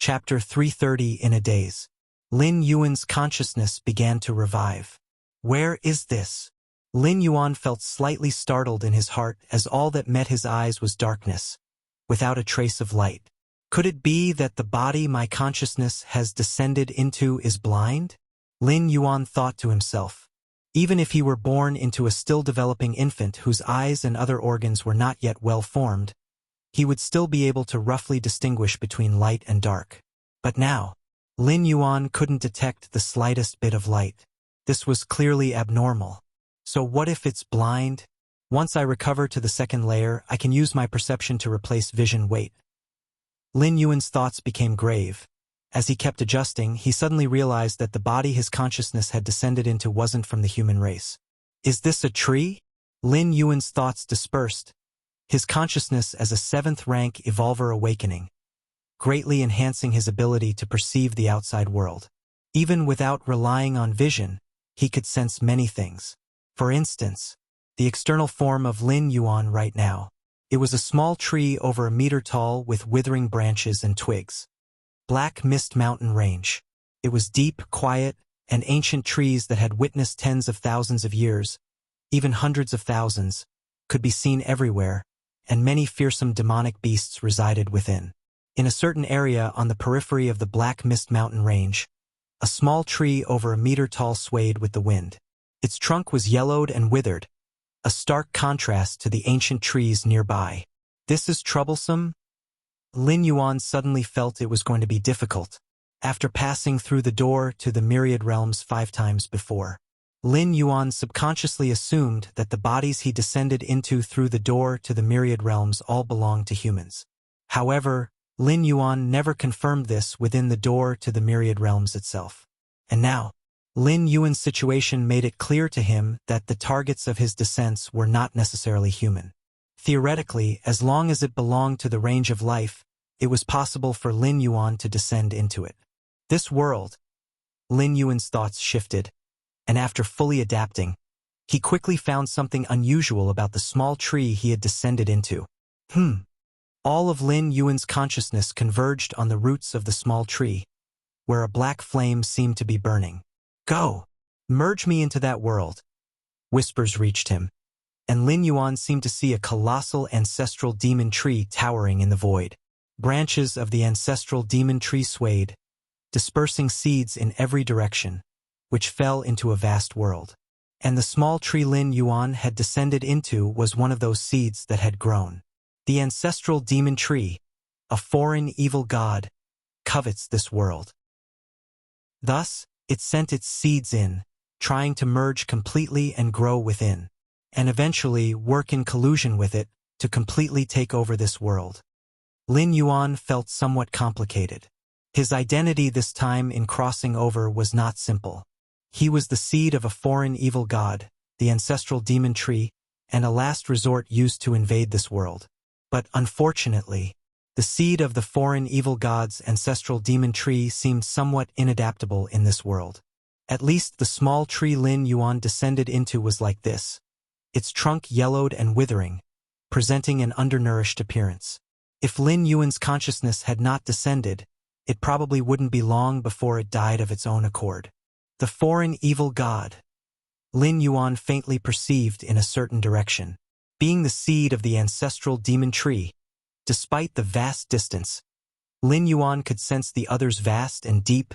Chapter 330 In a daze. Lin Yuan's consciousness began to revive. Where is this? Lin Yuan felt slightly startled in his heart as all that met his eyes was darkness, without a trace of light. Could it be that the body my consciousness has descended into is blind? Lin Yuan thought to himself. Even if he were born into a still-developing infant whose eyes and other organs were not yet well formed, he would still be able to roughly distinguish between light and dark. But now, Lin Yuan couldn't detect the slightest bit of light. This was clearly abnormal. So what if it's blind? Once I recover to the second layer, I can use my perception to replace vision. Wait. Lin Yuan's thoughts became grave. As he kept adjusting, he suddenly realized that the body his consciousness had descended into wasn't from the human race. Is this a tree? Lin Yuan's thoughts dispersed, his consciousness as a seventh-rank evolver awakening, greatly enhancing his ability to perceive the outside world. Even without relying on vision, he could sense many things. For instance, the external form of Lin Yuan right now. It was a small tree over a meter tall with withering branches and twigs. Black Mist Mountain Range. It was deep, quiet, and ancient trees that had witnessed tens of thousands of years, even hundreds of thousands, could be seen everywhere, and many fearsome demonic beasts resided within. In a certain area on the periphery of the Black Mist Mountain Range, a small tree over a meter tall swayed with the wind. Its trunk was yellowed and withered, a stark contrast to the ancient trees nearby. This is troublesome? Lin Yuan suddenly felt it was going to be difficult. After passing through the door to the myriad realms 5 times before, Lin Yuan subconsciously assumed that the bodies he descended into through the door to the myriad realms all belonged to humans. However, Lin Yuan never confirmed this within the door to the myriad realms itself. And now, Lin Yuan's situation made it clear to him that the targets of his descents were not necessarily human. Theoretically, as long as it belonged to the range of life, it was possible for Lin Yuan to descend into it. This world. Lin Yuan's thoughts shifted, and after fully adapting, he quickly found something unusual about the small tree he had descended into. All of Lin Yuan's consciousness converged on the roots of the small tree, where a black flame seemed to be burning. Go! Merge me into that world. Whispers reached him, and Lin Yuan seemed to see a colossal ancestral demon tree towering in the void. Branches of the ancestral demon tree swayed, dispersing seeds in every direction, which fell into a vast world. And the small tree Lin Yuan had descended into was one of those seeds that had grown. The ancestral demon tree, a foreign evil god, covets this world. Thus, it sent its seeds in, trying to merge completely and grow within, and eventually work in collusion with it to completely take over this world. Lin Yuan felt somewhat complicated. His identity this time in crossing over was not simple. He was the seed of a foreign evil god, the ancestral demon tree, and a last resort used to invade this world. But unfortunately, the seed of the foreign evil god's ancestral demon tree seemed somewhat inadaptable in this world. At least the small tree Lin Yuan descended into was like this, its trunk yellowed and withering, presenting an undernourished appearance. If Lin Yuan's consciousness had not descended, it probably wouldn't be long before it died of its own accord. The foreign evil god. Lin Yuan faintly perceived in a certain direction. Being the seed of the ancestral demon tree, despite the vast distance, Lin Yuan could sense the other's vast and deep,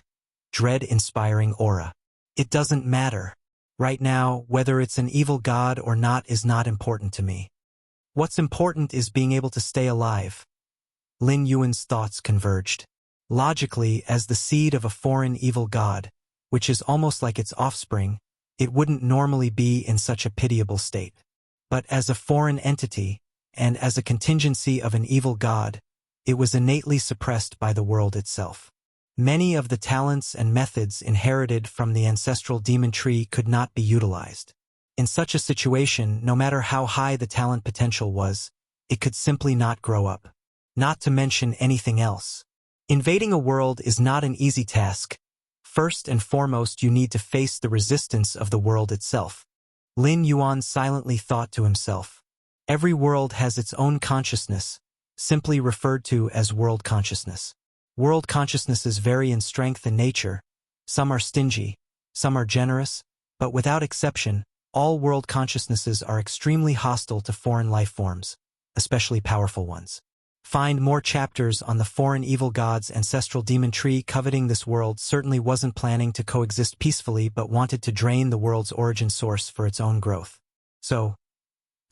dread-inspiring aura. It doesn't matter. Right now, whether it's an evil god or not is not important to me. What's important is being able to stay alive. Lin Yuan's thoughts converged. Logically, as the seed of a foreign evil god, which is almost like its offspring, it wouldn't normally be in such a pitiable state. But as a foreign entity, and as a contingency of an evil god, it was innately suppressed by the world itself. Many of the talents and methods inherited from the ancestral demon tree could not be utilized. In such a situation, no matter how high the talent potential was, it could simply not grow up. Not to mention anything else. Invading a world is not an easy task. First and foremost, you need to face the resistance of the world itself. Lin Yuan silently thought to himself. Every world has its own consciousness, simply referred to as world consciousness. World consciousnesses vary in strength and nature. Some are stingy, some are generous, but without exception, all world consciousnesses are extremely hostile to foreign life forms, especially powerful ones. Find more chapters on the foreign evil god's ancestral demon tree. Coveting this world certainly wasn't planning to coexist peacefully but wanted to drain the world's origin source for its own growth. So,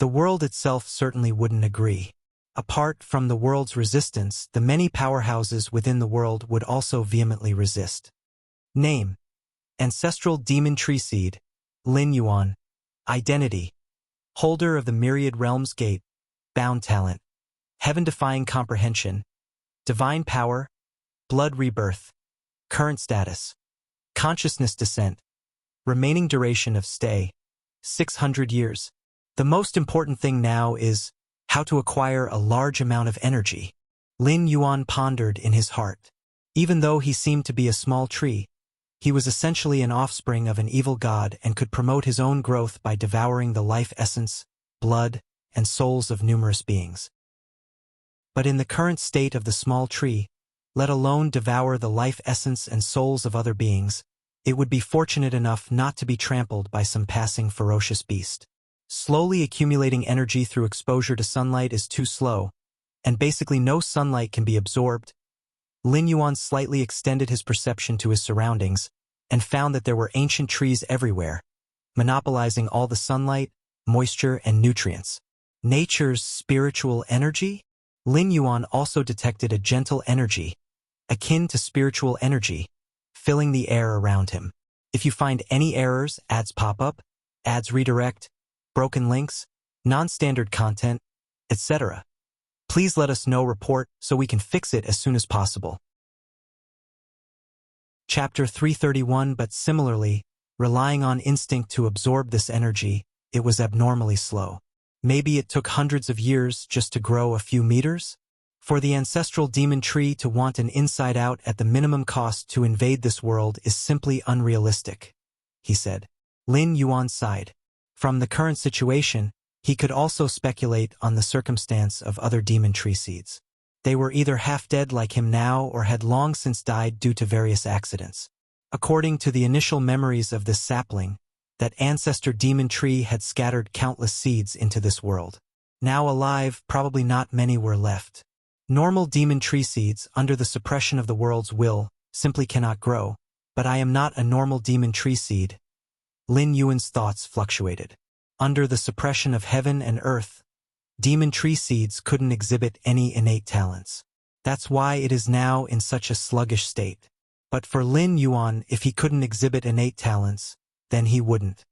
the world itself certainly wouldn't agree. Apart from the world's resistance, the many powerhouses within the world would also vehemently resist. Name: Ancestral Demon Tree Seed, Lin Yuan. Identity: Holder of the Myriad Realms Gate, Bound Talent, Heaven-Defying Comprehension, Divine Power, Blood Rebirth. Current status: Consciousness Descent. Remaining duration of stay: 600 years. The most important thing now is how to acquire a large amount of energy. Lin Yuan pondered in his heart. Even though he seemed to be a small tree, he was essentially an offspring of an evil god and could promote his own growth by devouring the life essence, blood, and souls of numerous beings. But in the current state of the small tree, let alone devour the life essence and souls of other beings, it would be fortunate enough not to be trampled by some passing ferocious beast. Slowly accumulating energy through exposure to sunlight is too slow, and basically no sunlight can be absorbed. Lin Yuan slightly extended his perception to his surroundings and found that there were ancient trees everywhere, monopolizing all the sunlight, moisture, and nutrients. Nature's spiritual energy? Lin Yuan also detected a gentle energy, akin to spiritual energy, filling the air around him. If you find any errors, ads pop up, ads redirect, broken links, non-standard content, etc., please let us know. Report so we can fix it as soon as possible. Chapter 331. But similarly, relying on instinct to absorb this energy, it was abnormally slow. Maybe it took hundreds of years just to grow a few meters? For the ancestral demon tree to want an inside-out at the minimum cost to invade this world is simply unrealistic, he said. Lin Yuan sighed. From the current situation, he could also speculate on the circumstance of other demon tree seeds. They were either half-dead like him now or had long since died due to various accidents. According to the initial memories of this sapling, that ancestor demon tree had scattered countless seeds into this world. Now alive, probably not many were left. Normal demon tree seeds, under the suppression of the world's will, simply cannot grow. But I am not a normal demon tree seed. Lin Yuan's thoughts fluctuated. Under the suppression of heaven and earth, demon tree seeds couldn't exhibit any innate talents. That's why it is now in such a sluggish state. But for Lin Yuan, if he couldn't exhibit innate talents, then he wouldn't.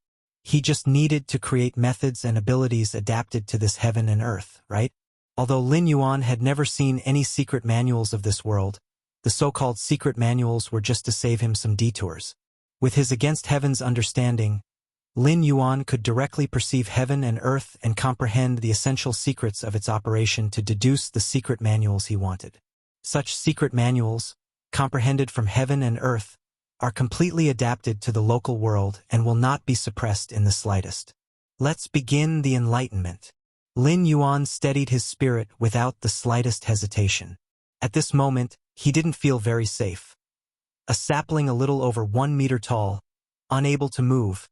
He just needed to create methods and abilities adapted to this heaven and earth, right? Although Lin Yuan had never seen any secret manuals of this world, the so-called secret manuals were just to save him some detours. With his against heaven's understanding, Lin Yuan could directly perceive heaven and earth and comprehend the essential secrets of its operation to deduce the secret manuals he wanted. Such secret manuals, comprehended from heaven and earth, are completely adapted to the local world and will not be suppressed in the slightest. Let's begin the enlightenment. Lin Yuan steadied his spirit without the slightest hesitation. At this moment, he didn't feel very safe. A sapling a little over 1 meter tall, unable to move,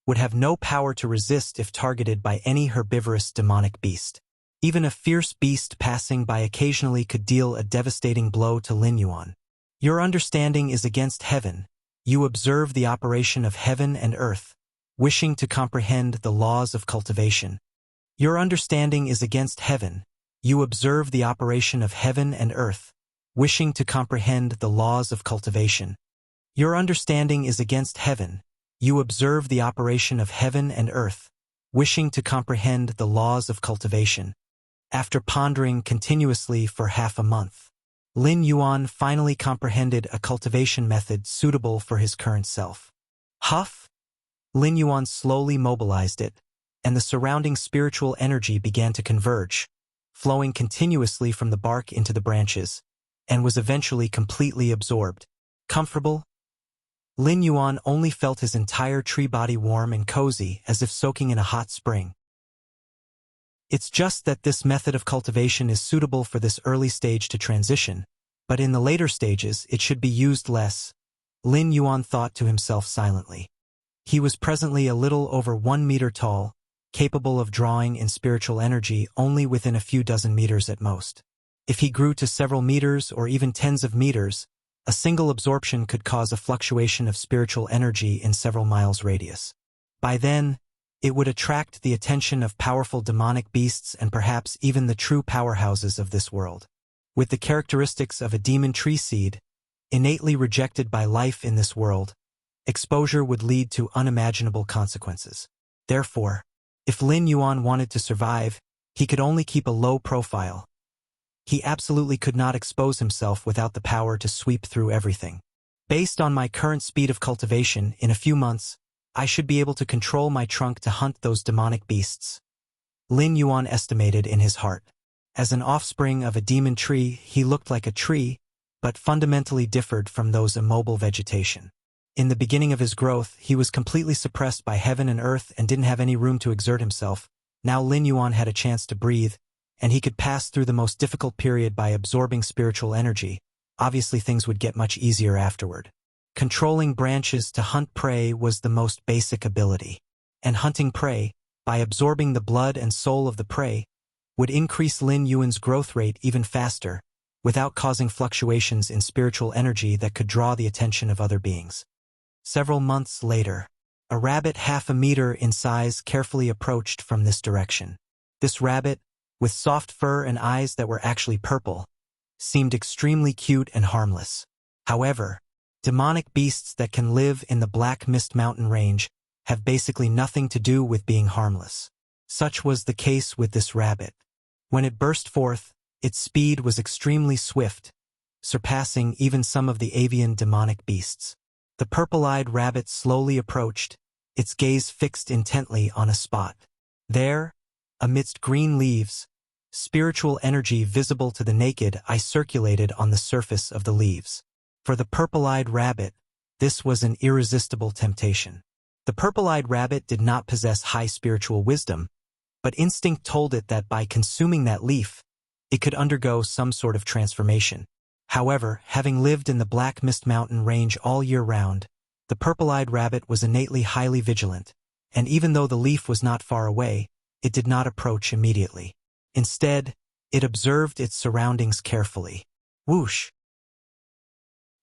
would have no power to resist if targeted by any herbivorous demonic beast. Even a fierce beast passing by occasionally could deal a devastating blow to Lin Yuan. Your understanding is against heaven. You observe the operation of heaven and earth, wishing to comprehend the laws of cultivation. Your understanding is against heaven. You observe the operation of heaven and earth, wishing to comprehend the laws of cultivation. Your understanding is against heaven. You observe the operation of heaven and earth, wishing to comprehend the laws of cultivation. After pondering continuously for half a month, Lin Yuan finally comprehended a cultivation method suitable for his current self. Huff! Lin Yuan slowly mobilized it, and the surrounding spiritual energy began to converge, flowing continuously from the bark into the branches, and was eventually completely absorbed. Comfortable? Lin Yuan only felt his entire tree body warm and cozy as if soaking in a hot spring. It's just that this method of cultivation is suitable for this early stage to transition, but in the later stages it should be used less, Lin Yuan thought to himself silently. He was presently a little over 1 meter tall, capable of drawing in spiritual energy only within a few dozen meters at most. If he grew to several meters or even tens of meters, a single absorption could cause a fluctuation of spiritual energy in several miles radius. By then, it would attract the attention of powerful demonic beasts and perhaps even the true powerhouses of this world. With the characteristics of a demon tree seed, innately rejected by life in this world, exposure would lead to unimaginable consequences. Therefore, if Lin Yuan wanted to survive, he could only keep a low profile. He absolutely could not expose himself without the power to sweep through everything. Based on my current speed of cultivation, in a few months, I should be able to control my trunk to hunt those demonic beasts. Lin Yuan estimated in his heart. As an offspring of a demon tree, he looked like a tree, but fundamentally differed from those immobile vegetation. In the beginning of his growth, he was completely suppressed by heaven and earth and didn't have any room to exert himself. Now Lin Yuan had a chance to breathe, and he could pass through the most difficult period by absorbing spiritual energy. Obviously things would get much easier afterward. Controlling branches to hunt prey was the most basic ability. And hunting prey, by absorbing the blood and soul of the prey, would increase Lin Yuan's growth rate even faster, without causing fluctuations in spiritual energy that could draw the attention of other beings. Several months later, a rabbit half a meter in size carefully approached from this direction. This rabbit, with soft fur and eyes that were actually purple, seemed extremely cute and harmless. However, demonic beasts that can live in the Black Mist Mountain range have basically nothing to do with being harmless. Such was the case with this rabbit. When it burst forth, its speed was extremely swift, surpassing even some of the avian demonic beasts. The purple-eyed rabbit slowly approached, its gaze fixed intently on a spot. There, amidst green leaves, spiritual energy visible to the naked eye circulated on the surface of the leaves. For the purple-eyed rabbit, this was an irresistible temptation. The purple-eyed rabbit did not possess high spiritual wisdom, but instinct told it that by consuming that leaf, it could undergo some sort of transformation. However, having lived in the Black Mist Mountain range all year round, the purple-eyed rabbit was innately highly vigilant, and even though the leaf was not far away, it did not approach immediately. Instead, it observed its surroundings carefully. Whoosh!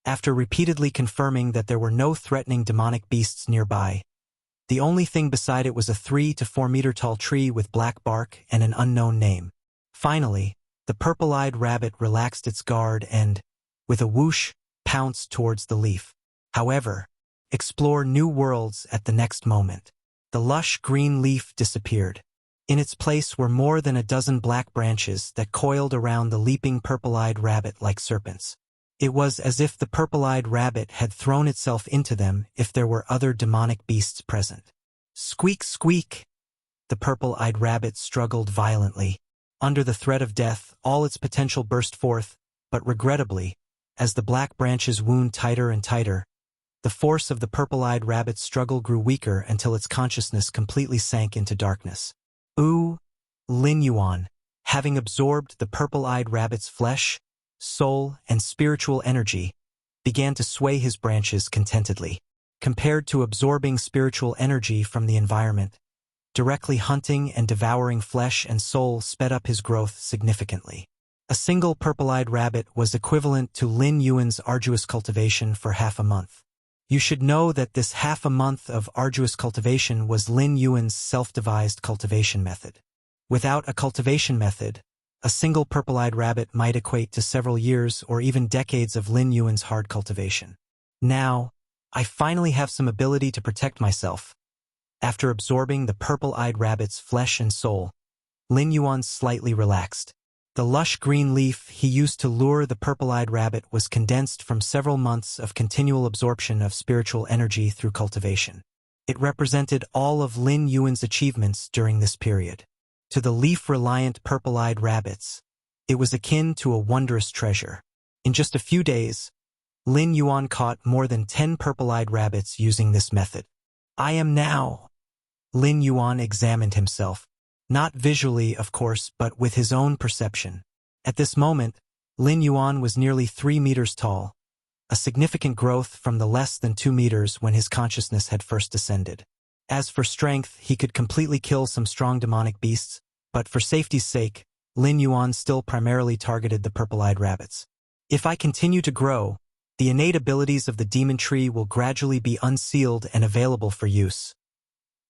After repeatedly confirming that there were no threatening demonic beasts nearby, the only thing beside it was a 3 to 4 meter tall tree with black bark and an unknown name. Finally, the purple-eyed rabbit relaxed its guard and, with a whoosh, pounced towards the leaf. However, explore new worlds at the next moment. The lush green leaf disappeared. In its place were more than a dozen black branches that coiled around the leaping purple-eyed rabbit like serpents. It was as if the purple-eyed rabbit had thrown itself into them if there were other demonic beasts present. Squeak, squeak! The purple-eyed rabbit struggled violently. Under the threat of death, all its potential burst forth, but regrettably, as the black branches wound tighter and tighter, the force of the purple-eyed rabbit's struggle grew weaker until its consciousness completely sank into darkness. Ooh! Lin Yuan, having absorbed the purple-eyed rabbit's flesh, soul, and spiritual energy, began to sway his branches contentedly. Compared to absorbing spiritual energy from the environment, directly hunting and devouring flesh and soul sped up his growth significantly. A single purple-eyed rabbit was equivalent to Lin Yuan's arduous cultivation for half a month. You should know that this half a month of arduous cultivation was Lin Yuan's self-devised cultivation method. Without a cultivation method, a single purple-eyed rabbit might equate to several years or even decades of Lin Yuan's hard cultivation. Now, I finally have some ability to protect myself. After absorbing the purple-eyed rabbit's flesh and soul, Lin Yuan slightly relaxed. The lush green leaf he used to lure the purple-eyed rabbit was condensed from several months of continual absorption of spiritual energy through cultivation. It represented all of Lin Yuan's achievements during this period. To the leaf-reliant purple-eyed rabbits, it was akin to a wondrous treasure. In just a few days, Lin Yuan caught more than 10 purple-eyed rabbits using this method. I am now. Lin Yuan examined himself. Not visually, of course, but with his own perception. At this moment, Lin Yuan was nearly 3 meters tall, a significant growth from the less than 2 meters when his consciousness had first descended. As for strength, he could completely kill some strong demonic beasts, but for safety's sake, Lin Yuan still primarily targeted the purple-eyed rabbits. If I continue to grow, the innate abilities of the demon tree will gradually be unsealed and available for use.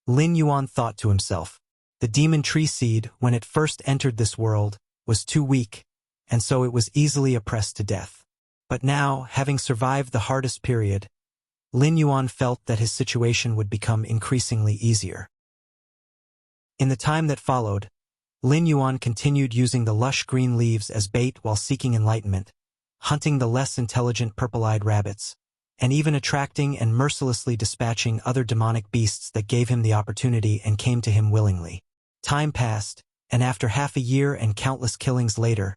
Lin Yuan thought to himself. The demon tree seed, when it first entered this world, was too weak, and so it was easily oppressed to death. But now, having survived the hardest period, Lin Yuan felt that his situation would become increasingly easier. In the time that followed, Lin Yuan continued using the lush green leaves as bait while seeking enlightenment, hunting the less intelligent purple-eyed rabbits, and even attracting and mercilessly dispatching other demonic beasts that gave him the opportunity and came to him willingly. Time passed, and after half a year and countless killings later,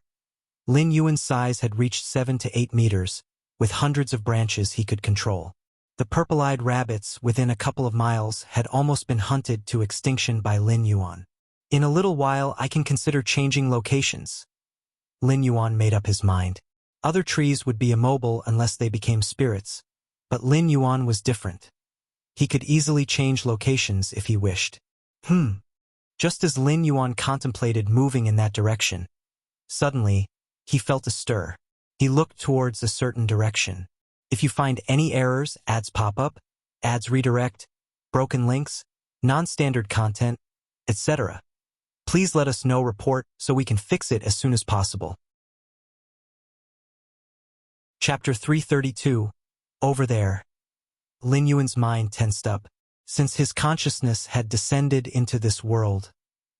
Lin Yuan's size had reached 7 to 8 meters, with hundreds of branches he could control. The purple-eyed rabbits, within a couple of miles, had almost been hunted to extinction by Lin Yuan. In a little while I can consider changing locations. Lin Yuan made up his mind. Other trees would be immobile unless they became spirits, but Lin Yuan was different. He could easily change locations if he wished. Just as Lin Yuan contemplated moving in that direction, suddenly, he felt a stir. He looked towards a certain direction. If you find any errors, ads pop up, ads redirect, broken links, non-standard content, etc., please let us know. Report so we can fix it as soon as possible. Chapter 332. Over there. Lin Yuan's mind tensed up. Since his consciousness had descended into this world,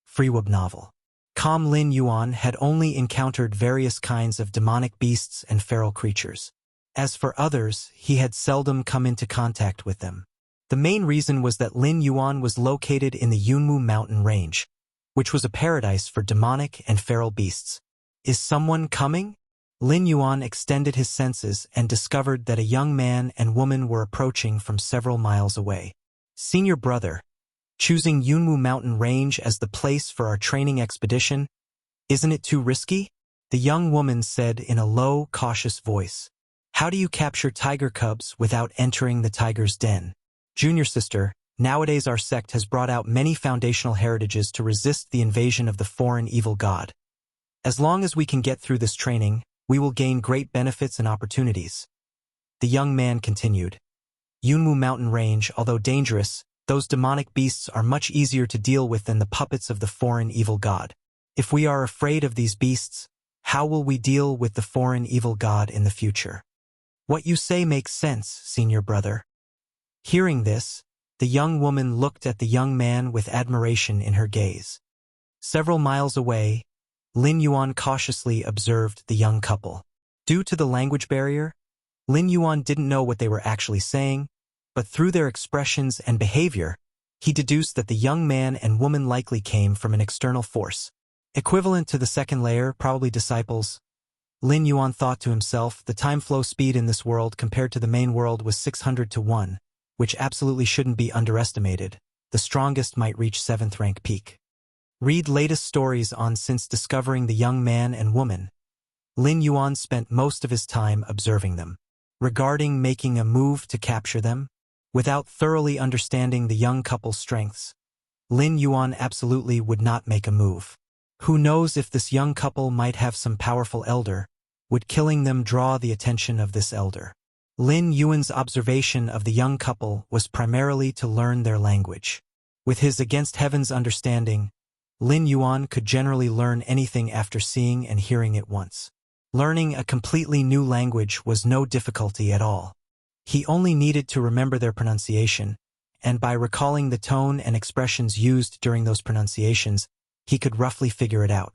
Freeweb novel. Calm Lin Yuan had only encountered various kinds of demonic beasts and feral creatures. As for others, he had seldom come into contact with them. The main reason was that Lin Yuan was located in the Yunmu mountain range, which was a paradise for demonic and feral beasts. Is someone coming? Lin Yuan extended his senses and discovered that a young man and woman were approaching from several miles away. Senior brother, choosing Yunmu mountain range as the place for our training expedition, isn't it too risky? The young woman said in a low, cautious voice. How do you capture tiger cubs without entering the tiger's den? Junior sister, nowadays our sect has brought out many foundational heritages to resist the invasion of the foreign evil god. As long as we can get through this training, we will gain great benefits and opportunities. The young man continued. Yunmu mountain range, although dangerous, those demonic beasts are much easier to deal with than the puppets of the foreign evil god. If we are afraid of these beasts, how will we deal with the foreign evil god in the future? What you say makes sense, senior brother. Hearing this, the young woman looked at the young man with admiration in her gaze. Several miles away, Lin Yuan cautiously observed the young couple. Due to the language barrier, Lin Yuan didn't know what they were actually saying, but through their expressions and behavior, he deduced that the young man and woman likely came from an external force. Equivalent to the second layer, probably disciples. Lin Yuan thought to himself, the time flow speed in this world compared to the main world was 600 to 1, which absolutely shouldn't be underestimated. The strongest might reach 7th rank peak. Read latest stories on since discovering the young man and woman. Lin Yuan spent most of his time observing them. Regarding making a move to capture them, without thoroughly understanding the young couple's strengths, Lin Yuan absolutely would not make a move. Who knows if this young couple might have some powerful elder? Would killing them draw the attention of this elder? Lin Yuan's observation of the young couple was primarily to learn their language. With his against heaven's understanding, Lin Yuan could generally learn anything after seeing and hearing it once. Learning a completely new language was no difficulty at all. He only needed to remember their pronunciation, and by recalling the tone and expressions used during those pronunciations, he could roughly figure it out.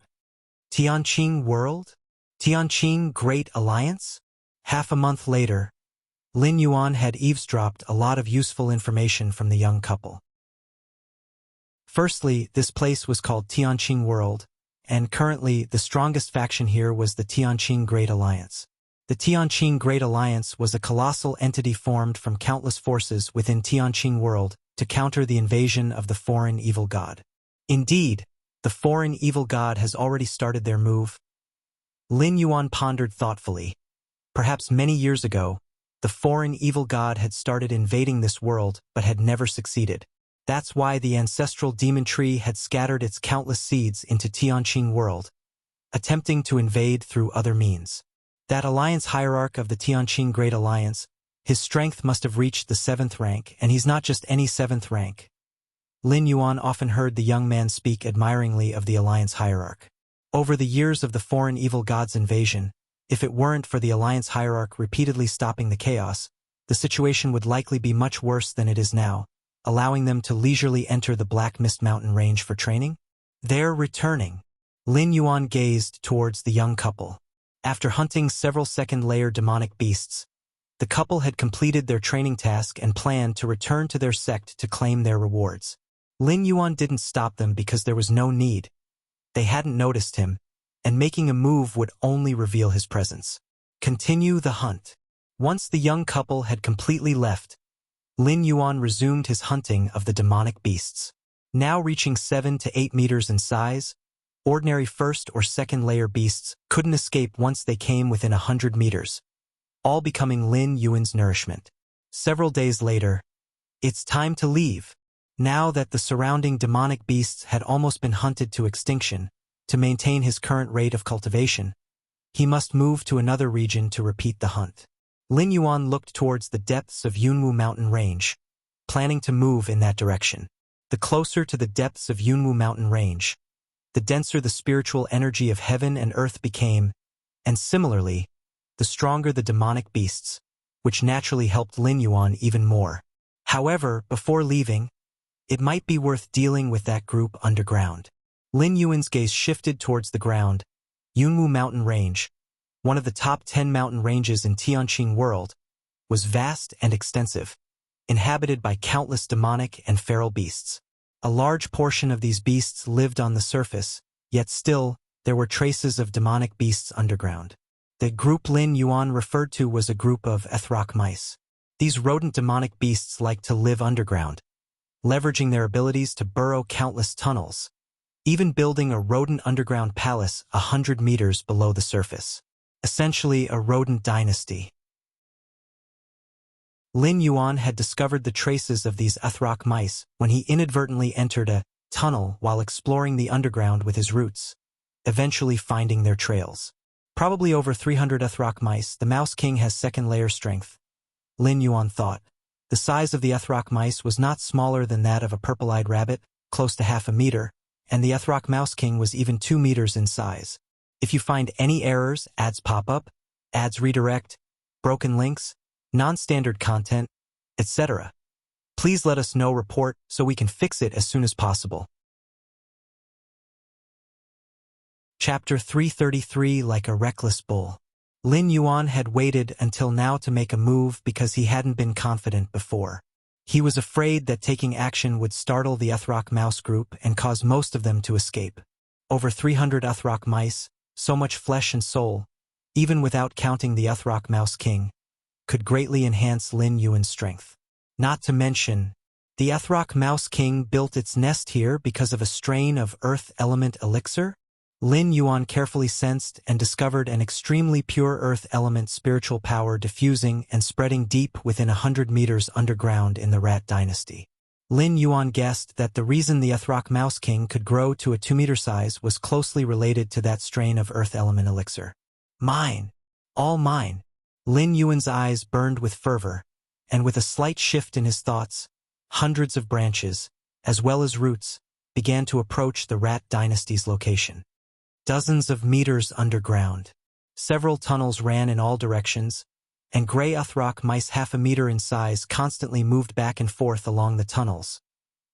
Tianqing World? Tianqing Great Alliance? Half a month later, Lin Yuan had eavesdropped a lot of useful information from the young couple. Firstly, this place was called Tianqing World, and currently the strongest faction here was the Tianqing Great Alliance. The Tianqing Great Alliance was a colossal entity formed from countless forces within Tianqing World to counter the invasion of the foreign evil god. Indeed, the foreign evil god has already started their move. Lin Yuan pondered thoughtfully. Perhaps many years ago, the foreign evil god had started invading this world but had never succeeded. That's why the ancestral demon tree had scattered its countless seeds into Tianqing world, attempting to invade through other means. That alliance hierarch of the Tianqing Great Alliance, his strength must have reached the 7th rank, and he's not just any 7th rank. Lin Yuan often heard the young man speak admiringly of the alliance hierarch. Over the years of the foreign evil god's invasion, if it weren't for the alliance hierarch repeatedly stopping the chaos, the situation would likely be much worse than it is now, allowing them to leisurely enter the Black Mist Mountain range for training. They're returning. Lin Yuan gazed towards the young couple. After hunting several second-layer demonic beasts, the couple had completed their training task and planned to return to their sect to claim their rewards. Lin Yuan didn't stop them because there was no need. They hadn't noticed him, and making a move would only reveal his presence. Continue the hunt. Once the young couple had completely left, Lin Yuan resumed his hunting of the demonic beasts. Now reaching 7 to 8 meters in size, ordinary first or second layer beasts couldn't escape once they came within 100 meters, all becoming Lin Yuan's nourishment. Several days later, it's time to leave. Now that the surrounding demonic beasts had almost been hunted to extinction, to maintain his current rate of cultivation, he must move to another region to repeat the hunt. Lin Yuan looked towards the depths of Yunwu Mountain Range, planning to move in that direction. The closer to the depths of Yunwu Mountain Range, the denser the spiritual energy of heaven and earth became, and similarly, the stronger the demonic beasts, which naturally helped Lin Yuan even more. However, before leaving, it might be worth dealing with that group underground. Lin Yuan's gaze shifted towards the ground. Yunwu Mountain Range, one of the top 10 mountain ranges in Tianqing world, was vast and extensive, inhabited by countless demonic and feral beasts. A large portion of these beasts lived on the surface, yet still, there were traces of demonic beasts underground. The group Lin Yuan referred to was a group of Ethrock mice. These rodent demonic beasts like to live underground, leveraging their abilities to burrow countless tunnels, even building a rodent underground palace 100 meters below the surface. Essentially a rodent dynasty. Lin Yuan had discovered the traces of these Ethrock mice when he inadvertently entered a tunnel while exploring the underground with his roots, eventually finding their trails. Probably over 300 Ethrock mice, the Mouse King has second-layer strength, Lin Yuan thought. The size of the Ethrock mice was not smaller than that of a purple-eyed rabbit, close to half a meter, and the Ethrock Mouse King was even 2 meters in size. If you find any errors, ads pop up, ads redirect, broken links, non-standard content, etc., please let us know. Report so we can fix it as soon as possible. Chapter 333. Like a reckless bull. Lin Yuan had waited until now to make a move because he hadn't been confident before. He was afraid that taking action would startle the Ethrock mouse group and cause most of them to escape. Over 300 Ethrock mice, so much flesh and soul, even without counting the Ethrock Mouse King, could greatly enhance Lin Yuan's strength. Not to mention, the Ethrock Mouse King built its nest here because of a strain of earth element elixir. Lin Yuan carefully sensed and discovered an extremely pure earth element spiritual power diffusing and spreading deep within 100 meters underground in the Rat Dynasty. Lin Yuan guessed that the reason the Ethrock Mouse King could grow to a 2-meter size was closely related to that strain of earth element elixir. Mine! All mine! Lin Yuan's eyes burned with fervor, and with a slight shift in his thoughts, hundreds of branches, as well as roots, began to approach the Rat Dynasty's location. Dozens of meters underground. Several tunnels ran in all directions, and gray Ethrock mice half a meter in size constantly moved back and forth along the tunnels,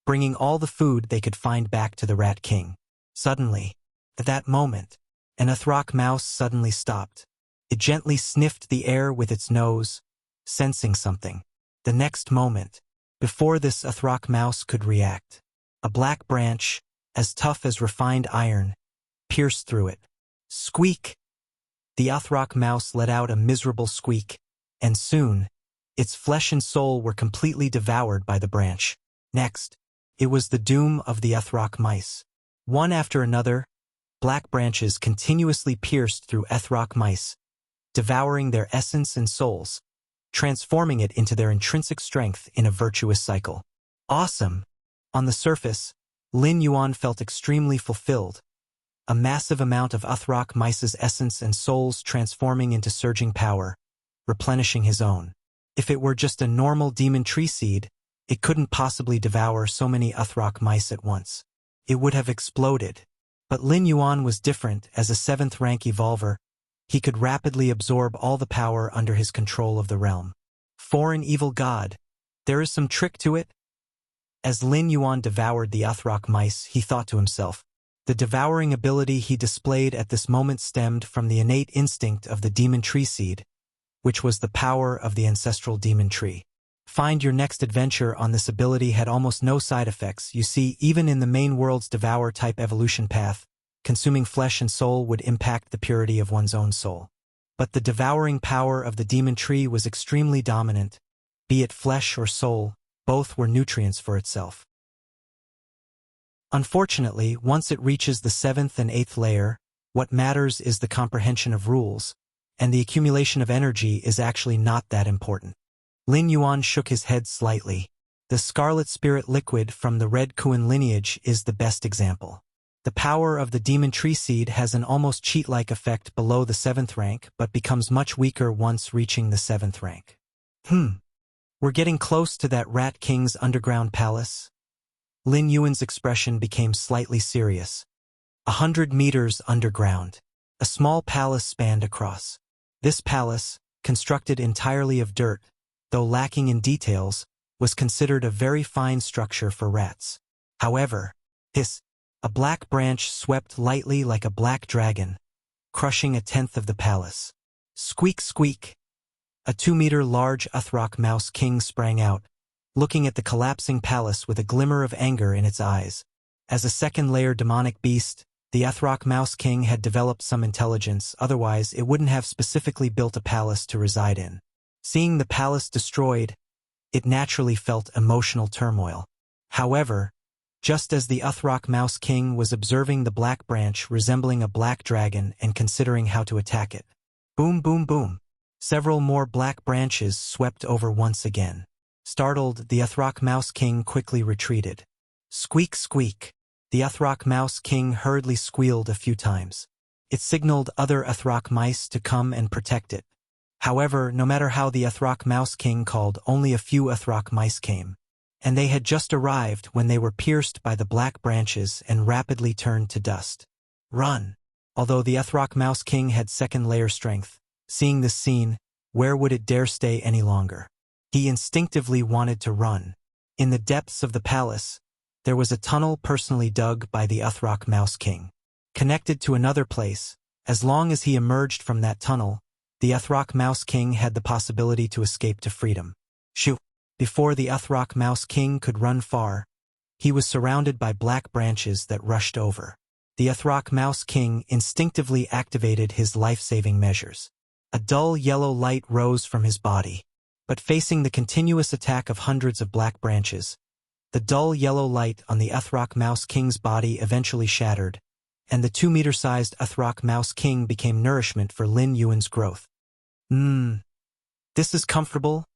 bringing all the food they could find back to the Rat King. Suddenly, at that moment, an Ethrock mouse suddenly stopped. It gently sniffed the air with its nose, sensing something. The next moment, before this Ethrock mouse could react, a black branch, as tough as refined iron, pierced through it. Squeak! The Ethrock mouse let out a miserable squeak, and soon, its flesh and soul were completely devoured by the branch. Next, it was the doom of the Ethrock mice. One after another, black branches continuously pierced through ethrock mice, devouring their essence and souls, transforming it into their intrinsic strength in a virtuous cycle. Awesome! On the surface, Lin Yuan felt extremely fulfilled, a massive amount of ethrock mice's essence and souls transforming into surging power, replenishing his own. If it were just a normal demon tree seed, it couldn't possibly devour so many ethrock mice at once. It would have exploded. But Lin Yuan was different. As a 7th rank evolver, he could rapidly absorb all the power under his control of the realm. For an evil god, there is some trick to it? As Lin Yuan devoured the ethrock mice, he thought to himself. The devouring ability he displayed at this moment stemmed from the innate instinct of the demon tree seed, which was the power of the ancestral demon tree. Find your next adventure on this ability had almost no side effects. You see, even in the main world's devour-type evolution path, consuming flesh and soul would impact the purity of one's own soul. But the devouring power of the demon tree was extremely dominant. Be it flesh or soul, both were nutrients for itself. Unfortunately, once it reaches the 7th and 8th layer, what matters is the comprehension of rules, and the accumulation of energy is actually not that important. Lin Yuan shook his head slightly. The scarlet spirit liquid from the red Kuan lineage is the best example. The power of the demon tree seed has an almost cheat-like effect below the 7th rank, but becomes much weaker once reaching the 7th rank. We're getting close to that Rat King's underground palace. Lin Yuan's expression became slightly serious. 100 meters underground. A small palace spanned across. This palace, constructed entirely of dirt, though lacking in details, was considered a very fine structure for rats. However, a black branch swept lightly like a black dragon, crushing 1/10 of the palace. Squeak, squeak! A 2-meter large ethrock mouse king sprang out, looking at the collapsing palace with a glimmer of anger in its eyes. As a 2nd-layer demonic beast, the ethrock mouse king had developed some intelligence, otherwise it wouldn't have specifically built a palace to reside in. Seeing the palace destroyed, it naturally felt emotional turmoil. However, just as the ethrock mouse king was observing the black branch resembling a black dragon and considering how to attack it, boom, boom, boom, several more black branches swept over once again. Startled, the ethrock mouse king quickly retreated. Squeak, squeak! The ethrock mouse king hurriedly squealed a few times. It signaled other ethrock mice to come and protect it. However, no matter how the ethrock mouse king called, only a few ethrock mice came. And they had just arrived when they were pierced by the black branches and rapidly turned to dust. Run! Although the ethrock mouse king had 2nd-layer strength, seeing this scene, where would it dare stay any longer? He instinctively wanted to run. In the depths of the palace, there was a tunnel personally dug by the ethrock mouse king. Connected to another place, as long as he emerged from that tunnel, the ethrock mouse king had the possibility to escape to freedom. Shoo! Before the ethrock mouse king could run far, he was surrounded by black branches that rushed over. The ethrock mouse king instinctively activated his life-saving measures. A dull yellow light rose from his body. But facing the continuous attack of hundreds of black branches, the dull yellow light on the ethrock mouse king's body eventually shattered, and the 2-meter-sized ethrock mouse king became nourishment for Lin Yuan's growth. This is comfortable?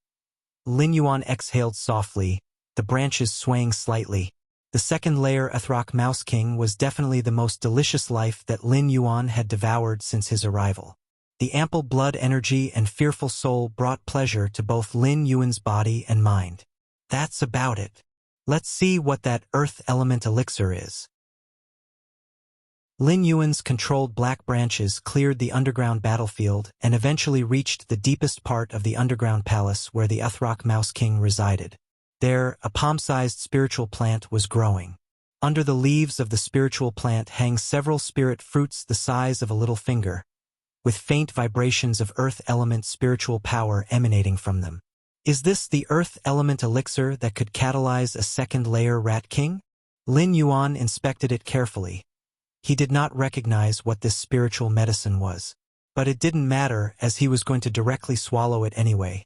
Lin Yuan exhaled softly, the branches swaying slightly. The 2nd-layer ethrock mouse king was definitely the most delicious life that Lin Yuan had devoured since his arrival. The ample blood energy and fearful soul brought pleasure to both Lin Yuan's body and mind. That's about it. Let's see what that earth element elixir is. Lin Yuan's controlled black branches cleared the underground battlefield and eventually reached the deepest part of the underground palace where the ethrock mouse king resided. There, a palm-sized spiritual plant was growing. Under the leaves of the spiritual plant hang several spirit fruits the size of a little finger, with faint vibrations of earth element spiritual power emanating from them. Is this the earth element elixir that could catalyze a 2nd-layer rat king? Lin Yuan inspected it carefully. He did not recognize what this spiritual medicine was. But it didn't matter, as he was going to directly swallow it anyway.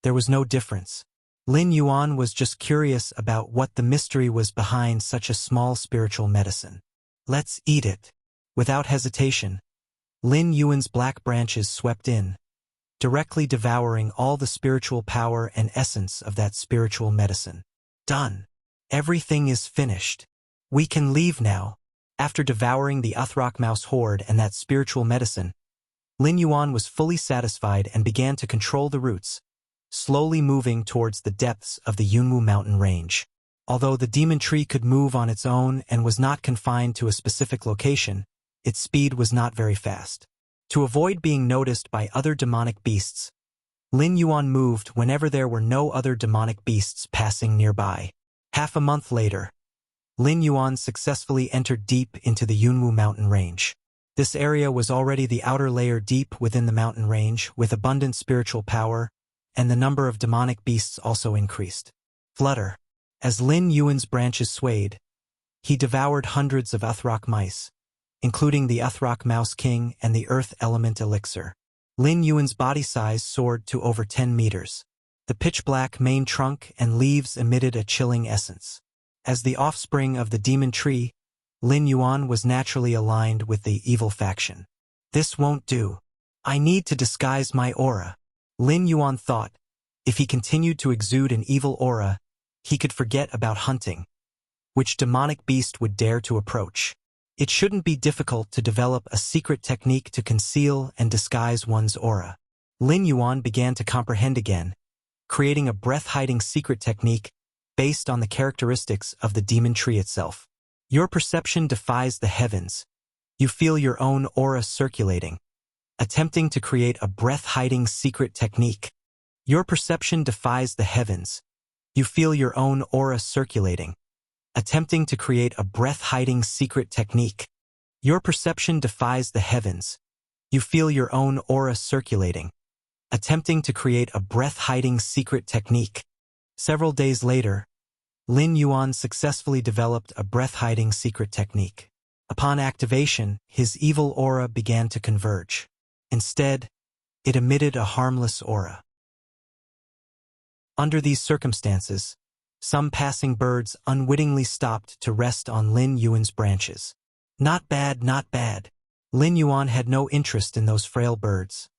There was no difference. Lin Yuan was just curious about what the mystery was behind such a small spiritual medicine. Let's eat it. Without hesitation, Lin Yuan's black branches swept in, directly devouring all the spiritual power and essence of that spiritual medicine. Done. Everything is finished. We can leave now. After devouring the Uthrock mouse horde and that spiritual medicine, Lin Yuan was fully satisfied and began to control the roots, slowly moving towards the depths of the Yunwu mountain range. Although the demon tree could move on its own and was not confined to a specific location, its speed was not very fast. To avoid being noticed by other demonic beasts, Lin Yuan moved whenever there were no other demonic beasts passing nearby. Half a month later, Lin Yuan successfully entered deep into the Yunwu mountain range. This area was already the outer layer deep within the mountain range with abundant spiritual power, and the number of demonic beasts also increased. Flutter. As Lin Yuan's branches swayed, he devoured hundreds of Uthrock mice, including the Uthrock Mouse King and the Earth Element Elixir. Lin Yuan's body size soared to over 10 meters. The pitch-black main trunk and leaves emitted a chilling essence. As the offspring of the demon tree, Lin Yuan was naturally aligned with the evil faction. This won't do. I need to disguise my aura. Lin Yuan thought. If he continued to exude an evil aura, he could forget about hunting. Which demonic beast would dare to approach? It shouldn't be difficult to develop a secret technique to conceal and disguise one's aura. Lin Yuan began to comprehend again, creating a breath-hiding secret technique based on the characteristics of the demon tree itself. Your perception defies the heavens. You feel your own aura circulating, attempting to create a breath-hiding secret technique. Your perception defies the heavens. You feel your own aura circulating, attempting to create a breath-hiding secret technique. Your perception defies the heavens. You feel your own aura circulating, attempting to create a breath-hiding secret technique. Several days later, Lin Yuan successfully developed a breath-hiding secret technique. Upon activation, his evil aura began to converge. Instead, it emitted a harmless aura. Under these circumstances, some passing birds unwittingly stopped to rest on Lin Yuan's branches. Not bad, not bad. Lin Yuan had no interest in those frail birds.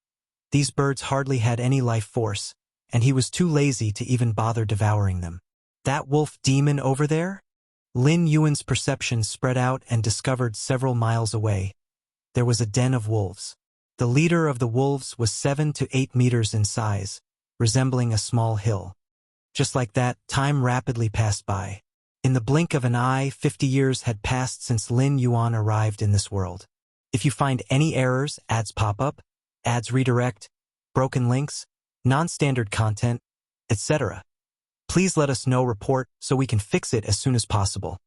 These birds hardly had any life force, and he was too lazy to even bother devouring them. That wolf demon over there? Lin Yuan's perception spread out and discovered several miles away. There was a den of wolves. The leader of the wolves was 7 to 8 meters in size, resembling a small hill. Just like that, time rapidly passed by. In the blink of an eye, 50 years had passed since Lin Yuan arrived in this world. If you find any errors, ads pop up, ads redirect, broken links, non-standard content, etc., please let us know. Report so we can fix it as soon as possible.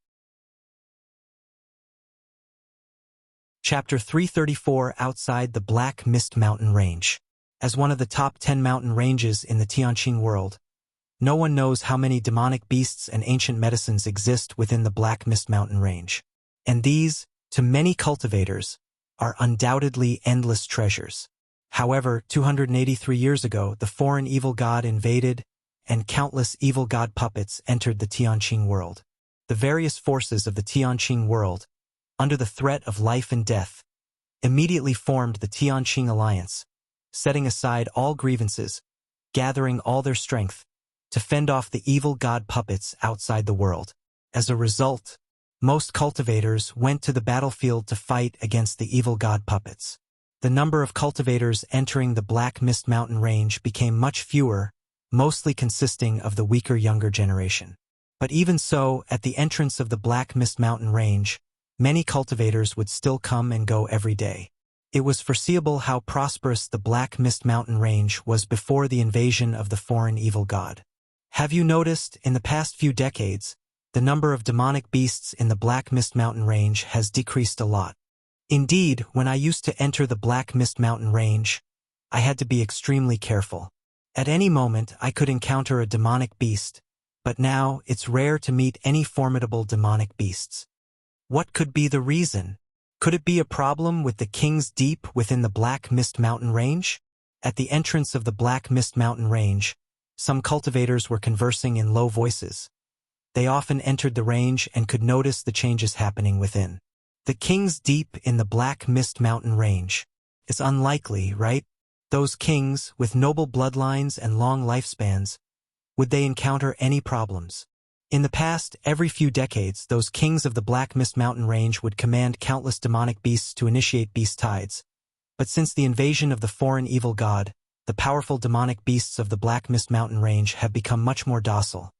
Chapter 334 Outside the Black Mist Mountain Range. As one of the top 10 mountain ranges in the Tianqing world, no one knows how many demonic beasts and ancient medicines exist within the Black Mist Mountain Range. And these, to many cultivators, are undoubtedly endless treasures. However, 283 years ago, the foreign evil god invaded, and countless evil god puppets entered the Tianqing world. The various forces of the Tianqing world, under the threat of life and death, immediately formed the Tianqing Alliance, setting aside all grievances, gathering all their strength, to fend off the evil god puppets outside the world. As a result, most cultivators went to the battlefield to fight against the evil god puppets. The number of cultivators entering the Black Mist Mountain Range became much fewer, mostly consisting of the weaker younger generation. But even so, at the entrance of the Black Mist Mountain Range, many cultivators would still come and go every day. It was foreseeable how prosperous the Black Mist Mountain Range was before the invasion of the foreign evil god. Have you noticed, in the past few decades, the number of demonic beasts in the Black Mist Mountain Range has decreased a lot? Indeed, when I used to enter the Black Mist Mountain Range, I had to be extremely careful. At any moment, I could encounter a demonic beast, but now it's rare to meet any formidable demonic beasts. What could be the reason? Could it be a problem with the King's Deep within the Black Mist Mountain Range? At the entrance of the Black Mist Mountain Range, some cultivators were conversing in low voices. They often entered the range and could notice the changes happening within. The kings deep in the Black Mist Mountain Range. It's unlikely, right? Those kings, with noble bloodlines and long lifespans, would they encounter any problems? In the past, every few decades, those kings of the Black Mist Mountain Range would command countless demonic beasts to initiate beast tides. But since the invasion of the foreign evil god, the powerful demonic beasts of the Black Mist Mountain Range have become much more docile.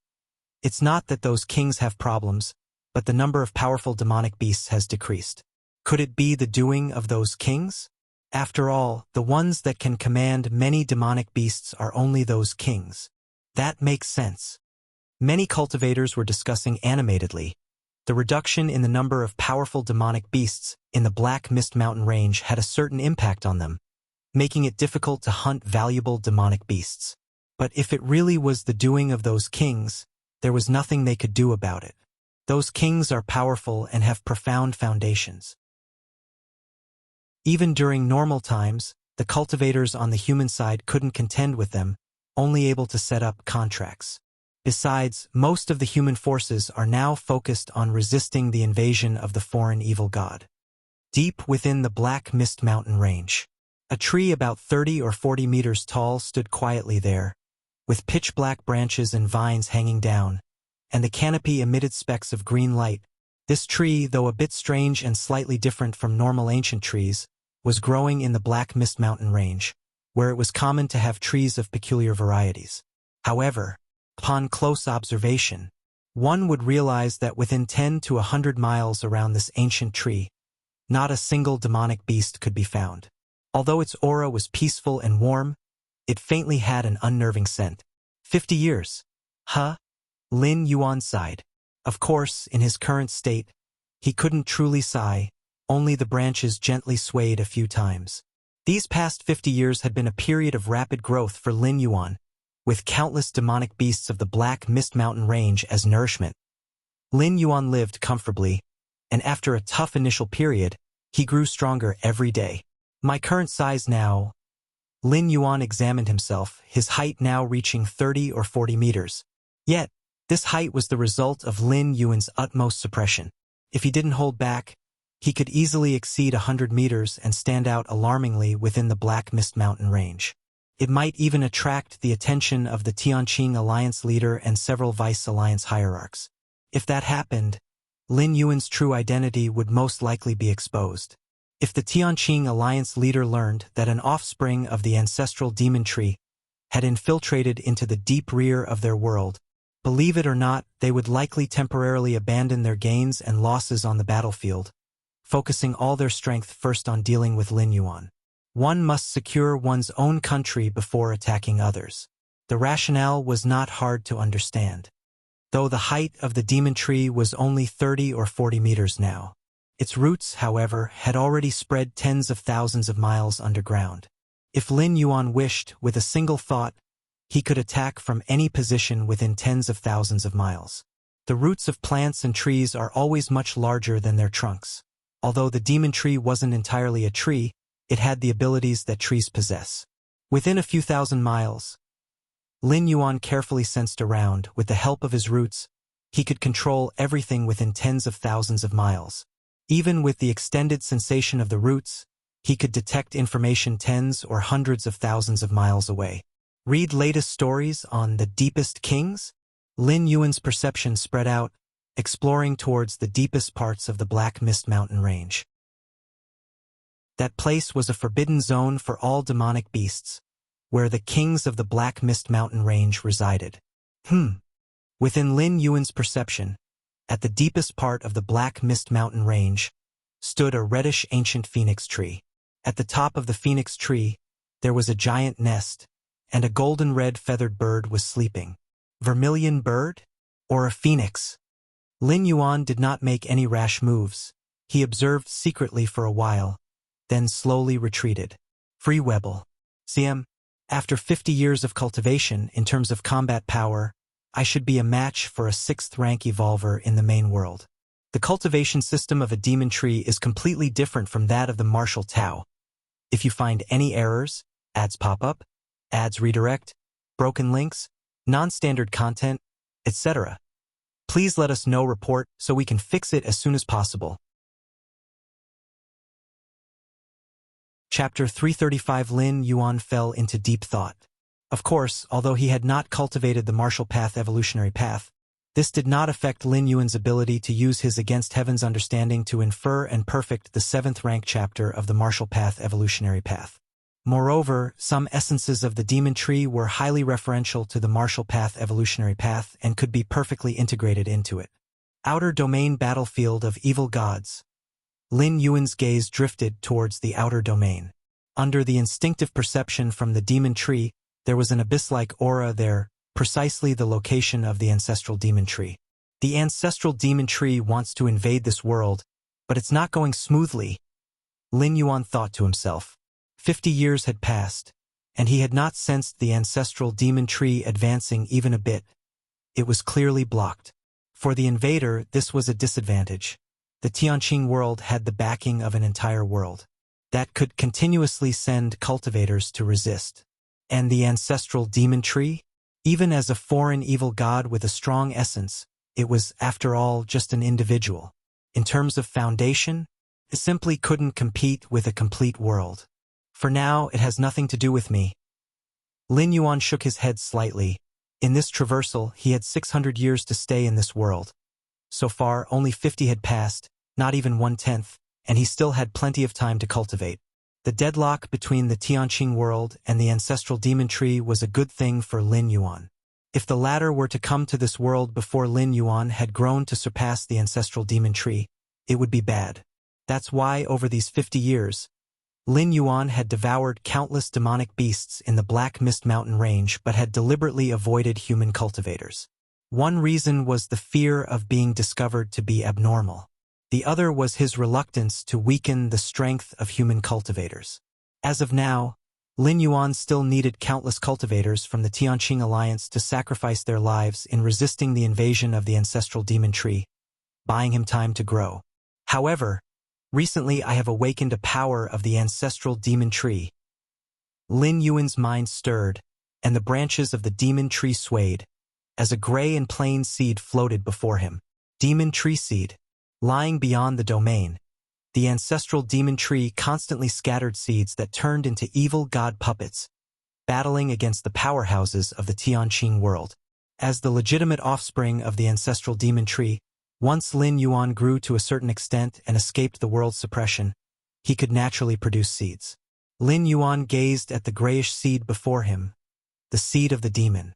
It's not that those kings have problems, but the number of powerful demonic beasts has decreased. Could it be the doing of those kings? After all, the ones that can command many demonic beasts are only those kings. That makes sense. Many cultivators were discussing animatedly. The reduction in the number of powerful demonic beasts in the Black Mist Mountain Range had a certain impact on them, making it difficult to hunt valuable demonic beasts. But if it really was the doing of those kings, there was nothing they could do about it. Those kings are powerful and have profound foundations. Even during normal times, the cultivators on the human side couldn't contend with them, only able to set up contracts. Besides, most of the human forces are now focused on resisting the invasion of the foreign evil god. Deep within the Black Mist Mountain Range, a tree about 30 or 40 meters tall stood quietly there, with pitch-black branches and vines hanging down, and the canopy emitted specks of green light. This tree, though a bit strange and slightly different from normal ancient trees, was growing in the Black Mist Mountain Range, where it was common to have trees of peculiar varieties. However, upon close observation, one would realize that within 10 to 100 miles around this ancient tree, not a single demonic beast could be found. Although its aura was peaceful and warm, it faintly had an unnerving scent. 50 years. Huh? Lin Yuan sighed. Of course, in his current state, he couldn't truly sigh, only the branches gently swayed a few times. These past 50 years had been a period of rapid growth for Lin Yuan, with countless demonic beasts of the Black Mist Mountain Range as nourishment. Lin Yuan lived comfortably, and after a tough initial period, he grew stronger every day. My current size now. Lin Yuan examined himself, his height now reaching 30 or 40 meters. Yet, this height was the result of Lin Yuan's utmost suppression. If he didn't hold back, he could easily exceed 100 meters and stand out alarmingly within the Black Mist Mountain Range. It might even attract the attention of the Tianqing Alliance leader and several Vice Alliance hierarchs. If that happened, Lin Yuan's true identity would most likely be exposed. If the Tianqing Alliance leader learned that an offspring of the ancestral demon tree had infiltrated into the deep rear of their world, believe it or not, they would likely temporarily abandon their gains and losses on the battlefield, focusing all their strength first on dealing with Lin Yuan. One must secure one's own country before attacking others. The rationale was not hard to understand. Though the height of the demon tree was only 30 or 40 meters now, its roots, however, had already spread tens of thousands of miles underground. If Lin Yuan wished, with a single thought, he could attack from any position within tens of thousands of miles. The roots of plants and trees are always much larger than their trunks. Although the demon tree wasn't entirely a tree, it had the abilities that trees possess. Within a few thousand miles, Lin Yuan carefully sensed around. With the help of his roots, he could control everything within tens of thousands of miles. Even with the extended sensation of the roots, he could detect information tens or hundreds of thousands of miles away. Read latest stories on the deepest kings? Lin Yuan's perception spread out, exploring towards the deepest parts of the Black Mist Mountain Range. That place was a forbidden zone for all demonic beasts, where the kings of the Black Mist Mountain Range resided. Within Lin Yuan's perception, at the deepest part of the Black Mist Mountain Range, stood a reddish ancient phoenix tree. At the top of the phoenix tree, there was a giant nest, and a golden red feathered bird was sleeping. Vermilion bird? Or a phoenix? Lin Yuan did not make any rash moves. He observed secretly for a while, then slowly retreated. Free Webble. CM, after 50 years of cultivation in terms of combat power, I should be a match for a 6th rank evolver in the main world. The cultivation system of a demon tree is completely different from that of the martial Tao. If you find any errors, ads pop up, ads redirect, broken links, non-standard content, etc., please let us know report so we can fix it as soon as possible. Chapter 335. Lin Yuan fell into deep thought. Of course, although he had not cultivated the martial path evolutionary path, this did not affect Lin Yuan's ability to use his against heaven's understanding to infer and perfect the 7th rank chapter of the martial path evolutionary path. Moreover, some essences of the demon tree were highly referential to the martial path evolutionary path and could be perfectly integrated into it. Outer domain battlefield of evil gods. Lin Yuan's gaze drifted towards the outer domain. Under the instinctive perception from the demon tree, there was an abyss-like aura there, precisely the location of the ancestral demon tree. The ancestral demon tree wants to invade this world, but it's not going smoothly, Lin Yuan thought to himself. 50 years had passed, and he had not sensed the ancestral demon tree advancing even a bit. It was clearly blocked. For the invader, this was a disadvantage. The Tianqing world had the backing of an entire world that could continuously send cultivators to resist. And the ancestral demon tree? Even as a foreign evil god with a strong essence, it was, after all, just an individual. In terms of foundation, it simply couldn't compete with a complete world. For now, it has nothing to do with me. Lin Yuan shook his head slightly. In this traversal, he had 600 years to stay in this world. So far, only 50 had passed, not even 1/10, and he still had plenty of time to cultivate. The deadlock between the Tianqing world and the ancestral demon tree was a good thing for Lin Yuan. If the latter were to come to this world before Lin Yuan had grown to surpass the ancestral demon tree, it would be bad. That's why, over these 50 years, Lin Yuan had devoured countless demonic beasts in the Black Mist Mountain range but had deliberately avoided human cultivators. One reason was the fear of being discovered to be abnormal. The other was his reluctance to weaken the strength of human cultivators. As of now, Lin Yuan still needed countless cultivators from the Tianqing alliance to sacrifice their lives in resisting the invasion of the ancestral demon tree, buying him time to grow. However, recently I have awakened a power of the ancestral demon tree. Lin Yuan's mind stirred, and the branches of the demon tree swayed, as a gray and plain seed floated before him. Demon tree seed. Lying beyond the domain, the ancestral demon tree constantly scattered seeds that turned into evil god puppets, battling against the powerhouses of the Tianqing world. As the legitimate offspring of the ancestral demon tree, once Lin Yuan grew to a certain extent and escaped the world's suppression, he could naturally produce seeds. Lin Yuan gazed at the grayish seed before him, the seed of the demon.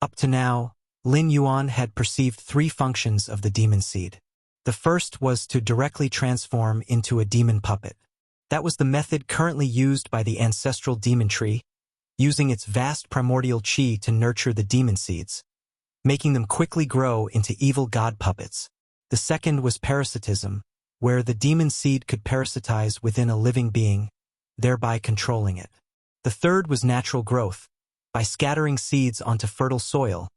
Up to now, Lin Yuan had perceived 3 functions of the demon seed. The first was to directly transform into a demon puppet. That was the method currently used by the ancestral demon tree, using its vast primordial qi to nurture the demon seeds, making them quickly grow into evil god puppets. The second was parasitism, where the demon seed could parasitize within a living being, thereby controlling it. The third was natural growth, by scattering seeds onto fertile soil,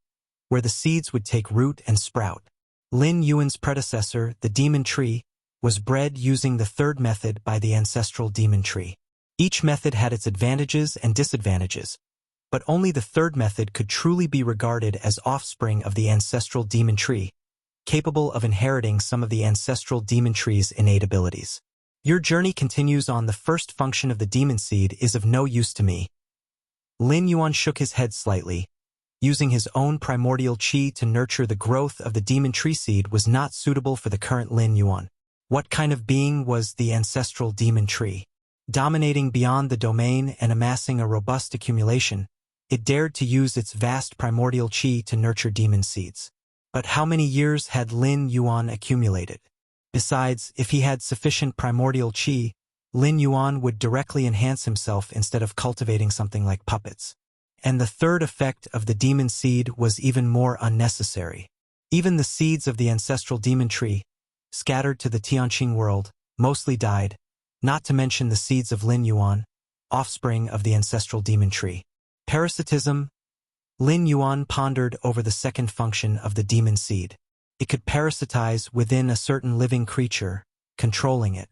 where the seeds would take root and sprout. Lin Yuan's predecessor, the demon tree, was bred using the third method by the ancestral demon tree. Each method had its advantages and disadvantages, but only the third method could truly be regarded as offspring of the ancestral demon tree, capable of inheriting some of the ancestral demon tree's innate abilities. Your journey continues on. The first function of the demon seed is of no use to me. Lin Yuan shook his head slightly. Using his own primordial qi to nurture the growth of the demon tree seed was not suitable for the current Lin Yuan. What kind of being was the ancestral demon tree? Dominating beyond the domain and amassing a robust accumulation, it dared to use its vast primordial qi to nurture demon seeds. But how many years had Lin Yuan accumulated? Besides, if he had sufficient primordial qi, Lin Yuan would directly enhance himself instead of cultivating something like puppets. And the third effect of the demon seed was even more unnecessary. Even the seeds of the ancestral demon tree, scattered to the Tianqing world, mostly died, not to mention the seeds of Lin Yuan, offspring of the ancestral demon tree. Parasitism. Lin Yuan pondered over the second function of the demon seed. It could parasitize within a certain living creature, controlling it.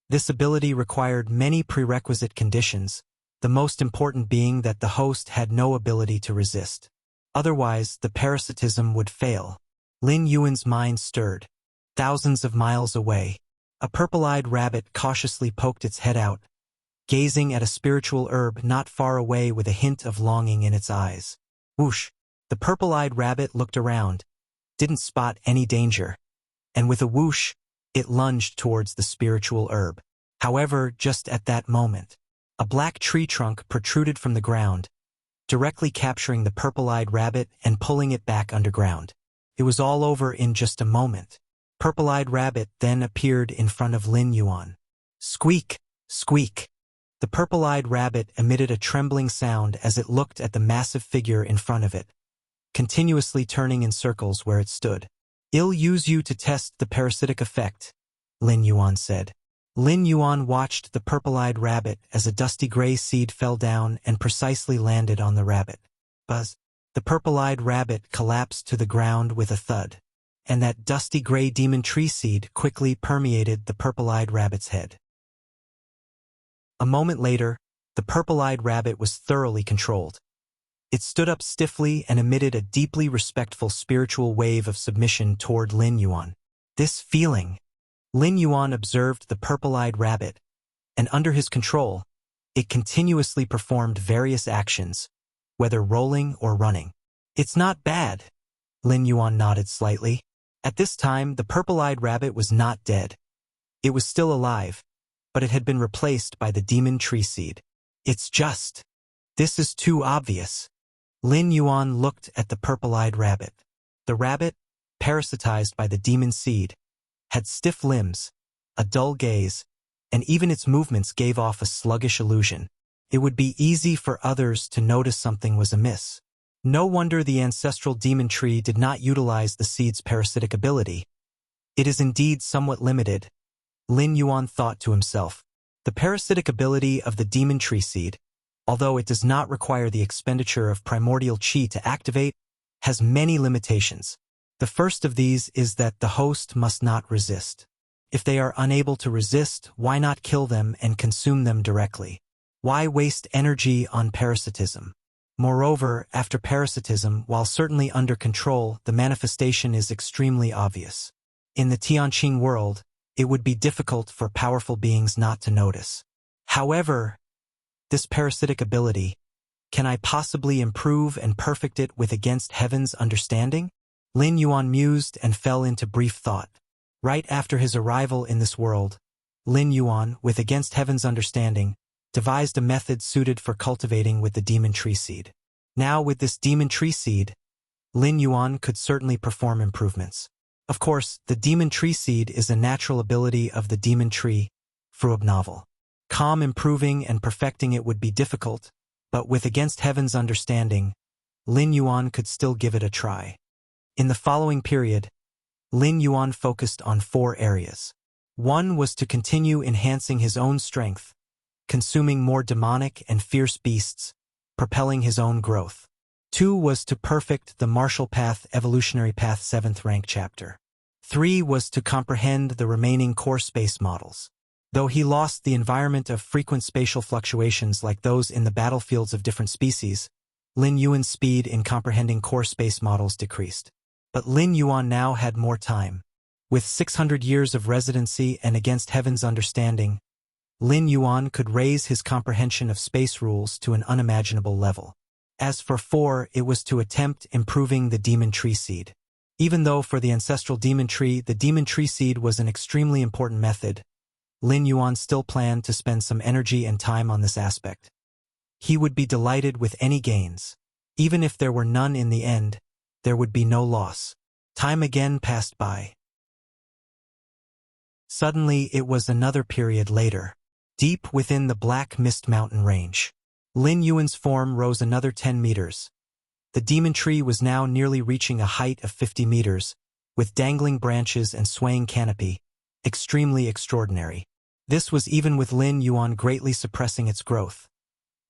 This ability required many prerequisite conditions, the most important being that the host had no ability to resist. Otherwise, the parasitism would fail. Lin Yuan's mind stirred. Thousands of miles away, A purple-eyed rabbit cautiously poked its head out, gazing at a spiritual herb not far away with a hint of longing in its eyes. Whoosh! The purple-eyed rabbit looked around, didn't spot any danger, and with a whoosh, it lunged towards the spiritual herb. However, just at that moment, a black tree trunk protruded from the ground, directly capturing the purple-eyed rabbit and pulling it back underground. It was all over in just a moment. Purple-eyed rabbit then appeared in front of Lin Yuan. Squeak! Squeak! The purple-eyed rabbit emitted a trembling sound as it looked at the massive figure in front of it, continuously turning in circles where it stood. "I'll use you to test the parasitic effect," Lin Yuan said. Lin Yuan watched the purple-eyed rabbit as a dusty gray seed fell down and precisely landed on the rabbit. Buzz! The purple-eyed rabbit collapsed to the ground with a thud, and that dusty gray demon tree seed quickly permeated the purple-eyed rabbit's head. A moment later, the purple-eyed rabbit was thoroughly controlled. It stood up stiffly and emitted a deeply respectful spiritual wave of submission toward Lin Yuan. This feeling, Lin Yuan observed the purple-eyed rabbit, and under his control, it continuously performed various actions, whether rolling or running. "It's not bad," Lin Yuan nodded slightly. At this time, the purple-eyed rabbit was not dead. It was still alive, but it had been replaced by the demon tree seed. This is too obvious." Lin Yuan looked at the purple-eyed rabbit. The rabbit, parasitized by the demon seed, had stiff limbs, a dull gaze, and even its movements gave off a sluggish illusion. It would be easy for others to notice something was amiss. No wonder the ancestral demon tree did not utilize the seed's parasitic ability. It is indeed somewhat limited, Lin Yuan thought to himself. The parasitic ability of the demon tree seed, although it does not require the expenditure of primordial qi to activate, has many limitations. The first of these is that the host must not resist. If they are unable to resist, why not kill them and consume them directly? Why waste energy on parasitism? Moreover, after parasitism, while certainly under control, the manifestation is extremely obvious. In the Tianqing world, it would be difficult for powerful beings not to notice. However, this parasitic ability, can I possibly improve and perfect it with against heaven's understanding? Lin Yuan mused and fell into brief thought. Right after his arrival in this world, Lin Yuan, with against heaven's understanding, devised a method suited for cultivating with the demon tree seed. Now with this demon tree seed, Lin Yuan could certainly perform improvements. Of course, the demon tree seed is a natural ability of the demon tree, fruit novel. Improving and perfecting it would be difficult, but with against heaven's understanding, Lin Yuan could still give it a try. In the following period, Lin Yuan focused on 4 areas. 1 was to continue enhancing his own strength, consuming more demonic and fierce beasts, propelling his own growth. 2 was to perfect the martial path evolutionary path 7th rank chapter. 3 was to comprehend the remaining core space models. Though he lost the environment of frequent spatial fluctuations like those in the battlefields of different species, Lin Yuan's speed in comprehending core space models decreased. But Lin Yuan now had more time. With 600 years of residency and against heaven's understanding, Lin Yuan could raise his comprehension of space rules to an unimaginable level. As for 4, it was to attempt improving the demon tree seed. Even though for the ancestral demon tree, the demon tree seed was an extremely important method, Lin Yuan still planned to spend some energy and time on this aspect. He would be delighted with any gains. Even if there were none in the end, there would be no loss. Time again passed by. Suddenly it was another period later. Deep within the Black Mist Mountain range, Lin Yuan's form rose another 10 meters. The demon tree was now nearly reaching a height of 50 meters, with dangling branches and swaying canopy, extremely extraordinary. This was even with Lin Yuan greatly suppressing its growth.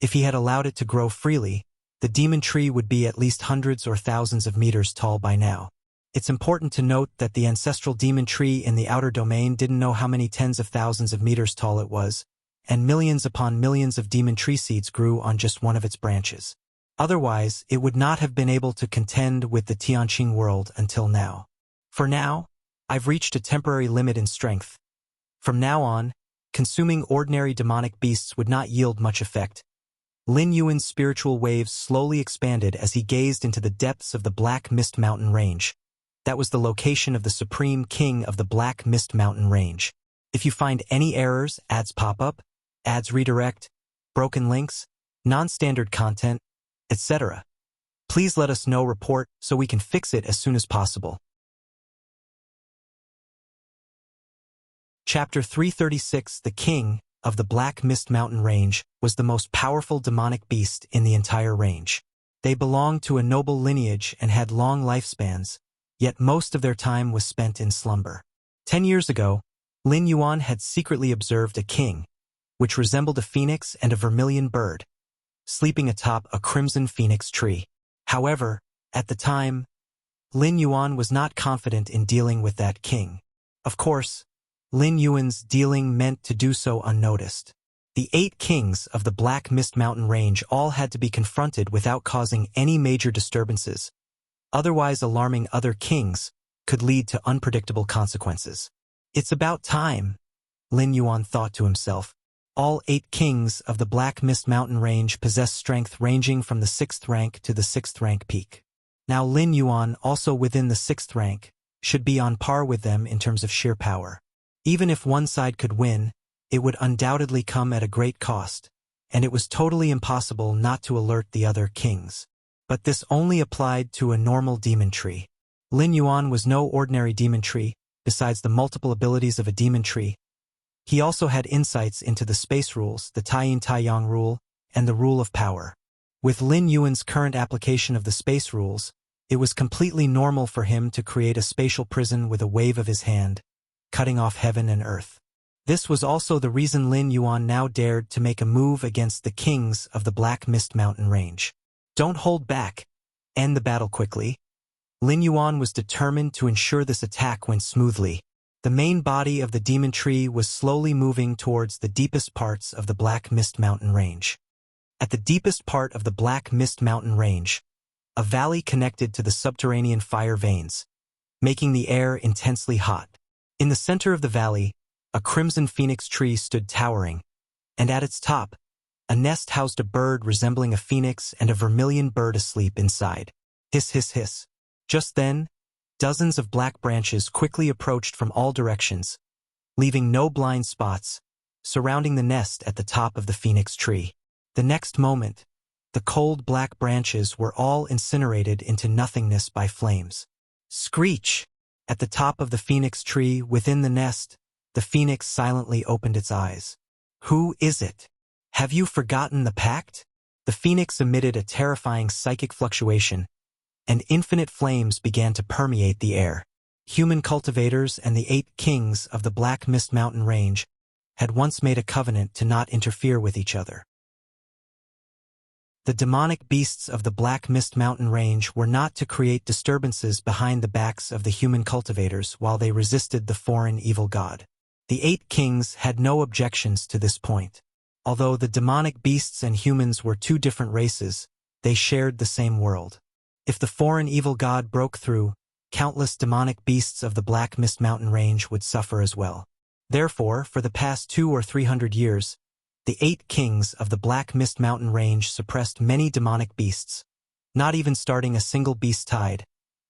If he had allowed it to grow freely, the demon tree would be at least hundreds or thousands of meters tall by now. It's important to note that the ancestral demon tree in the outer domain didn't know how many tens of thousands of meters tall it was, and millions upon millions of demon tree seeds grew on just one of its branches. Otherwise, it would not have been able to contend with the Tianqing world until now. For now, I've reached a temporary limit in strength, From now on, consuming ordinary demonic beasts would not yield much effect. Lin Yuan's spiritual waves slowly expanded as he gazed into the depths of the Black Mist Mountain Range. That was the location of the Supreme King of the Black Mist Mountain Range. If you find any errors, ads pop up, ads redirect, broken links, non-standard content, etc., please let us know. Report so we can fix it as soon as possible. Chapter 336 The King of the Black Mist Mountain Range was the most powerful demonic beast in the entire range. They belonged to a noble lineage and had long lifespans, yet most of their time was spent in slumber. 10 years ago, Lin Yuan had secretly observed a king, which resembled a phoenix and a vermilion bird, sleeping atop a crimson phoenix tree. However, at the time, Lin Yuan was not confident in dealing with that king. Of course, Lin Yuan's dealing meant to do so unnoticed. The 8 kings of the Black Mist Mountain Range all had to be confronted without causing any major disturbances. Otherwise, alarming other kings could lead to unpredictable consequences. It's about time, Lin Yuan thought to himself. All 8 kings of the Black Mist Mountain Range possess strength ranging from the 6th rank to the 6th rank peak. Now Lin Yuan, also within the 6th rank, should be on par with them in terms of sheer power. Even if one side could win, it would undoubtedly come at a great cost, and it was totally impossible not to alert the other kings. But this only applied to a normal demon tree. Lin Yuan was no ordinary demon tree. Besides the multiple abilities of a demon tree, he also had insights into the space rules, the Taiyin Taiyang rule, and the rule of power. With Lin Yuan's current application of the space rules, it was completely normal for him to create a spatial prison with a wave of his hand, cutting off heaven and earth. This was also the reason Lin Yuan now dared to make a move against the kings of the Black Mist Mountain Range. Don't hold back. End the battle quickly. Lin Yuan was determined to ensure this attack went smoothly. The main body of the demon tree was slowly moving towards the deepest parts of the Black Mist Mountain Range. At the deepest part of the Black Mist Mountain Range, a valley connected to the subterranean fire veins, making the air intensely hot. In the center of the valley, a crimson phoenix tree stood towering, and at its top, a nest housed a bird resembling a phoenix and a vermilion bird asleep inside. Hiss, hiss, hiss. Just then, dozens of black branches quickly approached from all directions, leaving no blind spots, surrounding the nest at the top of the phoenix tree. The next moment, the cold black branches were all incinerated into nothingness by flames. Screech! At the top of the phoenix tree, within the nest, the phoenix silently opened its eyes. Who is it? Have you forgotten the pact? The phoenix emitted a terrifying psychic fluctuation, and infinite flames began to permeate the air. Human cultivators and the 8 kings of the Black Mist Mountain Range had once made a covenant to not interfere with each other. The demonic beasts of the Black Mist Mountain Range were not to create disturbances behind the backs of the human cultivators while they resisted the foreign evil god. The 8 kings had no objections to this point. Although the demonic beasts and humans were 2 different races, they shared the same world. If the foreign evil god broke through, countless demonic beasts of the Black Mist Mountain Range would suffer as well. Therefore, for the past 200 or 300 years, the 8 kings of the Black Mist Mountain Range suppressed many demonic beasts, not even starting a single beast tide,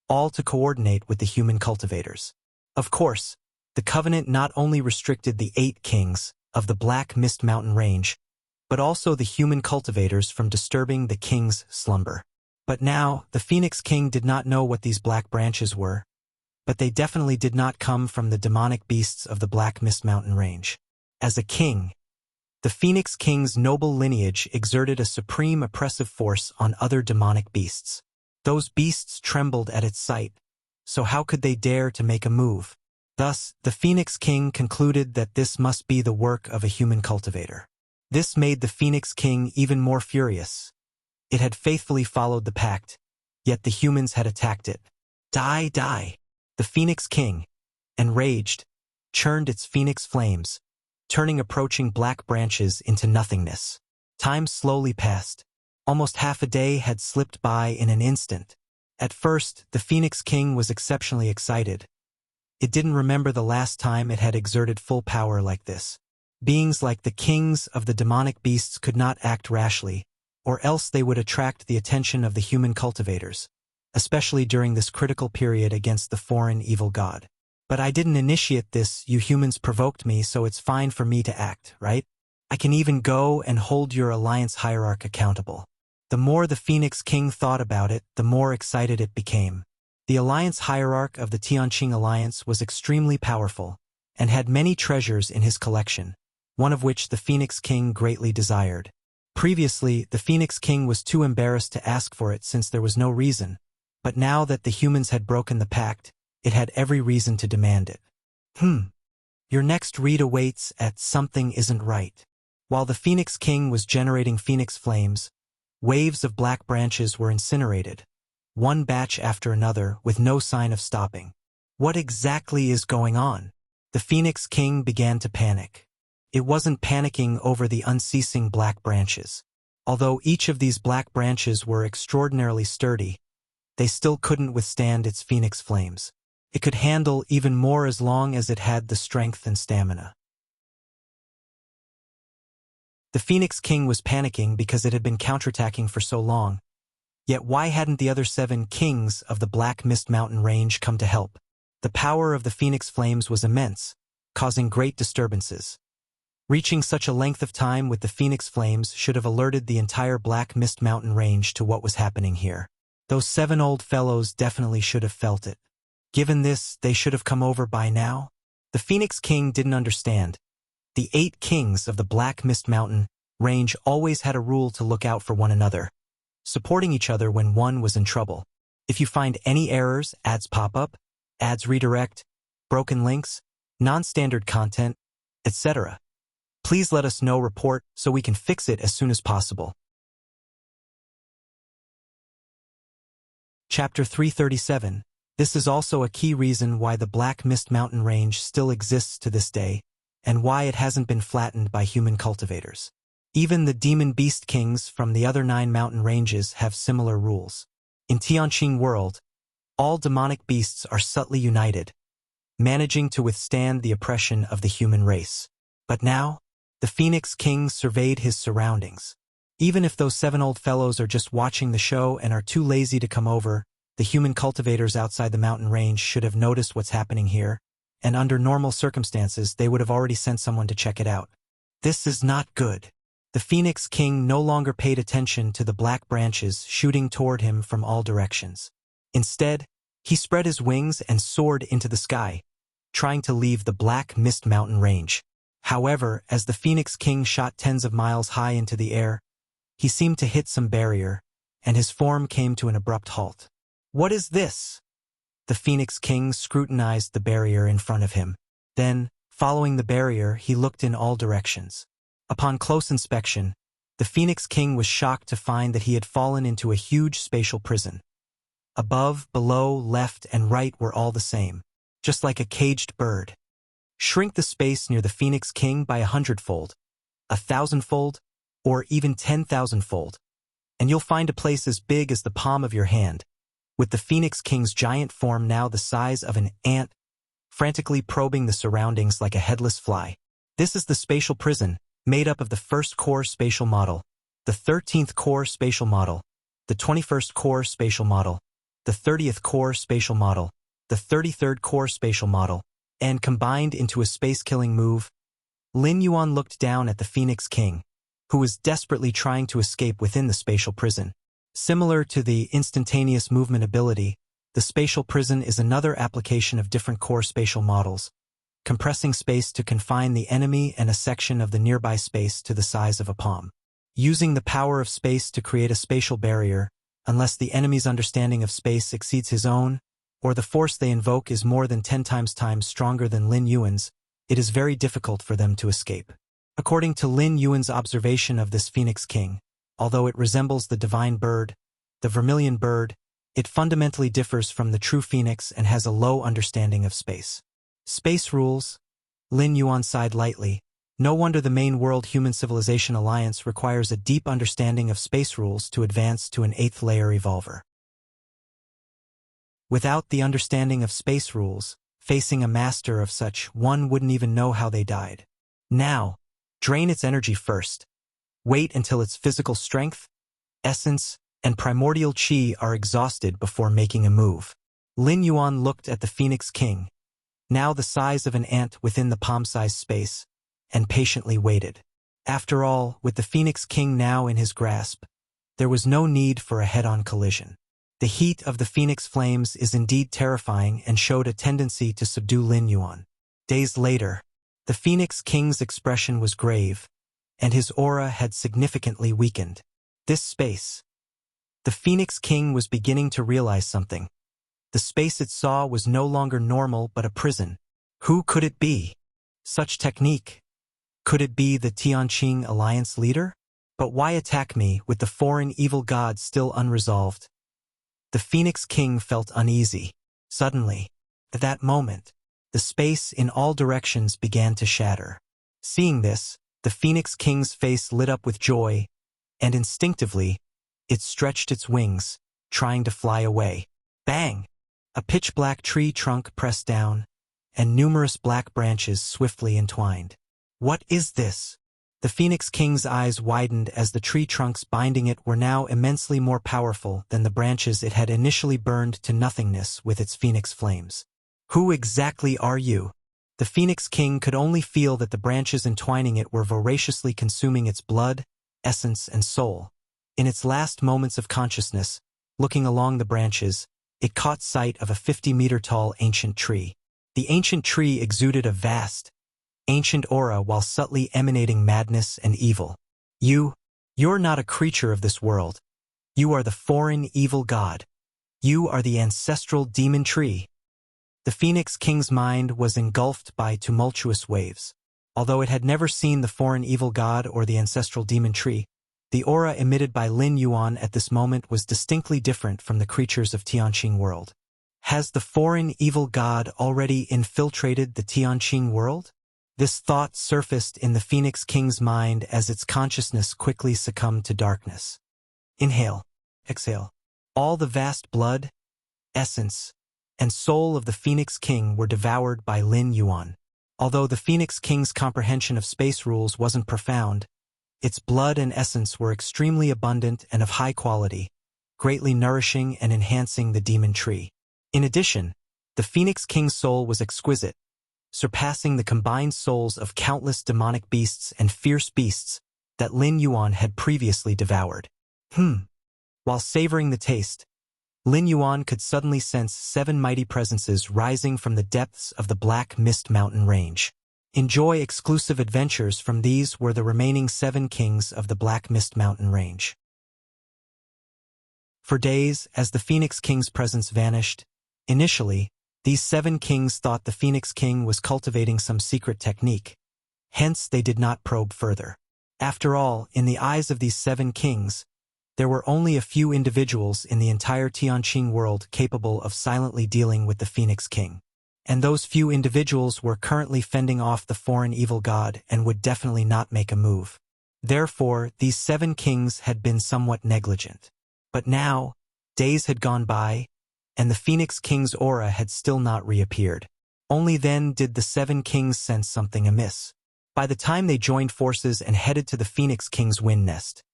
all to coordinate with the human cultivators. Of course, the covenant not only restricted the 8 kings of the Black Mist Mountain Range, but also the human cultivators from disturbing the king's slumber. But now, the Phoenix King did not know what these black branches were, but they definitely did not come from the demonic beasts of the Black Mist Mountain Range. As a king, the Phoenix King's noble lineage exerted a supreme oppressive force on other demonic beasts. Those beasts trembled at its sight, so how could they dare to make a move? Thus, the Phoenix King concluded that this must be the work of a human cultivator. This made the Phoenix King even more furious. It had faithfully followed the pact, yet the humans had attacked it. Die, die! The Phoenix King, enraged, churned its phoenix flames, turning approaching black branches into nothingness. Time slowly passed. Almost half a day had slipped by in an instant. At first, the Phoenix King was exceptionally excited. It didn't remember the last time it had exerted full power like this. Beings like the kings of the demonic beasts could not act rashly, or else they would attract the attention of the human cultivators, especially during this critical period against the foreign evil god. But I didn't initiate this, you humans provoked me, so it's fine for me to act, right? I can even go and hold your alliance hierarch accountable. The more the Phoenix King thought about it, the more excited it became. The alliance hierarch of the Tianqing Alliance was extremely powerful, and had many treasures in his collection, one of which the Phoenix King greatly desired. Previously, the Phoenix King was too embarrassed to ask for it since there was no reason, but now that the humans had broken the pact, it had every reason to demand it. Your next read awaits at Something Isn't Right. While the Phoenix King was generating phoenix flames, waves of black branches were incinerated, one batch after another with no sign of stopping. What exactly is going on? The Phoenix King began to panic. It wasn't panicking over the unceasing black branches. Although each of these black branches were extraordinarily sturdy, they still couldn't withstand its phoenix flames. It could handle even more as long as it had the strength and stamina. The Phoenix King was panicking because it had been counterattacking for so long. Yet why hadn't the other 7 kings of the Black Mist Mountain range come to help? The power of the phoenix flames was immense, causing great disturbances. Reaching such a length of time with the phoenix flames should have alerted the entire Black Mist Mountain range to what was happening here. Those 7 old fellows definitely should have felt it. Given this, they should have come over by now. The Phoenix King didn't understand. The 8 kings of the Black Mist Mountain range always had a rule to look out for one another, supporting each other when one was in trouble. If you find any errors, ads pop up, ads redirect, broken links, non-standard content, etc., please let us know, report, so we can fix it as soon as possible. Chapter 337. This is also a key reason why the Black Mist Mountain range still exists to this day, and why it hasn't been flattened by human cultivators. Even the demon beast kings from the other 9 mountain ranges have similar rules. In Tianqing world, all demonic beasts are subtly united, managing to withstand the oppression of the human race. But now, the Phoenix King surveyed his surroundings. Even if those 7 old fellows are just watching the show and are too lazy to come over, the human cultivators outside the mountain range should have noticed what's happening here, and under normal circumstances they would have already sent someone to check it out. This is not good. The Phoenix King no longer paid attention to the black branches shooting toward him from all directions. Instead, he spread his wings and soared into the sky, trying to leave the Black Mist Mountain range. However, as the Phoenix King shot tens of miles high into the air, he seemed to hit some barrier, and his form came to an abrupt halt. What is this? The Phoenix King scrutinized the barrier in front of him. Then, following the barrier, he looked in all directions. Upon close inspection, the Phoenix King was shocked to find that he had fallen into a huge spatial prison. Above, below, left, and right were all the same, just like a caged bird. Shrink the space near the Phoenix King by 100-fold, 1,000-fold, or even 10,000-fold, and you'll find a place as big as the palm of your hand, with the Phoenix King's giant form now the size of an ant, frantically probing the surroundings like a headless fly. This is the spatial prison, made up of the 1st core spatial model, the 13th core spatial model, the 21st core spatial model, the 30th core spatial model, the 33rd core spatial model, and combined into a space-killing move. Lin Yuan looked down at the Phoenix King, who was desperately trying to escape within the spatial prison. Similar to the instantaneous movement ability, the spatial prison is another application of different core spatial models, compressing space to confine the enemy and a section of the nearby space to the size of a palm. Using the power of space to create a spatial barrier, unless the enemy's understanding of space exceeds his own, or the force they invoke is more than 10 times stronger than Lin Yuan's, it is very difficult for them to escape. According to Lin Yuan's observation of this Phoenix King, although it resembles the divine bird, the vermilion bird, it fundamentally differs from the true phoenix and has a low understanding of space. Space rules? Lin Yuan sighed lightly. No wonder the main world human civilization alliance requires a deep understanding of space rules to advance to an 8th layer evolver. Without the understanding of space rules, Facing a master of such, one wouldn't even know how they died. Now, drain its energy first. Wait until its physical strength, essence, and primordial chi are exhausted before making a move. Lin Yuan looked at the Phoenix King, now the size of an ant within the palm-sized space, and patiently waited. After all, with the Phoenix King now in his grasp, there was no need for a head-on collision. The heat of the Phoenix flames is indeed terrifying and showed a tendency to subdue Lin Yuan. Days later, the Phoenix King's expression was grave, and his aura had significantly weakened. This space. The Phoenix King was beginning to realize something. The space it saw was no longer normal but a prison. Who could it be? Such technique. Could it be the Tianqing Alliance leader? But why attack me with the foreign evil god still unresolved? The Phoenix King felt uneasy. Suddenly, at that moment, the space in all directions began to shatter. Seeing this, the Phoenix King's face lit up with joy, and instinctively, it stretched its wings, trying to fly away. Bang! A pitch-black tree trunk pressed down, and numerous black branches swiftly entwined. What is this? The Phoenix King's eyes widened as the tree trunks binding it were now immensely more powerful than the branches it had initially burned to nothingness with its phoenix flames. Who exactly are you? The Phoenix King could only feel that the branches entwining it were voraciously consuming its blood, essence, and soul. In its last moments of consciousness, looking along the branches, it caught sight of a 50-meter-tall ancient tree. The ancient tree exuded a vast, ancient aura while subtly emanating madness and evil. You're not a creature of this world. You are the foreign evil god. You are the ancestral demon tree. The Phoenix King's mind was engulfed by tumultuous waves. Although it had never seen the foreign evil god or the ancestral demon tree, the aura emitted by Lin Yuan at this moment was distinctly different from the creatures of Tianqing world. Has the foreign evil god already infiltrated the Tianqing world? This thought surfaced in the Phoenix King's mind as its consciousness quickly succumbed to darkness. Inhale, exhale. All the vast blood, essence, and soul of the Phoenix King were devoured by Lin Yuan. Although the Phoenix King's comprehension of space rules wasn't profound, its blood and essence were extremely abundant and of high quality, greatly nourishing and enhancing the demon tree. In addition, the Phoenix King's soul was exquisite, surpassing the combined souls of countless demonic beasts and fierce beasts that Lin Yuan had previously devoured. While savoring the taste, Lin Yuan could suddenly sense 7 mighty presences rising from the depths of the Black Mist Mountain range. Enjoy exclusive adventures from these were the remaining 7 kings of the Black Mist Mountain range. For days, as the Phoenix King's presence vanished, initially, these 7 kings thought the Phoenix King was cultivating some secret technique. Hence, they did not probe further. After all, in the eyes of these 7 kings, there were only a few individuals in the entire Tianqing world capable of silently dealing with the Phoenix King. And those few individuals were currently fending off the foreign evil god and would definitely not make a move. Therefore, these 7 kings had been somewhat negligent. But now, days had gone by, and the Phoenix King's aura had still not reappeared. Only then did the 7 kings sense something amiss. By the time they joined forces and headed to the Phoenix King's wind nest,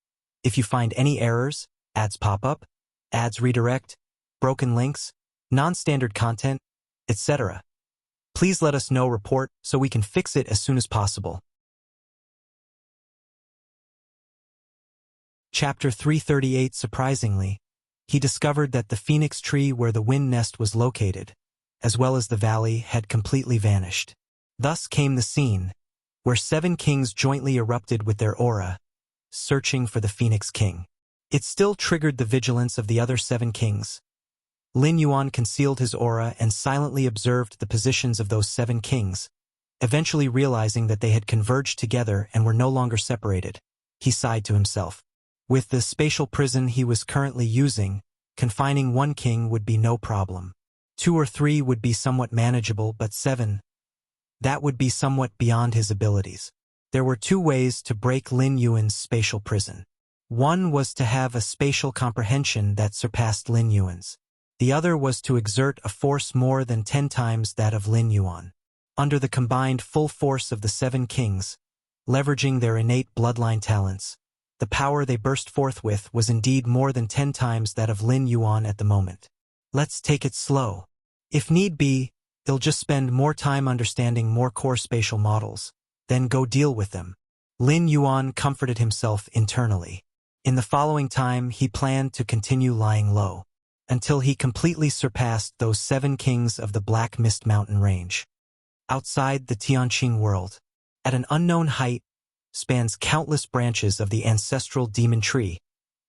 if you find any errors, ads pop up, ads redirect, broken links, non-standard content, etc., please let us know. Report so we can fix it as soon as possible. Chapter 338. Surprisingly, he discovered that the phoenix tree where the wind nest was located, as well as the valley, had completely vanished. Thus came the scene, where 7 kings jointly erupted with their aura, searching for the Phoenix King. It still triggered the vigilance of the other 7 kings. Lin Yuan concealed his aura and silently observed the positions of those 7 kings, eventually realizing that they had converged together and were no longer separated. He sighed to himself. With the spatial prison he was currently using, confining 1 king would be no problem. 2 or 3 would be somewhat manageable, but 7, that would be somewhat beyond his abilities. There were 2 ways to break Lin Yuan's spatial prison. One was to have a spatial comprehension that surpassed Lin Yuan's. The other was to exert a force more than 10 times that of Lin Yuan. Under the combined full force of the 7 kings, leveraging their innate bloodline talents, the power they burst forth with was indeed more than 10 times that of Lin Yuan at the moment. Let's take it slow. If need be, they'll just spend more time understanding more core spatial models, then go deal with them. Lin Yuan comforted himself internally. In the following time, he planned to continue lying low, until he completely surpassed those 7 kings of the Black Mist Mountain range. Outside the Tianqing world, at an unknown height, spans countless branches of the ancestral demon tree,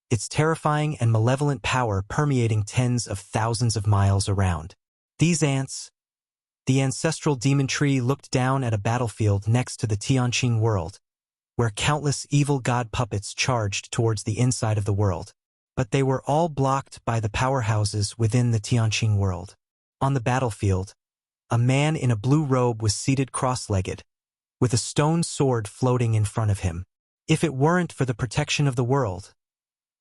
its terrifying and malevolent power permeating tens of thousands of miles around. These ants, the ancestral demon tree, looked down at a battlefield next to the Tianqing world, where countless evil god puppets charged towards the inside of the world. But they were all blocked by the powerhouses within the Tianqing world. On the battlefield, a man in a blue robe was seated cross-legged, with a stone sword floating in front of him. If it weren't for the protection of the world,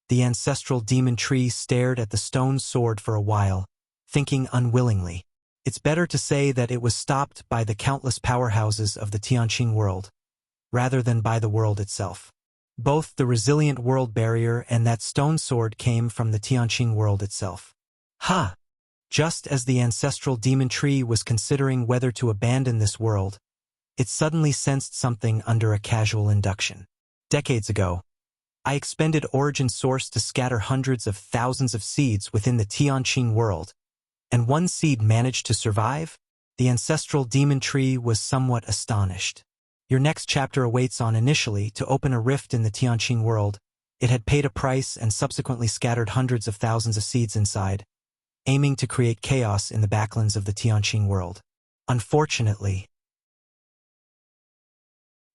the ancestral demon tree stared at the stone sword for a while, thinking unwillingly. It's better to say that it was stopped by the countless powerhouses of the Tianqing world, rather than by the world itself. Both the resilient world barrier and that stone sword came from the Tianqing world itself. Ha! Just as the ancestral demon tree was considering whether to abandon this world, it suddenly sensed something under a casual induction. Decades ago, I expended Origin Source to scatter hundreds of thousands of seeds within the Tianqing world, and one seed managed to survive? The ancestral demon tree was somewhat astonished. Your next chapter awaits on initially to open a rift in the Tianqing world. It had paid a price and subsequently scattered hundreds of thousands of seeds inside, aiming to create chaos in the backlands of the Tianqing world. Unfortunately,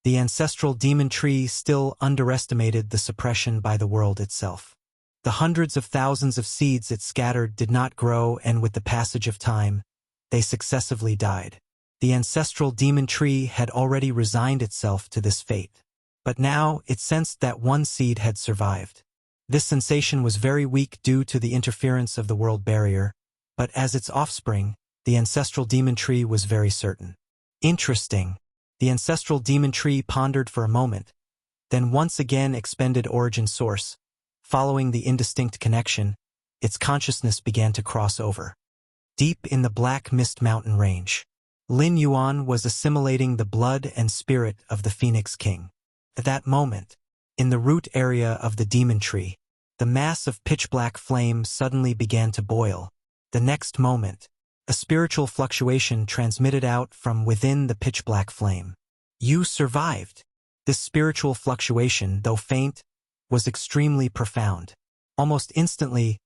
the ancestral demon tree still underestimated the suppression by the world itself. The hundreds of thousands of seeds it scattered did not grow, and with the passage of time, they successively died. The ancestral demon tree had already resigned itself to this fate. But now it sensed that one seed had survived. This sensation was very weak due to the interference of the world barrier, but as its offspring, the ancestral demon tree was very certain. Interesting. The ancestral demon tree pondered for a moment, then once again expended Origin Source. Following the indistinct connection, its consciousness began to cross over. Deep in the Black Mist Mountain range, Lin Yuan was assimilating the blood and spirit of the Phoenix King. At that moment, in the root area of the demon tree, the mass of pitch-black flame suddenly began to boil. The next moment, a spiritual fluctuation transmitted out from within the pitch-black flame. You survived. This spiritual fluctuation, though faint, was extremely profound. Almost instantly,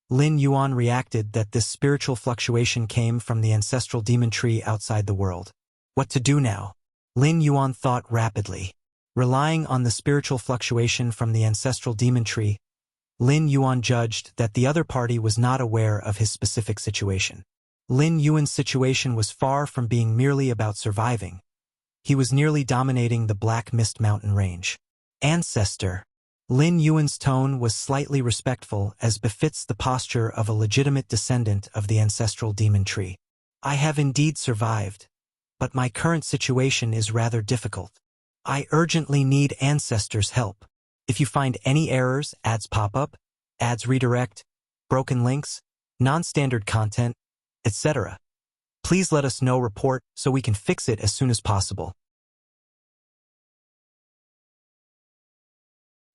Lin Yuan reacted that this spiritual fluctuation came from the ancestral demon tree outside the world. What to do now? Lin Yuan thought rapidly. Relying on the spiritual fluctuation from the ancestral demon tree, Lin Yuan judged that the other party was not aware of his specific situation. Lin Yuan's situation was far from being merely about surviving. He was nearly dominating the Black Mist Mountain range. Ancestor. Lin Yuan's tone was slightly respectful, as befits the posture of a legitimate descendant of the ancestral demon tree. I have indeed survived, but my current situation is rather difficult. I urgently need Ancestor's help. If you find any errors, ads pop up, ads redirect, broken links, non-standard content, etc., please let us know. Report so we can fix it as soon as possible.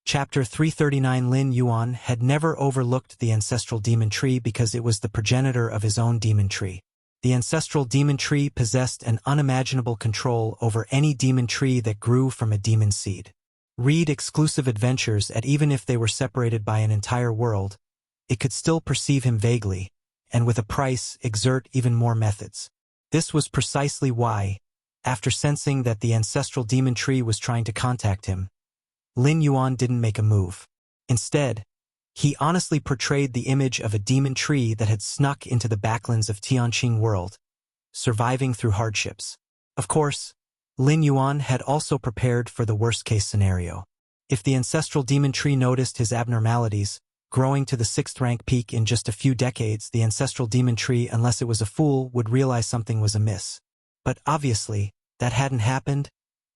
Chapter 339. Lin Yuan had never overlooked the ancestral demon tree because it was the progenitor of his own demon tree. The ancestral demon tree possessed an unimaginable control over any demon tree that grew from a demon seed. Read exclusive adventures at even if they were separated by an entire world, it could still perceive him vaguely, and with a price exert even more methods. This was precisely why, after sensing that the ancestral demon tree was trying to contact him, Lin Yuan didn't make a move. Instead, he honestly portrayed the image of a demon tree that had snuck into the backlands of Tianqing world, surviving through hardships. Of course, Lin Yuan had also prepared for the worst-case scenario. If the ancestral demon tree noticed his abnormalities, growing to the 6th rank peak in just a few decades. The ancestral demon tree, unless it was a fool, would realize something was amiss. But obviously, that hadn't happened,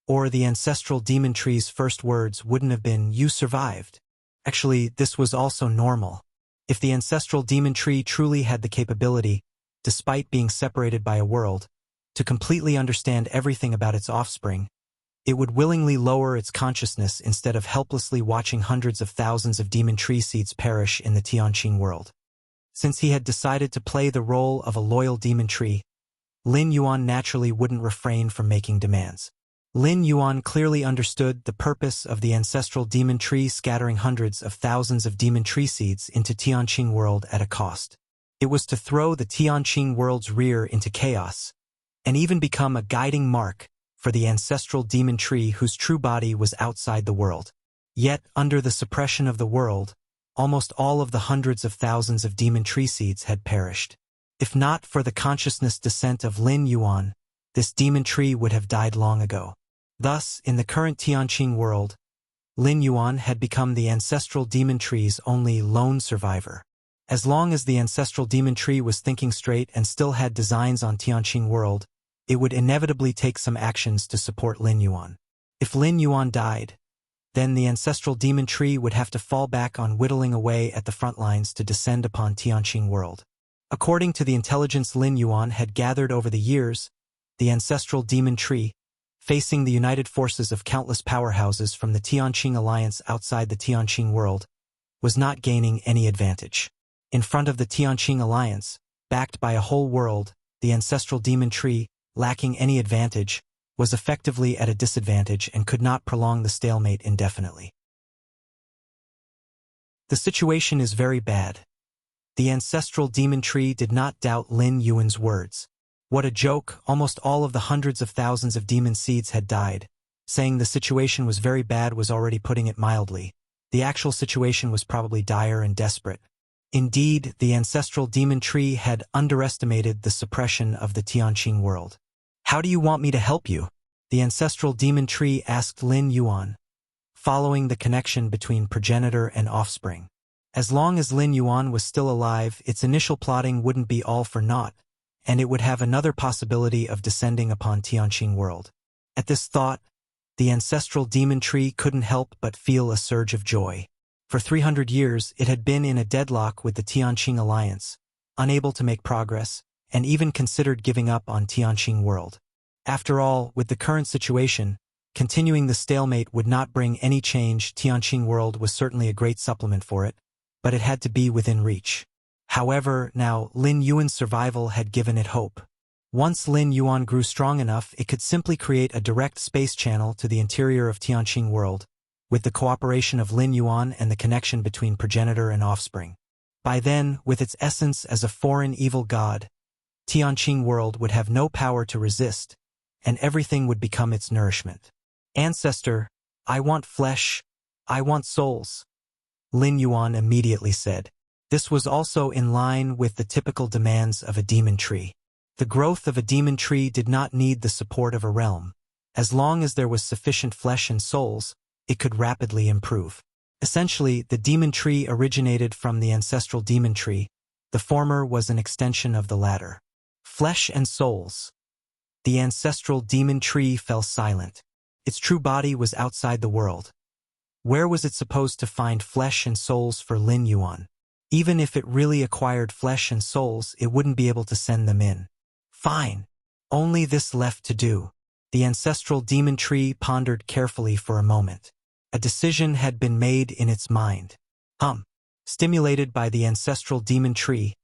or the ancestral demon tree's first words wouldn't have been, "You survived." Actually, this was also normal. If the ancestral demon tree truly had the capability, despite being separated by a world, to completely understand everything about its offspring, it would willingly lower its consciousness instead of helplessly watching hundreds of thousands of demon tree seeds perish in the Tianqing world. Since he had decided to play the role of a loyal demon tree, Lin Yuan naturally wouldn't refrain from making demands. Lin Yuan clearly understood the purpose of the ancestral demon tree scattering hundreds of thousands of demon tree seeds into Tianqing world at a cost. It was to throw the Tianqing world's rear into chaos, and even become a guiding mark for the ancestral demon tree whose true body was outside the world. Yet, under the suppression of the world, almost all of the hundreds of thousands of demon tree seeds had perished. If not for the consciousness descent of Lin Yuan, this demon tree would have died long ago. Thus, in the current Tianqing world, Lin Yuan had become the ancestral demon tree's only lone survivor. As long as the ancestral demon tree was thinking straight and still had designs on Tianqing world, it would inevitably take some actions to support Lin Yuan. If Lin Yuan died, then the ancestral demon tree would have to fall back on whittling away at the front lines to descend upon Tianqing world. According to the intelligence Lin Yuan had gathered over the years, the ancestral demon tree, facing the united forces of countless powerhouses from the Tianqing alliance outside the Tianqing world, was not gaining any advantage. In front of the Tianqing alliance, backed by a whole world, the ancestral demon tree, lacking any advantage, was effectively at a disadvantage and could not prolong the stalemate indefinitely. The situation is very bad. The ancestral demon tree did not doubt Lin Yuan's words. What a joke, almost all of the hundreds of thousands of demon seeds had died. Saying the situation was very bad was already putting it mildly. The actual situation was probably dire and desperate. Indeed, the ancestral demon tree had underestimated the suppression of the Tianqing world. "How do you want me to help you?" the ancestral demon tree asked Lin Yuan, following the connection between progenitor and offspring. As long as Lin Yuan was still alive, its initial plotting wouldn't be all for naught, and it would have another possibility of descending upon Tianqing world. At this thought, the ancestral demon tree couldn't help but feel a surge of joy. For 300 years, it had been in a deadlock with the Tianqing alliance, unable to make progress, and even considered giving up on Tianqing world. After all, with the current situation, continuing the stalemate would not bring any change. Tianqing world was certainly a great supplement for it, but it had to be within reach. However, now Lin Yuan's survival had given it hope. Once Lin Yuan grew strong enough, it could simply create a direct space channel to the interior of Tianqing world, with the cooperation of Lin Yuan and the connection between progenitor and offspring. By then, with its essence as a foreign evil god, Tianqing world would have no power to resist, and everything would become its nourishment. "Ancestor, I want flesh, I want souls," Lin Yuan immediately said. This was also in line with the typical demands of a demon tree. The growth of a demon tree did not need the support of a realm. As long as there was sufficient flesh and souls, it could rapidly improve. Essentially, the demon tree originated from the ancestral demon tree. The former was an extension of the latter. Flesh and souls. The ancestral demon tree fell silent. Its true body was outside the world. Where was it supposed to find flesh and souls for Lin Yuan? Even if it really acquired flesh and souls, it wouldn't be able to send them in. Fine. Only this left to do. The ancestral demon tree pondered carefully for a moment. A decision had been made in its mind. Stimulated by the ancestral demon tree,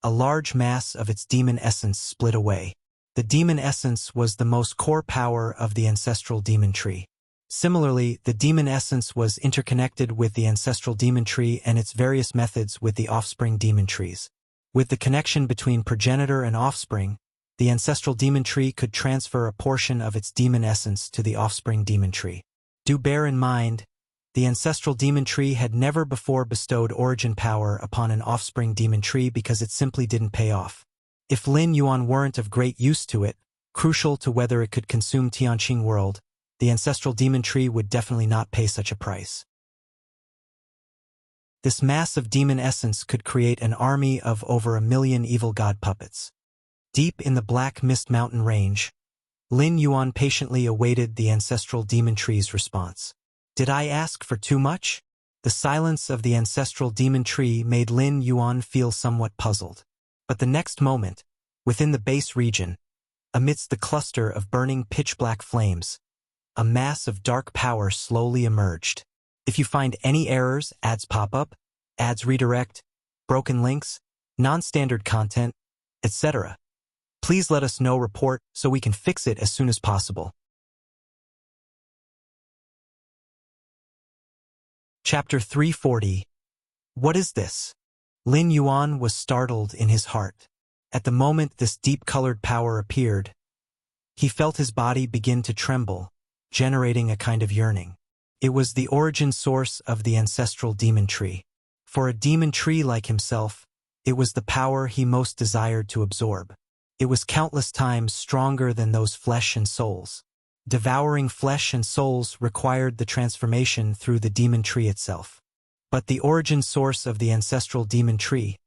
a large mass of its demon essence split away. The demon essence was the most core power of the ancestral demon tree. Similarly, the demon essence was interconnected with the ancestral demon tree and its various methods with the offspring demon trees. With the connection between progenitor and offspring, the ancestral demon tree could transfer a portion of its demon essence to the offspring demon tree. Do bear in mind, the ancestral demon tree had never before bestowed origin power upon an offspring demon tree because it simply didn't pay off. If Lin Yuan weren't of great use to it, crucial to whether it could consume Tianqing world, the ancestral demon tree would definitely not pay such a price. This mass of demon essence could create an army of over 1,000,000 evil god puppets. Deep in the Black Mist Mountain range, Lin Yuan patiently awaited the ancestral demon tree's response. Did I ask for too much? The silence of the ancestral demon tree made Lin Yuan feel somewhat puzzled. But the next moment, within the base region, amidst the cluster of burning pitch-black flames, a mass of dark power slowly emerged. If you find any errors, ads pop up, ads redirect, broken links, non-standard content, etc., please let us know. Report so we can fix it as soon as possible. Chapter 340. What is this? Lin Yuan was startled in his heart. At the moment this deep-colored power appeared, he felt his body begin to tremble, generating a kind of yearning. It was the origin source of the ancestral demon tree. For a demon tree like himself, it was the power he most desired to absorb. It was countless times stronger than those flesh and souls. Devouring flesh and souls required the transformation through the demon tree itself. But the origin source of the ancestral demon tree,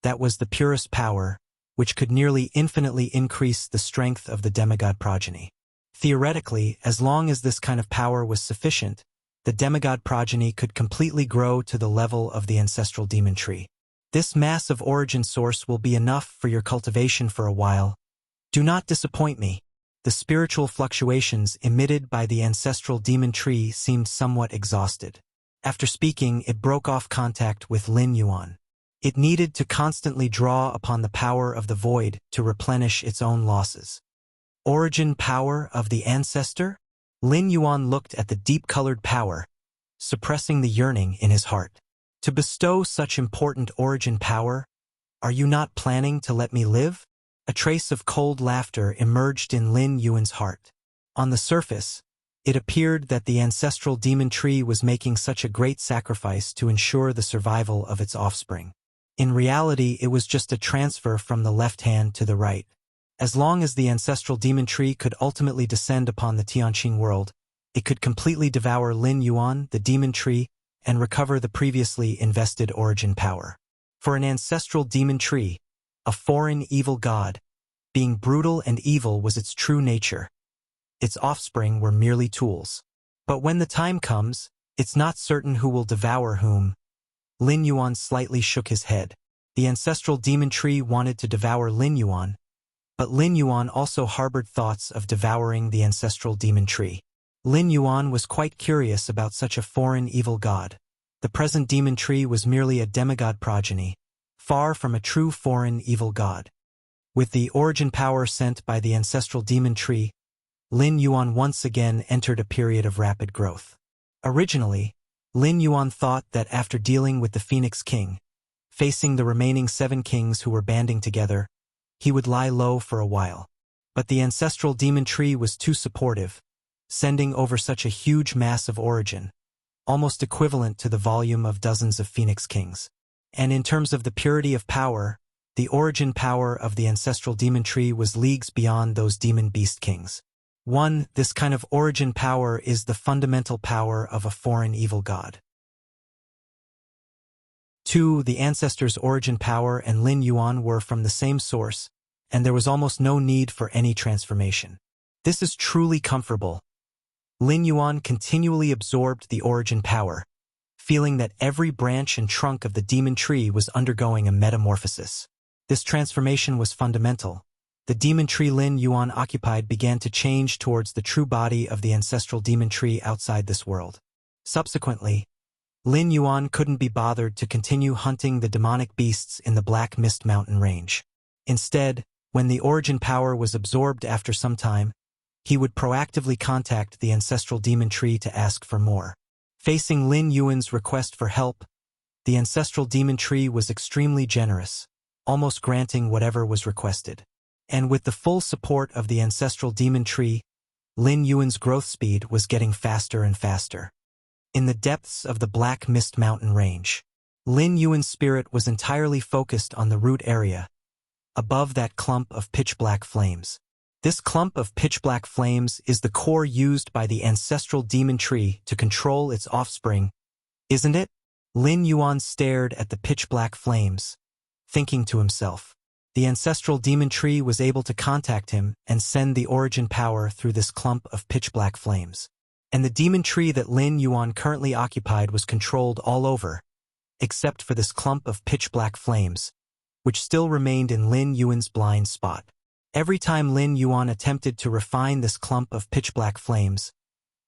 that was the purest power, which could nearly infinitely increase the strength of the demigod progeny. Theoretically, as long as this kind of power was sufficient, the demigod progeny could completely grow to the level of the ancestral demon tree. This massive origin source will be enough for your cultivation for a while. Do not disappoint me. The spiritual fluctuations emitted by the ancestral demon tree seemed somewhat exhausted. After speaking, it broke off contact with Lin Yuan. It needed to constantly draw upon the power of the void to replenish its own losses. Origin power of the ancestor? Lin Yuan looked at the deep-colored power, suppressing the yearning in his heart. To bestow such important origin power, are you not planning to let me live? A trace of cold laughter emerged in Lin Yuan's heart. On the surface, it appeared that the ancestral demon tree was making such a great sacrifice to ensure the survival of its offspring. In reality, it was just a transfer from the left hand to the right. As long as the ancestral demon tree could ultimately descend upon the Tianqing world, it could completely devour Lin Yuan, the demon tree, and recover the previously invested origin power. For an ancestral demon tree, a foreign evil god, being brutal and evil was its true nature. Its offspring were merely tools. But when the time comes, it's not certain who will devour whom. Lin Yuan slightly shook his head. The ancestral demon tree wanted to devour Lin Yuan, but Lin Yuan also harbored thoughts of devouring the ancestral demon tree. Lin Yuan was quite curious about such a foreign evil god. The present demon tree was merely a demigod progeny, far from a true foreign evil god. With the origin power sent by the ancestral demon tree, Lin Yuan once again entered a period of rapid growth. Originally, Lin Yuan thought that after dealing with the Phoenix King, facing the remaining 7 kings who were banding together, he would lie low for a while. But the ancestral demon tree was too supportive, sending over such a huge mass of origin, almost equivalent to the volume of dozens of Phoenix Kings. And in terms of the purity of power, the origin power of the ancestral demon tree was leagues beyond those demon beast kings. 1. This kind of origin power is the fundamental power of a foreign evil god. 2. The ancestor's origin power and Lin Yuan were from the same source, and there was almost no need for any transformation. This is truly comfortable. Lin Yuan continually absorbed the origin power, feeling that every branch and trunk of the demon tree was undergoing a metamorphosis. This transformation was fundamental. The demon tree Lin Yuan occupied began to change towards the true body of the ancestral demon tree outside this world. Subsequently, Lin Yuan couldn't be bothered to continue hunting the demonic beasts in the Black Mist Mountain range. Instead, when the origin power was absorbed after some time, he would proactively contact the ancestral demon tree to ask for more. Facing Lin Yuan's request for help, the ancestral demon tree was extremely generous, almost granting whatever was requested. And with the full support of the ancestral demon tree, Lin Yuan's growth speed was getting faster and faster. In the depths of the Black Mist Mountain range, Lin Yuan's spirit was entirely focused on the root area, above that clump of pitch-black flames. This clump of pitch-black flames is the core used by the ancestral demon tree to control its offspring, isn't it? Lin Yuan stared at the pitch-black flames, thinking to himself. The ancestral demon tree was able to contact him and send the origin power through this clump of pitch-black flames. And the demon tree that Lin Yuan currently occupied was controlled all over, except for this clump of pitch-black flames, which still remained in Lin Yuan's blind spot. Every time Lin Yuan attempted to refine this clump of pitch-black flames,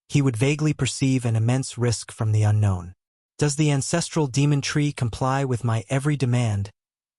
he would vaguely perceive an immense risk from the unknown. Does the ancestral demon tree comply with my every demand,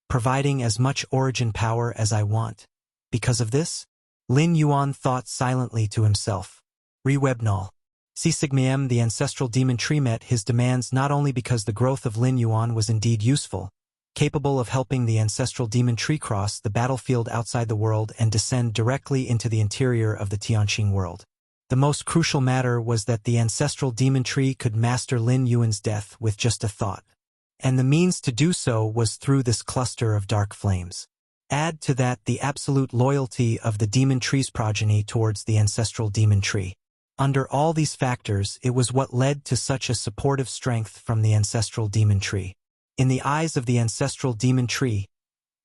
providing as much origin power as I want? Because of this, Lin Yuan thought silently to himself. Re-Webnol. Si Sigmiam, the ancestral demon tree met his demands not only because the growth of Lin Yuan was indeed useful, capable of helping the ancestral demon tree cross the battlefield outside the world and descend directly into the interior of the Tianqing world. The most crucial matter was that the ancestral demon tree could master Lin Yuan's death with just a thought. And the means to do so was through this cluster of dark flames. Add to that the absolute loyalty of the demon tree's progeny towards the ancestral demon tree. Under all these factors, it was what led to such a supportive strength from the ancestral demon tree. In the eyes of the ancestral demon tree,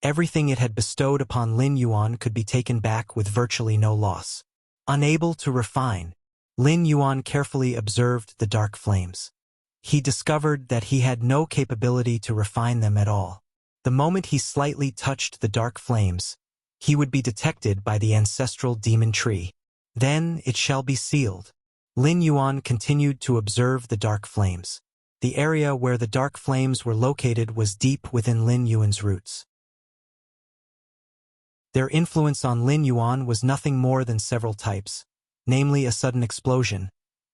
everything it had bestowed upon Lin Yuan could be taken back with virtually no loss. Unable to refine, Lin Yuan carefully observed the dark flames. He discovered that he had no capability to refine them at all. The moment he slightly touched the dark flames, he would be detected by the ancestral demon tree. Then it shall be sealed. Lin Yuan continued to observe the dark flames. The area where the dark flames were located was deep within Lin Yuan's roots. Their influence on Lin Yuan was nothing more than several types, namely a sudden explosion,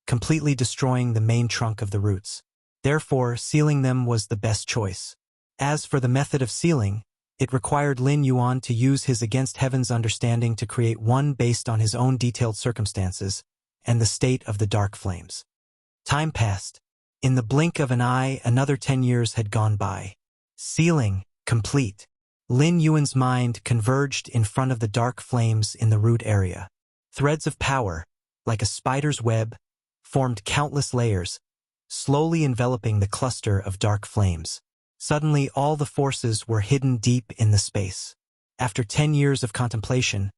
completely destroying the main trunk of the roots. Therefore, sealing them was the best choice. As for the method of sealing, it required Lin Yuan to use his against heaven's understanding to create one based on his own detailed circumstances and the state of the dark flames. Time passed. In the blink of an eye, another 10 years had gone by. Sealing complete. Lin Yuan's mind converged in front of the dark flames in the root area. Threads of power, like a spider's web, formed countless layers, slowly enveloping the cluster of dark flames. Suddenly, all the forces were hidden deep in the space. After 10 years of contemplation,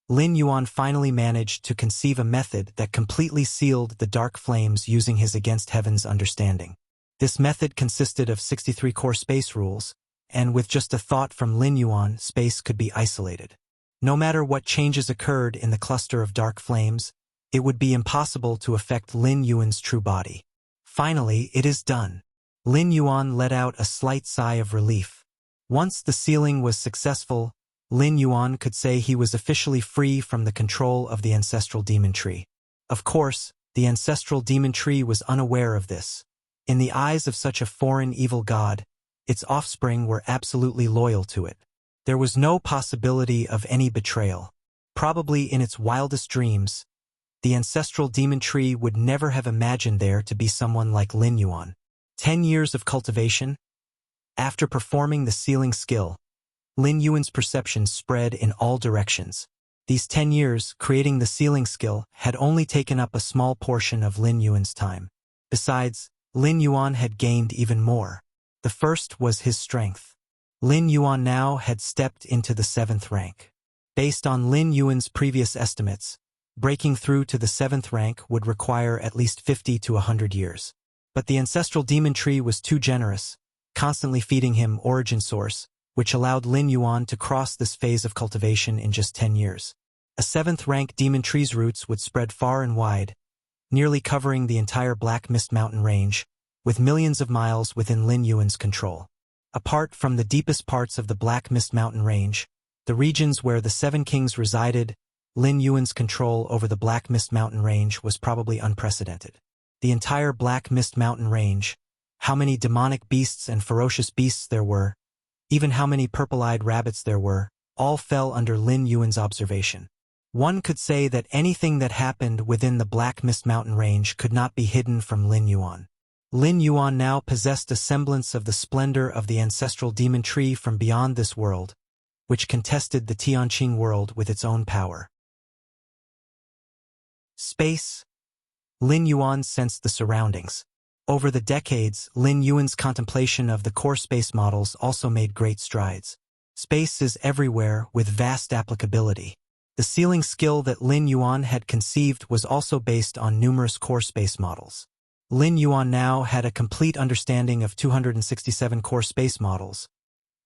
Lin Yuan finally managed to conceive a method that completely sealed the dark flames using his against heaven's understanding. This method consisted of 63 core space rules, and with just a thought from Lin Yuan, space could be isolated. No matter what changes occurred in the cluster of dark flames, it would be impossible to affect Lin Yuan's true body. Finally, it is done. Lin Yuan let out a slight sigh of relief. Once the sealing was successful, Lin Yuan could say he was officially free from the control of the ancestral demon tree. Of course, the ancestral demon tree was unaware of this. In the eyes of such a foreign evil god, its offspring were absolutely loyal to it. There was no possibility of any betrayal. Probably in its wildest dreams, the ancestral demon tree would never have imagined there to be someone like Lin Yuan. 10 years of cultivation. After performing the sealing skill, Lin Yuan's perception spread in all directions. These 10 years, creating the sealing skill, had only taken up a small portion of Lin Yuan's time. Besides, Lin Yuan had gained even more. The first was his strength. Lin Yuan now had stepped into the 7th rank. Based on Lin Yuan's previous estimates, breaking through to the 7th rank would require at least 50 to 100 years. But the ancestral demon tree was too generous, constantly feeding him origin source, which allowed Lin Yuan to cross this phase of cultivation in just 10 years. A 7th rank demon tree's roots would spread far and wide, nearly covering the entire Black Mist Mountain range, with millions of miles within Lin Yuan's control. Apart from the deepest parts of the Black Mist Mountain range, the regions where the 7 kings resided, Lin Yuan's control over the Black Mist Mountain range was probably unprecedented. The entire Black Mist Mountain range, how many demonic beasts and ferocious beasts there were, even how many purple-eyed rabbits there were, all fell under Lin Yuan's observation. One could say that anything that happened within the Black Mist Mountain range could not be hidden from Lin Yuan. Lin Yuan now possessed a semblance of the splendor of the ancestral demon tree from beyond this world, which contested the Tianqing world with its own power. Space. Lin Yuan sensed the surroundings. Over the decades, Lin Yuan's contemplation of the core space models also made great strides. Space is everywhere with vast applicability. The sealing skill that Lin Yuan had conceived was also based on numerous core space models. Lin Yuan now had a complete understanding of 267 core space models,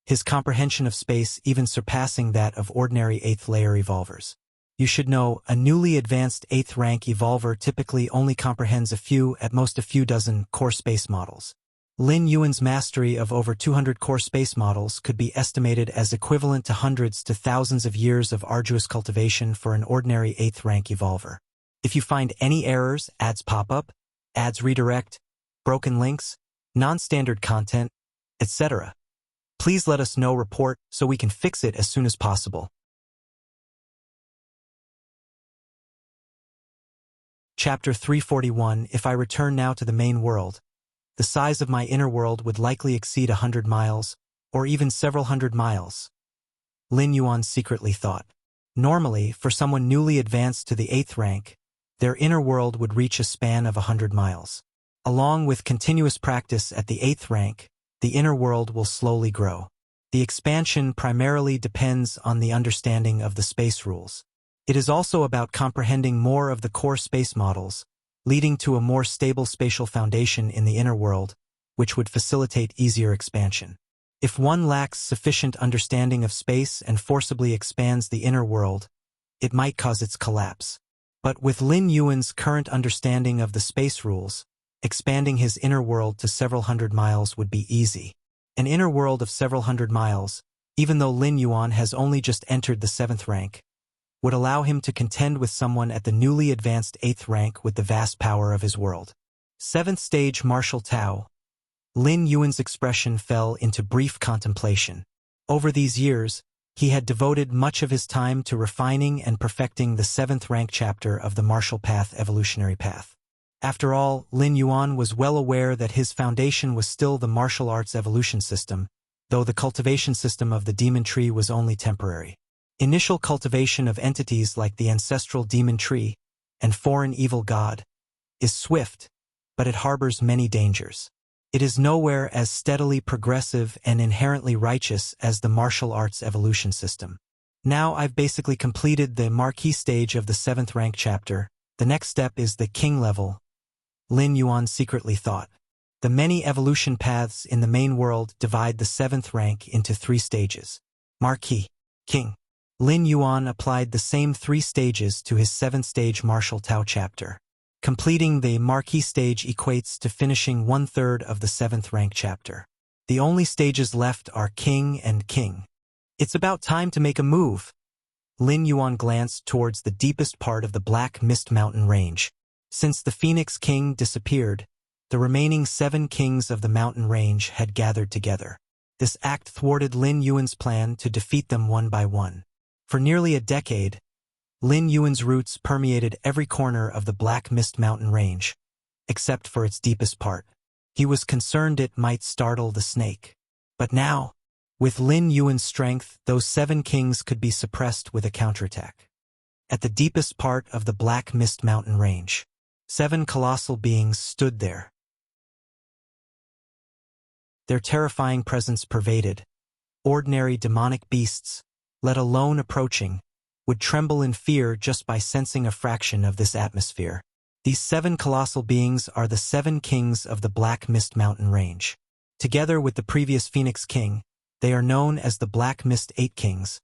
his comprehension of space even surpassing that of ordinary 8th layer evolvers. You should know, a newly advanced 8th rank evolver typically only comprehends at most a few dozen core space models. Lin Yuan's mastery of over 200 core space models could be estimated as equivalent to hundreds to thousands of years of arduous cultivation for an ordinary 8th rank evolver. If you find any errors, ads pop up, ads redirect, broken links, non-standard content, etc., please let us know. Report so we can fix it as soon as possible. Chapter 341. If I return now to the main world, the size of my inner world would likely exceed 100 miles, or even several hundred miles. Lin Yuan secretly thought. Normally, for someone newly advanced to the 8th rank, their inner world would reach a span of 100 miles. Along with continuous practice at the 8th rank, the inner world will slowly grow. The expansion primarily depends on the understanding of the space rules. It is also about comprehending more of the core space models, leading to a more stable spatial foundation in the inner world, which would facilitate easier expansion. If one lacks sufficient understanding of space and forcibly expands the inner world, it might cause its collapse. But with Lin Yuan's current understanding of the space rules, expanding his inner world to several hundred miles would be easy. An inner world of several hundred miles, even though Lin Yuan has only just entered the 7th rank, would allow him to contend with someone at the newly advanced 8th rank with the vast power of his world. 7th stage martial Tao. Lin Yuan's expression fell into brief contemplation. Over these years, he had devoted much of his time to refining and perfecting the 7th rank chapter of the martial path evolutionary path. After all, Lin Yuan was well aware that his foundation was still the martial arts evolution system, though the cultivation system of the demon tree was only temporary. Initial cultivation of entities like the ancestral demon tree and foreign evil god is swift, but it harbors many dangers. It is nowhere as steadily progressive and inherently righteous as the martial arts evolution system. Now I've basically completed the marquee stage of the 7th rank chapter. The next step is the king level, Lin Yuan secretly thought. The many evolution paths in the main world divide the 7th rank into 3 stages. Marquee, king. Lin Yuan applied the same 3 stages to his 7th stage martial Tao chapter. Completing the marquee stage equates to finishing 1/3 of the 7th rank chapter. The only stages left are king and king. It's about time to make a move. Lin Yuan glanced towards the deepest part of the Black Mist Mountain range. Since the Phoenix King disappeared, the remaining 7 kings of the mountain range had gathered together. This act thwarted Lin Yuan's plan to defeat them one by one. For nearly a decade, Lin Yuan's roots permeated every corner of the Black Mist Mountain range, except for its deepest part. He was concerned it might startle the snake. But now, with Lin Yuan's strength, those 7 kings could be suppressed with a counterattack. At the deepest part of the Black Mist Mountain range, 7 colossal beings stood there. Their terrifying presence pervaded. Ordinary demonic beasts, let alone approaching, would tremble in fear just by sensing a fraction of this atmosphere. These 7 colossal beings are the 7 kings of the Black Mist Mountain range. Together with the previous Phoenix King, they are known as the Black Mist 8 Kings,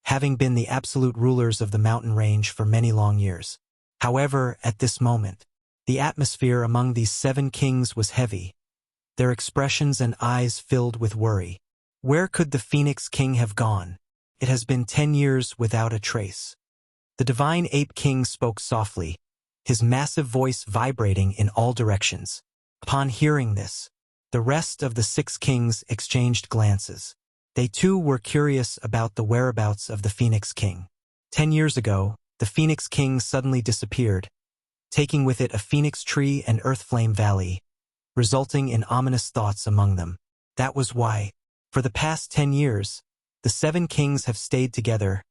having been the absolute rulers of the mountain range for many long years. However, at this moment, the atmosphere among these 7 kings was heavy, their expressions and eyes filled with worry. Where could the Phoenix King have gone? It has been 10 years without a trace. The Divine Ape King spoke softly, his massive voice vibrating in all directions. Upon hearing this, the rest of the 6 kings exchanged glances. They too were curious about the whereabouts of the Phoenix King. 10 years ago, the Phoenix King suddenly disappeared, taking with it a phoenix tree and Earthflame Valley, resulting in ominous thoughts among them. That was why, for the past 10 years, the 7 kings have stayed together,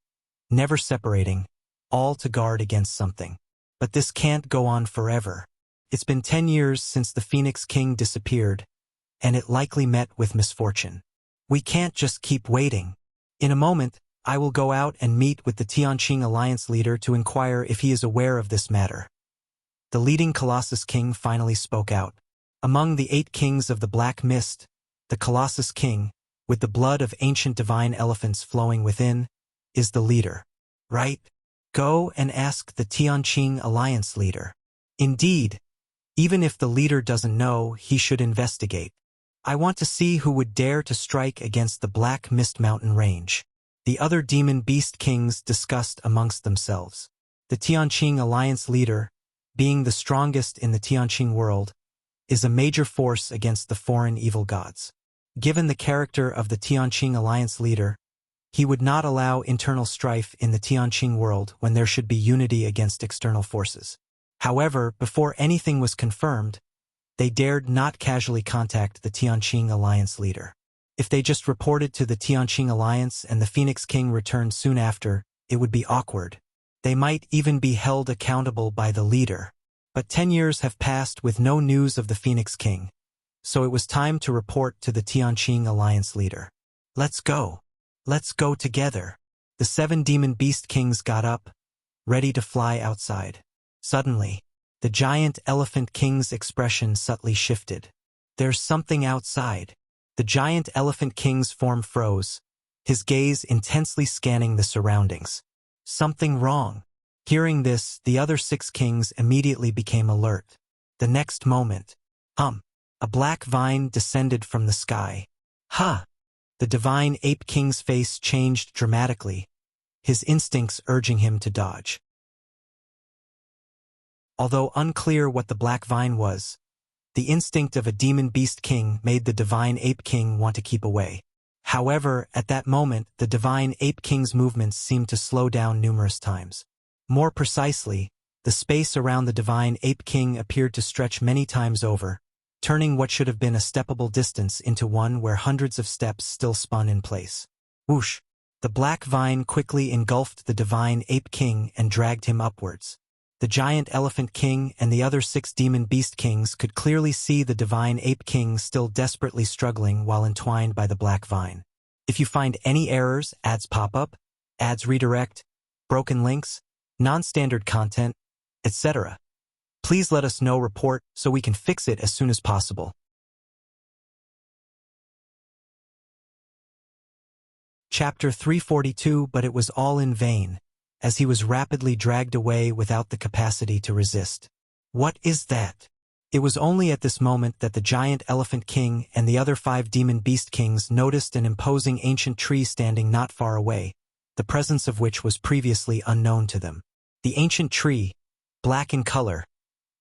never separating, all to guard against something. But this can't go on forever. It's been 10 years since the Phoenix King disappeared, and it likely met with misfortune. We can't just keep waiting. In a moment, I will go out and meet with the Tianqing Alliance leader to inquire if he is aware of this matter. The leading Colossus King finally spoke out. Among the 8 kings of the Black Mist, the Colossus King, with the blood of ancient divine elephants flowing within, is the leader. Right? Go and ask the Tianqing Alliance leader. Indeed, even if the leader doesn't know, he should investigate. I want to see who would dare to strike against the Black Mist Mountain Range. The other demon beast kings discussed amongst themselves. The Tianqing Alliance leader, being the strongest in the Tianqing world, is a major force against the foreign evil gods. Given the character of the Tianqing Alliance leader, he would not allow internal strife in the Tianqing world when there should be unity against external forces. However, before anything was confirmed, they dared not casually contact the Tianqing Alliance leader. If they just reported to the Tianqing Alliance and the Phoenix King returned soon after, it would be awkward. They might even be held accountable by the leader. But 10 years have passed with no news of the Phoenix King, so it was time to report to the Tianqing Alliance leader. Let's go. Let's go together. The 7 demon beast kings got up, ready to fly outside. Suddenly, the giant elephant king's expression subtly shifted. There's something outside. The giant elephant king's form froze, his gaze intensely scanning the surroundings. Something wrong. Hearing this, the other 6 kings immediately became alert. The next moment, a black vine descended from the sky. Ha! The divine ape king's face changed dramatically, his instincts urging him to dodge. Although unclear what the black vine was, the instinct of a demon beast king made the divine ape king want to keep away. However, at that moment, the divine ape king's movements seemed to slow down numerous times. More precisely, the space around the divine ape king appeared to stretch many times over, turning what should have been a steppable distance into one where hundreds of steps still spun in place. Whoosh! The black vine quickly engulfed the divine ape king and dragged him upwards. The giant elephant king and the other 6 demon beast kings could clearly see the divine ape king still desperately struggling while entwined by the black vine. If you find any errors, ads pop up, ads redirect, broken links, non-standard content, etc., please let us know. Report so we can fix it as soon as possible. Chapter 342. But it was all in vain, as he was rapidly dragged away without the capacity to resist. What is that? It was only at this moment that the giant elephant king and the other 5 demon beast kings noticed an imposing ancient tree standing not far away, the presence of which was previously unknown to them. The ancient tree, black in color,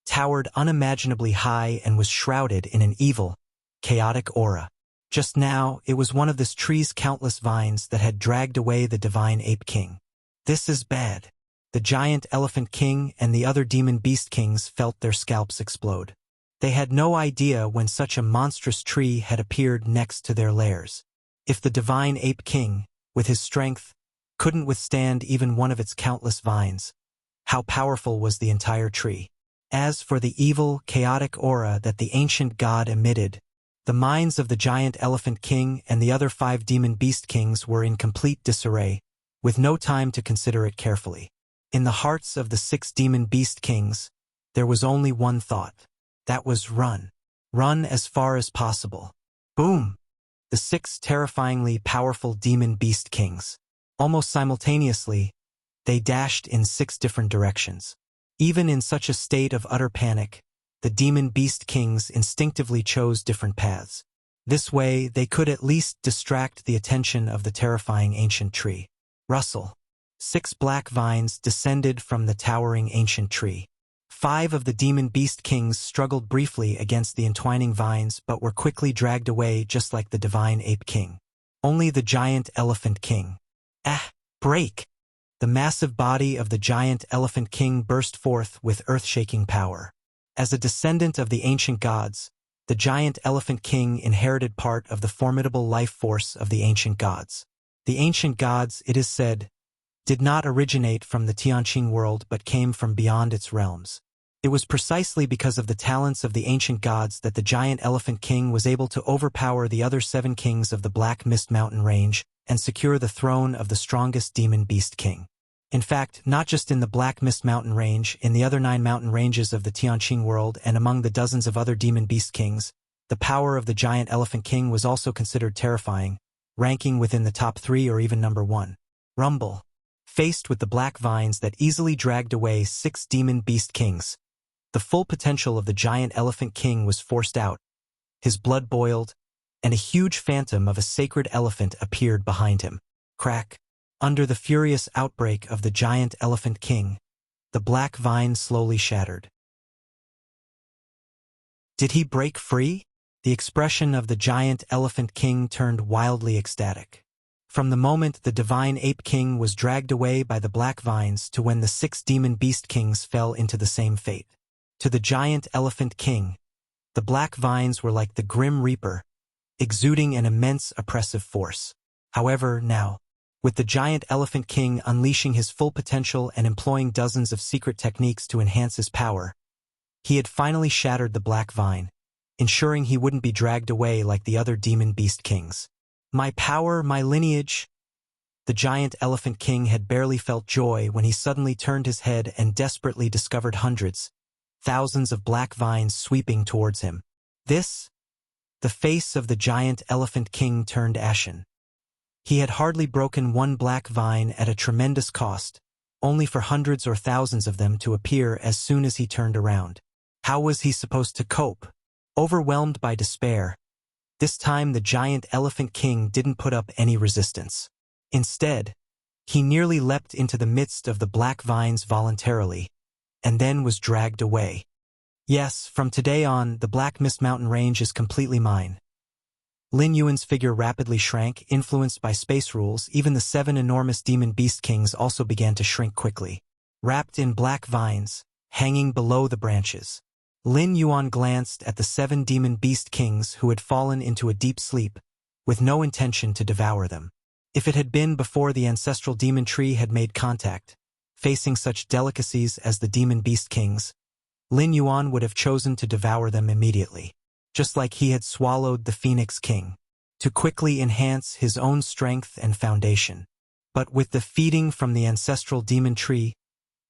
towered unimaginably high and was shrouded in an evil, chaotic aura. Just now, it was one of this tree's countless vines that had dragged away the divine ape king. This is bad. The giant elephant king and the other demon beast kings felt their scalps explode. They had no idea when such a monstrous tree had appeared next to their lairs. If the divine ape king, with his strength, couldn't withstand even one of its countless vines, how powerful was the entire tree? As for the evil, chaotic aura that the ancient god emitted, the minds of the giant elephant king and the other 5 demon beast kings were in complete disarray, with no time to consider it carefully. In the hearts of the 6 demon beast kings, there was only one thought. That was run. Run as far as possible. Boom! The 6 terrifyingly powerful demon beast kings. Almost simultaneously, they dashed in 6 different directions. Even in such a state of utter panic, the demon beast kings instinctively chose different paths. This way, they could at least distract the attention of the terrifying ancient tree. Rustle. 6 black vines descended from the towering ancient tree. 5 of the demon beast kings struggled briefly against the entwining vines but were quickly dragged away just like the divine ape king. Only the giant elephant king. Break! The massive body of the giant elephant king burst forth with earth-shaking power. As a descendant of the ancient gods, the giant elephant king inherited part of the formidable life force of the ancient gods. The ancient gods, it is said, did not originate from the Tianqing world but came from beyond its realms. It was precisely because of the talents of the ancient gods that the giant Elephant King was able to overpower the other 7 kings of the Black Mist Mountain Range and secure the throne of the strongest demon beast king. In fact, not just in the Black Mist Mountain Range, in the other 9 mountain ranges of the Tianqing world and among the dozens of other demon beast kings, the power of the giant Elephant King was also considered terrifying, ranking within the top 3 or even number 1. Rumble. Faced with the black vines that easily dragged away 6 demon beast kings, the full potential of the giant Elephant King was forced out. His blood boiled, and a huge phantom of a sacred elephant appeared behind him. Crack. Under the furious outbreak of the giant Elephant King, the black vine slowly shattered. Did he break free? The expression of the giant Elephant King turned wildly ecstatic. From the moment the divine Ape King was dragged away by the black vines to when the 6 demon beast kings fell into the same fate. To the giant Elephant King, the black vines were like the Grim Reaper, exuding an immense oppressive force. However, now, with the giant Elephant King unleashing his full potential and employing dozens of secret techniques to enhance his power, he had finally shattered the black vine, ensuring he wouldn't be dragged away like the other demon beast kings. My power, my lineage. The giant Elephant King had barely felt joy when he suddenly turned his head and desperately discovered thousands of black vines sweeping towards him. The face of the giant Elephant King turned ashen. He had hardly broken one black vine at a tremendous cost, only for hundreds or thousands of them to appear as soon as he turned around. How was he supposed to cope? Overwhelmed by despair, this time the giant Elephant King didn't put up any resistance. Instead, he nearly leapt into the midst of the black vines voluntarily, and then was dragged away. Yes, from today on, the Black Mist Mountain Range is completely mine. Lin Yuan's figure rapidly shrank, influenced by space rules. Even the 7 enormous demon beast kings also began to shrink quickly. Wrapped in black vines, hanging below the branches, Lin Yuan glanced at the 7 demon beast kings who had fallen into a deep sleep, with no intention to devour them. If it had been before the ancestral demon tree had made contact, facing such delicacies as the demon beast kings, Lin Yuan would have chosen to devour them immediately, just like he had swallowed the Phoenix King, to quickly enhance his own strength and foundation. But with the feeding from the ancestral demon tree,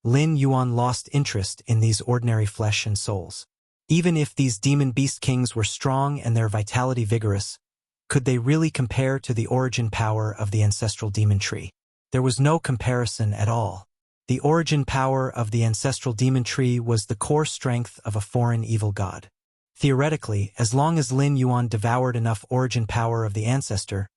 Lin Yuan lost interest in these ordinary flesh and souls. Even if these demon beast kings were strong and their vitality vigorous, could they really compare to the origin power of the ancestral demon tree? There was no comparison at all. The origin power of the ancestral demon tree was the core strength of a foreign evil god. Theoretically, as long as Lin Yuan devoured enough origin power of the ancestor,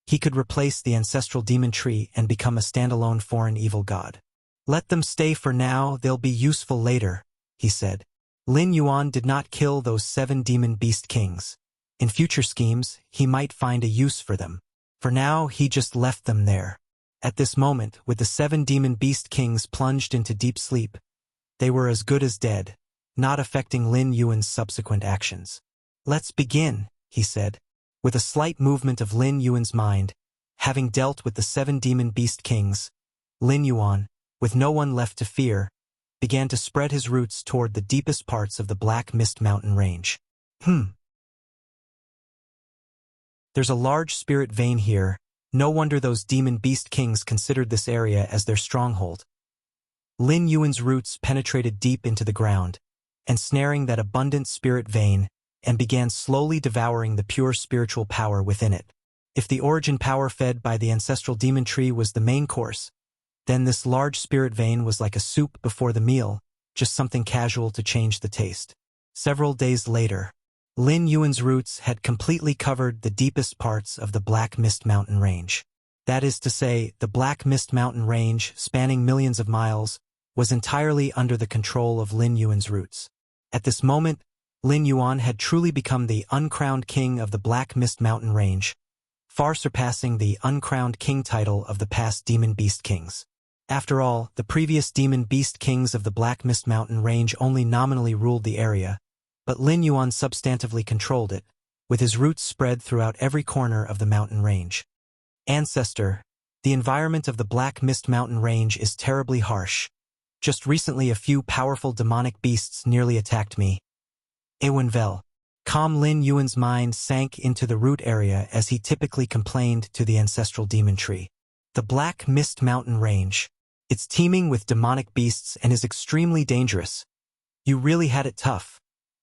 he could replace the ancestral demon tree and become a standalone foreign evil god. Let them stay for now, they'll be useful later, he said. Lin Yuan did not kill those 7 demon beast kings. In future schemes, he might find a use for them. For now, he just left them there. At this moment, with the 7 demon beast kings plunged into deep sleep, they were as good as dead, not affecting Lin Yuan's subsequent actions. Let's begin, he said. With a slight movement of Lin Yuan's mind, having dealt with the 7 demon beast kings, Lin Yuan, with no one left to fear, began to spread his roots toward the deepest parts of the Black Mist Mountain Range. There's a large spirit vein here. No wonder those demon beast kings considered this area as their stronghold. Lin Yuan's roots penetrated deep into the ground, ensnaring that abundant spirit vein, and began slowly devouring the pure spiritual power within it. If the origin power fed by the ancestral demon tree was the main course, then this large spirit vein was like a soup before the meal, just something casual to change the taste. Several days later, Lin Yuan's roots had completely covered the deepest parts of the Black Mist Mountain Range. That is to say, the Black Mist Mountain Range, spanning millions of miles, was entirely under the control of Lin Yuan's roots. At this moment, Lin Yuan had truly become the uncrowned king of the Black Mist Mountain Range, far surpassing the uncrowned king title of the past demon beast kings. After all, the previous demon beast kings of the Black Mist Mountain Range only nominally ruled the area, but Lin Yuan substantively controlled it, with his roots spread throughout every corner of the mountain range. Ancestor, the environment of the Black Mist Mountain Range is terribly harsh. Just recently a few powerful demonic beasts nearly attacked me. Ewenvel. Calm Lin Yuan's mind sank into the root area as he typically complained to the ancestral demon tree. The Black Mist Mountain Range. It's teeming with demonic beasts and is extremely dangerous. You really had it tough,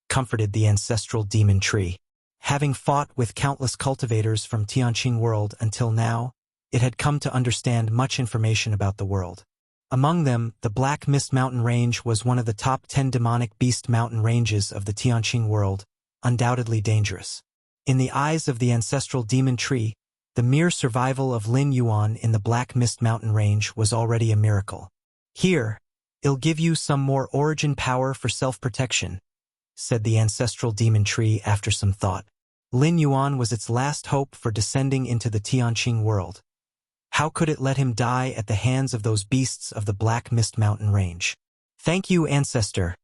comforted the ancestral demon tree. Having fought with countless cultivators from Tianqing world until now, it had come to understand much information about the world. Among them, the Black Mist Mountain Range was one of the top 10 demonic beast mountain ranges of the Tianqing world, undoubtedly dangerous. In the eyes of the ancestral demon tree, the mere survival of Lin Yuan in the Black Mist Mountain Range was already a miracle. Here, it'll give you some more origin power for self-protection, said the ancestral demon tree after some thought. Lin Yuan was its last hope for descending into the Tianqing world. How could it let him die at the hands of those beasts of the Black Mist Mountain Range? Thank you, ancestor,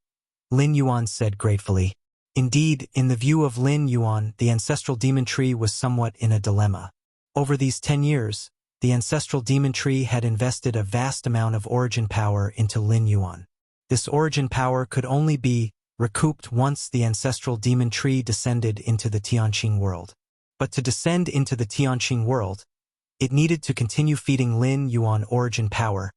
Lin Yuan said gratefully. Indeed, in the view of Lin Yuan, the ancestral demon tree was somewhat in a dilemma. Over these 10 years, the ancestral demon tree had invested a vast amount of origin power into Lin Yuan. This origin power could only be recouped once the ancestral demon tree descended into the Tianqing world. But to descend into the Tianqing world, it needed to continue feeding Lin Yuan origin power,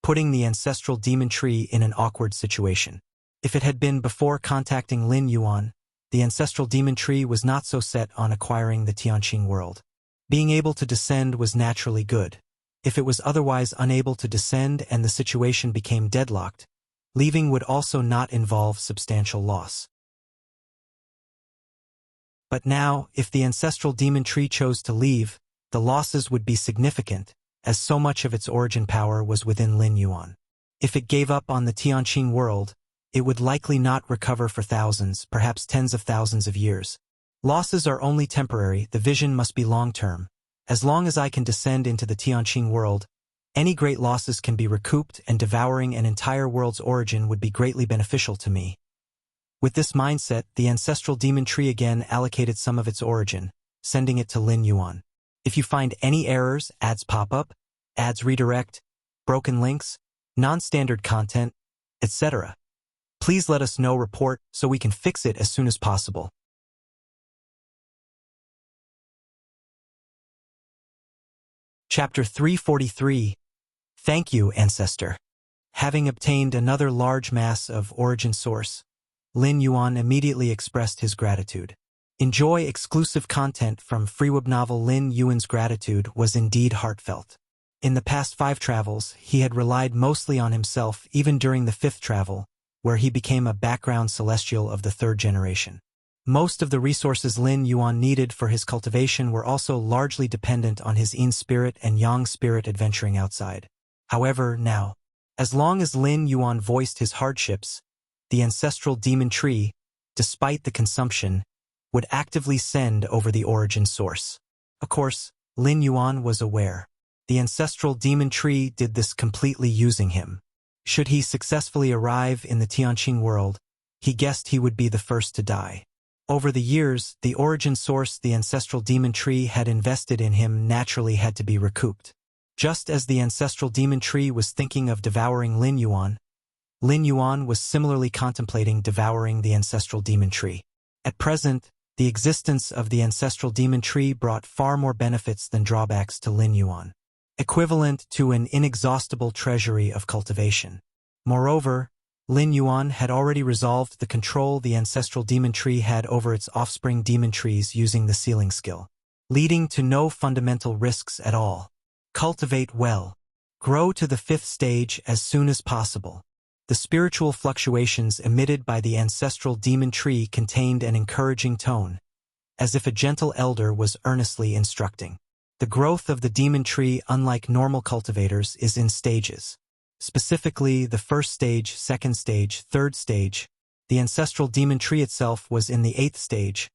putting the ancestral demon tree in an awkward situation. If it had been before contacting Lin Yuan, the ancestral demon tree was not so set on acquiring the Tianqing world. Being able to descend was naturally good. If it was otherwise unable to descend and the situation became deadlocked, leaving would also not involve substantial loss. But now, if the ancestral demon tree chose to leave, the losses would be significant, as so much of its origin power was within Lin Yuan. If it gave up on the Tianqing world, it would likely not recover for thousands, perhaps tens of thousands of years. Losses are only temporary, the vision must be long-term. As long as I can descend into the Tianqing world, any great losses can be recouped and devouring an entire world's origin would be greatly beneficial to me. With this mindset, the ancestral demon tree again allocated some of its origin, sending it to Lin Yuan. If you find any errors, ads pop up, ads redirect, broken links, non-standard content, etc., please let us know, report, so we can fix it as soon as possible. Chapter 343. Thank you, Ancestor. Having obtained another large mass of origin source, Lin Yuan immediately expressed his gratitude. Enjoy exclusive content from freeweb novel. Lin Yuan's gratitude was indeed heartfelt. In the past 5 travels, he had relied mostly on himself, even during the 5th travel, where he became a background celestial of the 3rd generation. Most of the resources Lin Yuan needed for his cultivation were also largely dependent on his Yin spirit and Yang spirit adventuring outside. However, now, as long as Lin Yuan voiced his hardships, the ancestral demon tree, despite the consumption, would actively send over the origin source. Of course, Lin Yuan was aware. The ancestral demon tree did this completely using him. Should he successfully arrive in the Tianqing world, he guessed he would be the first to die. Over the years, the origin source the ancestral demon tree had invested in him naturally had to be recouped. Just as the ancestral demon tree was thinking of devouring Lin Yuan was similarly contemplating devouring the ancestral demon tree. At present, the existence of the ancestral demon tree brought far more benefits than drawbacks to Lin Yuan, equivalent to an inexhaustible treasury of cultivation. Moreover, Lin Yuan had already resolved the control the ancestral demon tree had over its offspring demon trees using the sealing skill, leading to no fundamental risks at all. Cultivate well. Grow to the 5th stage as soon as possible. The spiritual fluctuations emitted by the ancestral demon tree contained an encouraging tone, as if a gentle elder was earnestly instructing. The growth of the demon tree, unlike normal cultivators, is in stages. Specifically, the 1st stage, 2nd stage, 3rd stage. The ancestral demon tree itself was in the 8th stage,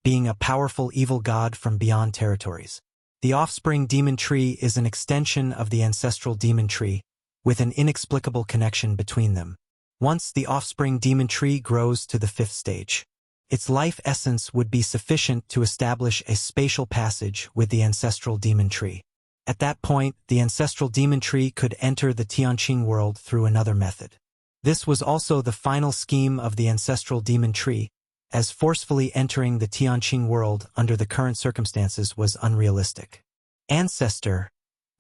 being a powerful evil god from beyond territories. The offspring demon tree is an extension of the ancestral demon tree, with an inexplicable connection between them. Once the offspring demon tree grows to the 5th stage, its life essence would be sufficient to establish a spatial passage with the ancestral demon tree. At that point, the ancestral demon tree could enter the Tianqing world through another method. This was also the final scheme of the ancestral demon tree, as forcefully entering the Tianqing world under the current circumstances was unrealistic. Ancestor,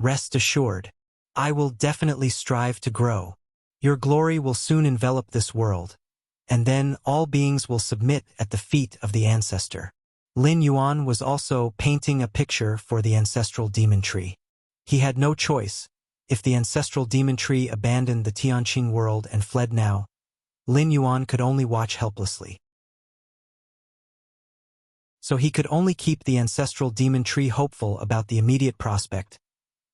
rest assured. I will definitely strive to grow. Your glory will soon envelop this world, and then all beings will submit at the feet of the ancestor. Lin Yuan was also painting a picture for the ancestral demon tree. He had no choice. If the ancestral demon tree abandoned the Tianqing world and fled now, Lin Yuan could only watch helplessly. So he could only keep the ancestral demon tree hopeful about the immediate prospect,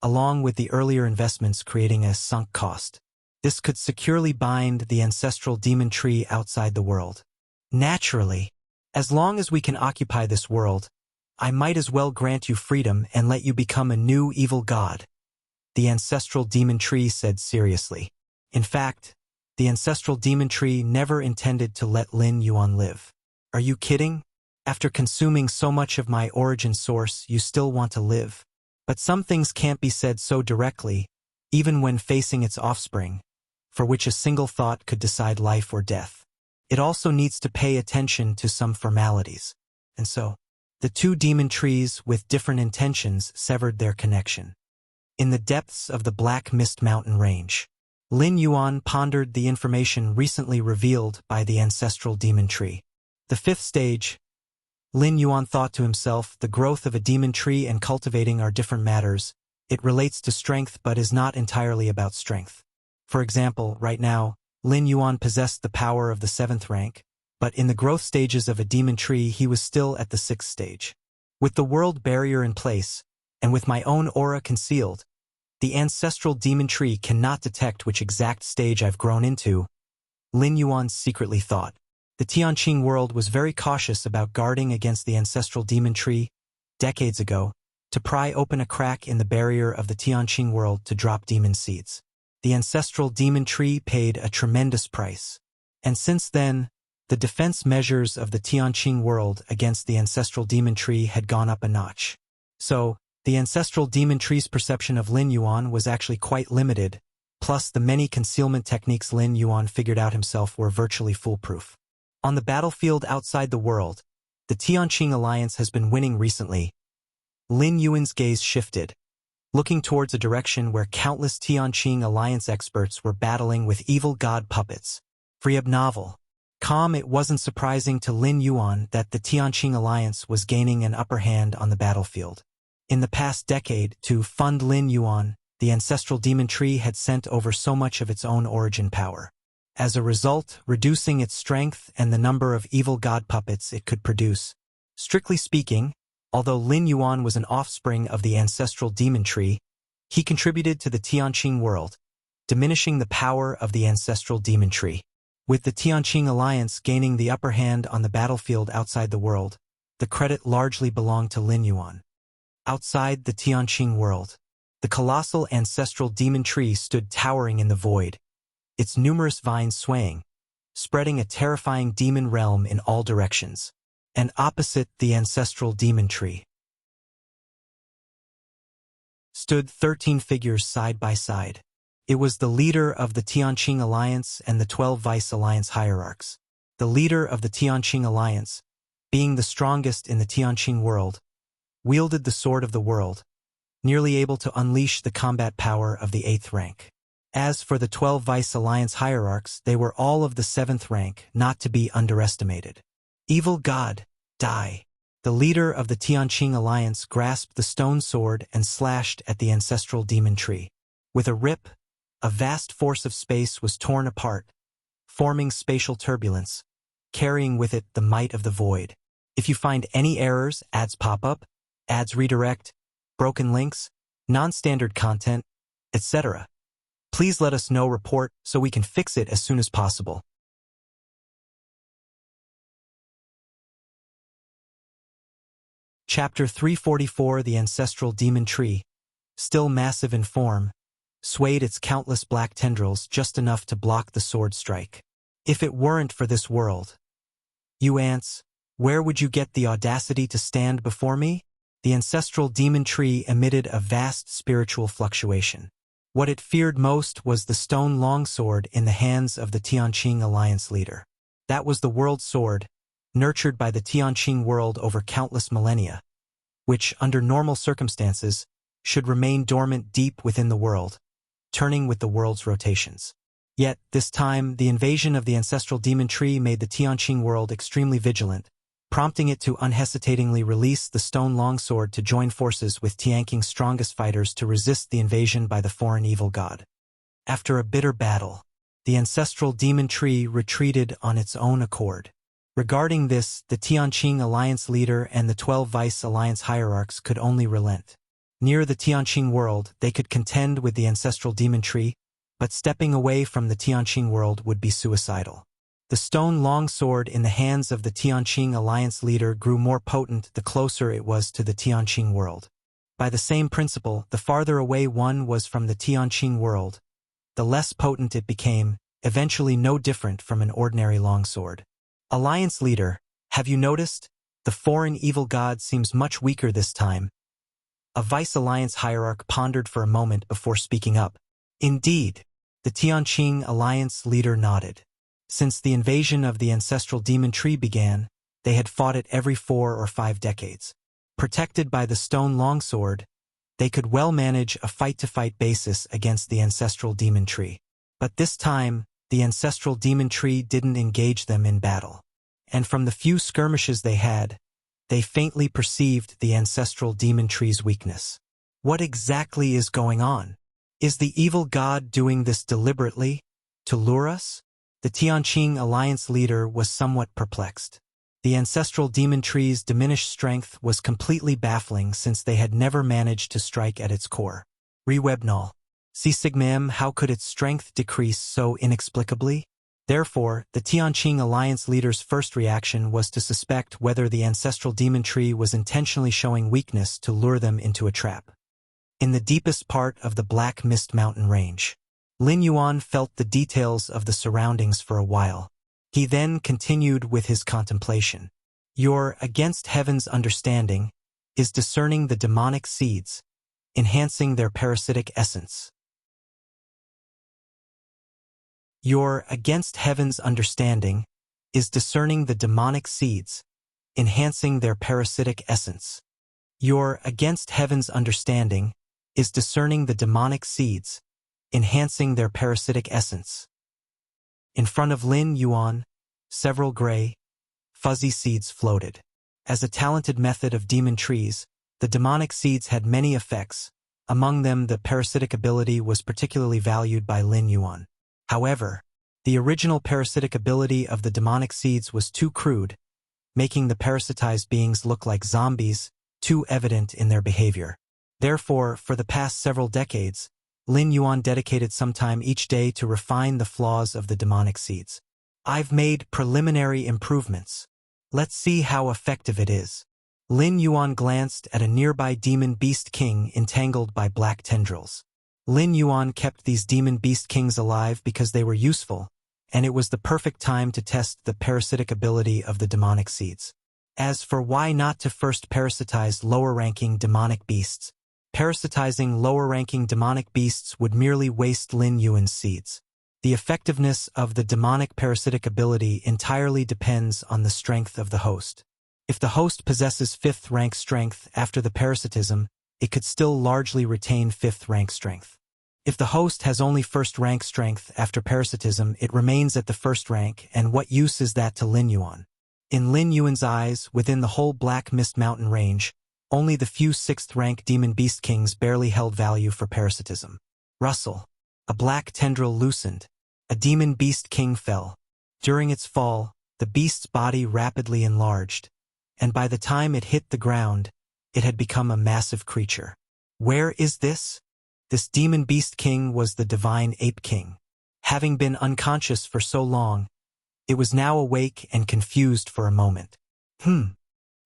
along with the earlier investments creating a sunk cost. This could securely bind the ancestral demon tree outside the world. Naturally, as long as we can occupy this world, I might as well grant you freedom and let you become a new evil god, the ancestral demon tree said seriously. In fact, the ancestral demon tree never intended to let Lin Yuan live. Are you kidding? After consuming so much of my origin source, you still want to live? But some things can't be said so directly, even when facing its offspring, for which a single thought could decide life or death. It also needs to pay attention to some formalities. And so, the two demon trees with different intentions severed their connection. In the depths of the Black Mist Mountain range, Lin Yuan pondered the information recently revealed by the ancestral demon tree. The fifth stage, Lin Yuan thought to himself, the growth of a demon tree and cultivating are different matters. It relates to strength but is not entirely about strength. For example, right now, Lin Yuan possessed the power of the 7th rank, but in the growth stages of a demon tree he was still at the 6th stage. With the world barrier in place, and with my own aura concealed, the ancestral demon tree cannot detect which exact stage I've grown into, Lin Yuan secretly thought. The Tianqing world was very cautious about guarding against the ancestral demon tree decades ago to pry open a crack in the barrier of the Tianqing world to drop demon seeds. The ancestral demon tree paid a tremendous price. And since then, the defense measures of the Tianqing world against the ancestral demon tree had gone up a notch. So, the ancestral demon tree's perception of Lin Yuan was actually quite limited, plus the many concealment techniques Lin Yuan figured out himself were virtually foolproof. On the battlefield outside the world, the Tianqing alliance has been winning recently. Lin Yuan's gaze shifted, looking towards a direction where countless Tianqing alliance experts were battling with evil god puppets. Free novel. Calm, it wasn't surprising to Lin Yuan that the Tianqing alliance was gaining an upper hand on the battlefield. In the past decade, to fund Lin Yuan, the ancestral demon tree had sent over so much of its own origin power. As a result, reducing its strength and the number of evil god puppets it could produce. Strictly speaking, although Lin Yuan was an offspring of the ancestral demon tree, he contributed to the Tianqing world, diminishing the power of the ancestral demon tree. With the Tianqing alliance gaining the upper hand on the battlefield outside the world, the credit largely belonged to Lin Yuan. Outside the Tianqing world, the colossal ancestral demon tree stood towering in the void, its numerous vines swaying, spreading a terrifying demon realm in all directions. And opposite the ancestral demon tree stood 13 figures side by side. It was the leader of the Tianqing Alliance and the 12 Vice Alliance hierarchs. The leader of the Tianqing Alliance, being the strongest in the Tianqing world, wielded the sword of the world, nearly able to unleash the combat power of the 8th rank. As for the 12 Vice Alliance hierarchs, they were all of the 7th rank, not to be underestimated. Evil God, die. The leader of the Tianqing Alliance grasped the stone sword and slashed at the ancestral demon tree. With a rip, a vast force of space was torn apart, forming spatial turbulence, carrying with it the might of the void. If you find any errors, ads pop up, ads redirect, broken links, non-standard content, etc., please let us know. Report so we can fix it as soon as possible. Chapter 344. The ancestral demon tree, still massive in form, swayed its countless black tendrils just enough to block the sword strike. If it weren't for this world, you ants, where would you get the audacity to stand before me? the ancestral demon tree emitted a vast spiritual fluctuation. What it feared most was the stone longsword in the hands of the Tianqing alliance leader. That was the world sword, nurtured by the Tianqing world over countless millennia, which, under normal circumstances, should remain dormant deep within the world, turning with the world's rotations. Yet, this time, the invasion of the ancestral demon tree made the Tianqing world extremely vigilant, prompting it to unhesitatingly release the stone longsword to join forces with Tianqing's strongest fighters to resist the invasion by the foreign evil god. After a bitter battle, the ancestral demon tree retreated on its own accord. Regarding this, the Tianqing alliance leader and the 12 vice alliance hierarchs could only relent. Near the Tianqing world, they could contend with the ancestral demon tree, but stepping away from the Tianqing world would be suicidal. The stone longsword in the hands of the Tianqing alliance leader grew more potent the closer it was to the Tianqing world. By the same principle, the farther away one was from the Tianqing world, the less potent it became, eventually no different from an ordinary longsword. Alliance leader, have you noticed? The foreign evil god seems much weaker this time. A vice alliance hierarch pondered for a moment before speaking up. Indeed, the Tianqing alliance leader nodded. Since the invasion of the ancestral demon tree began, they had fought it every 4 or 5 decades. Protected by the stone longsword, they could well manage a fight-to-fight basis against the ancestral demon tree. But this time, the ancestral demon tree didn't engage them in battle. And from the few skirmishes they had, they faintly perceived the ancestral demon tree's weakness. What exactly is going on? Is the evil god doing this deliberately, to lure us? The Tianqing alliance leader was somewhat perplexed. The ancestral demon tree's diminished strength was completely baffling since they had never managed to strike at its core. Rewebnol. See Sigmam, how could its strength decrease so inexplicably? Therefore, the Tianqing alliance leader's first reaction was to suspect whether the ancestral demon tree was intentionally showing weakness to lure them into a trap. In the deepest part of the Black Mist Mountain range, Lin Yuan felt the details of the surroundings for a while. He then continued with his contemplation. Your against heaven's understanding is discerning the demonic seeds, enhancing their parasitic essence. Your against heaven's understanding is discerning the demonic seeds, enhancing their parasitic essence. Your against heaven's understanding is discerning the demonic seeds, enhancing their parasitic essence. In front of Lin Yuan, several gray, fuzzy seeds floated. As a talented method of demon trees, the demonic seeds had many effects. Among them, the parasitic ability was particularly valued by Lin Yuan. However, the original parasitic ability of the demonic seeds was too crude, making the parasitized beings look like zombies, too evident in their behavior. Therefore, for the past several decades, Lin Yuan dedicated some time each day to refine the flaws of the demonic seeds. I've made preliminary improvements. Let's see how effective it is. Lin Yuan glanced at a nearby demon beast king entangled by black tendrils. Lin Yuan kept these demon beast kings alive because they were useful, and it was the perfect time to test the parasitic ability of the demonic seeds. As for why not to first parasitize lower-ranking demonic beasts, parasitizing lower-ranking demonic beasts would merely waste Lin Yuan's seeds. The effectiveness of the demonic parasitic ability entirely depends on the strength of the host. If the host possesses 5th rank strength after the parasitism, it could still largely retain 5th rank strength. If the host has only 1st rank strength after parasitism, it remains at the 1st rank, and what use is that to Lin Yuan? In Lin Yuan's eyes, within the whole Black Mist Mountain range, only the few 6th rank demon beast kings barely held value for parasitism. Rustle. A black tendril loosened. A demon beast king fell. During its fall, the beast's body rapidly enlarged, and by the time it hit the ground, it had become a massive creature. Where is this? This demon beast king was the divine ape king. Having been unconscious for so long, it was now awake and confused for a moment.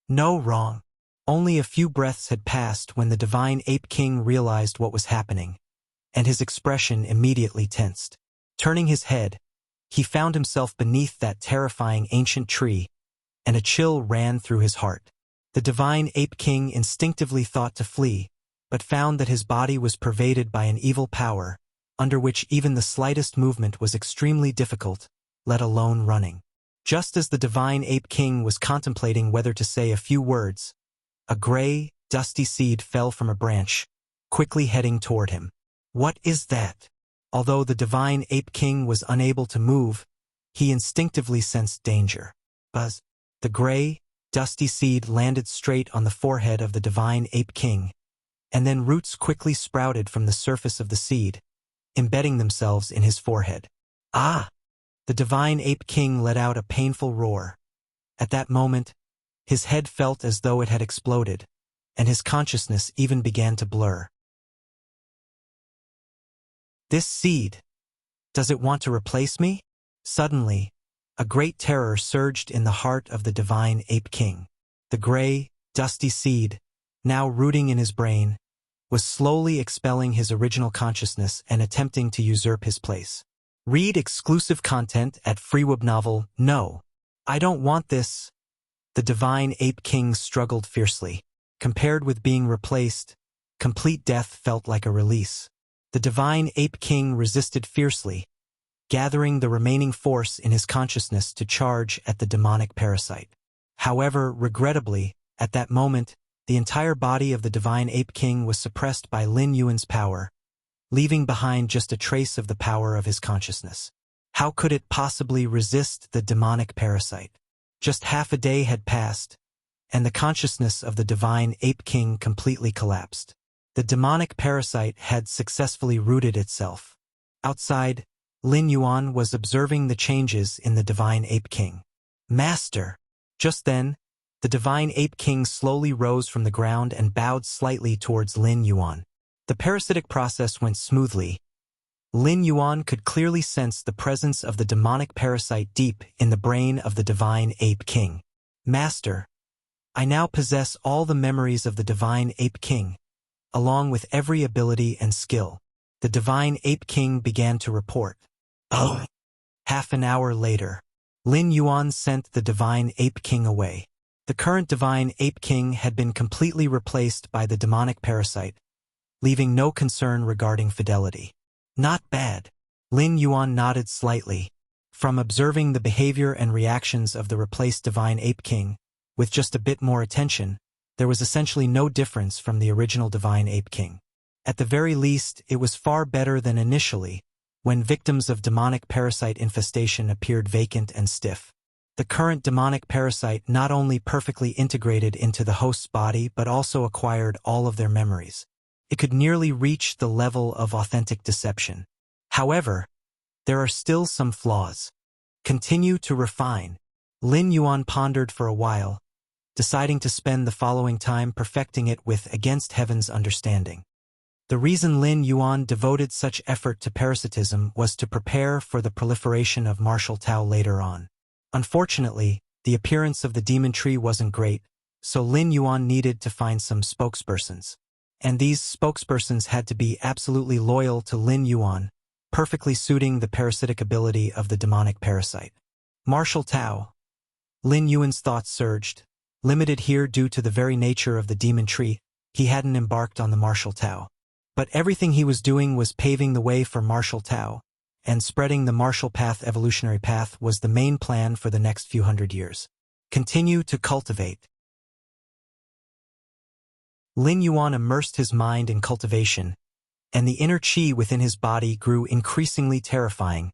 No, wrong. Only a few breaths had passed when the divine ape king realized what was happening, and his expression immediately tensed. Turning his head, he found himself beneath that terrifying ancient tree, and a chill ran through his heart. The divine ape king instinctively thought to flee, but found that his body was pervaded by an evil power, under which even the slightest movement was extremely difficult, let alone running. Just as the divine ape king was contemplating whether to say a few words, a gray, dusty seed fell from a branch, quickly heading toward him. What is that? Although the divine ape king was unable to move, he instinctively sensed danger. Buzz! The gray, dusty seed landed straight on the forehead of the divine ape king, and then roots quickly sprouted from the surface of the seed, embedding themselves in his forehead. Ah! The divine ape king let out a painful roar. At that moment, his head felt as though it had exploded, and his consciousness even began to blur. This seed, does it want to replace me? Suddenly, a great terror surged in the heart of the divine ape king. The gray, dusty seed, now rooting in his brain, was slowly expelling his original consciousness and attempting to usurp his place. Read exclusive content at FreeWebNovel. No, I don't want this. The divine ape king struggled fiercely. Compared with being replaced, complete death felt like a release. The divine ape king resisted fiercely, gathering the remaining force in his consciousness to charge at the demonic parasite. However, regrettably, at that moment, the entire body of the divine ape king was suppressed by Lin Yuan's power, leaving behind just a trace of the power of his consciousness. How could it possibly resist the demonic parasite? Just half a day had passed, and the consciousness of the divine ape king completely collapsed. The demonic parasite had successfully rooted itself. Outside, Lin Yuan was observing the changes in the divine ape king. Master! Just then, the divine ape king slowly rose from the ground and bowed slightly towards Lin Yuan. The parasitic process went smoothly. Lin Yuan could clearly sense the presence of the demonic parasite deep in the brain of the divine ape king. Master, I now possess all the memories of the divine ape king, along with every ability and skill. The divine ape king began to report. Oh! Half an hour later, Lin Yuan sent the divine ape king away. The current divine ape king had been completely replaced by the demonic parasite, leaving no concern regarding fidelity. Not bad. Lin Yuan nodded slightly. From observing the behavior and reactions of the replaced divine ape king, with just a bit more attention, there was essentially no difference from the original divine ape king. At the very least, it was far better than initially, when victims of demonic parasite infestation appeared vacant and stiff. The current demonic parasite not only perfectly integrated into the host's body but also acquired all of their memories. It could nearly reach the level of authentic deception. However, there are still some flaws. Continue to refine. Lin Yuan pondered for a while, deciding to spend the following time perfecting it with Against Heaven's Understanding. The reason Lin Yuan devoted such effort to parasitism was to prepare for the proliferation of martial Tao later on. Unfortunately, the appearance of the demon tree wasn't great, so Lin Yuan needed to find some spokespersons. And these spokespersons had to be absolutely loyal to Lin Yuan, perfectly suiting the parasitic ability of the demonic parasite. Martial Tao. Lin Yuan's thoughts surged. Limited here due to the very nature of the demon tree, he hadn't embarked on the martial Tao. But everything he was doing was paving the way for martial Tao, and spreading the martial path evolutionary path was the main plan for the next few hundred years. Continue to cultivate. Lin Yuan immersed his mind in cultivation, and the inner qi within his body grew increasingly terrifying,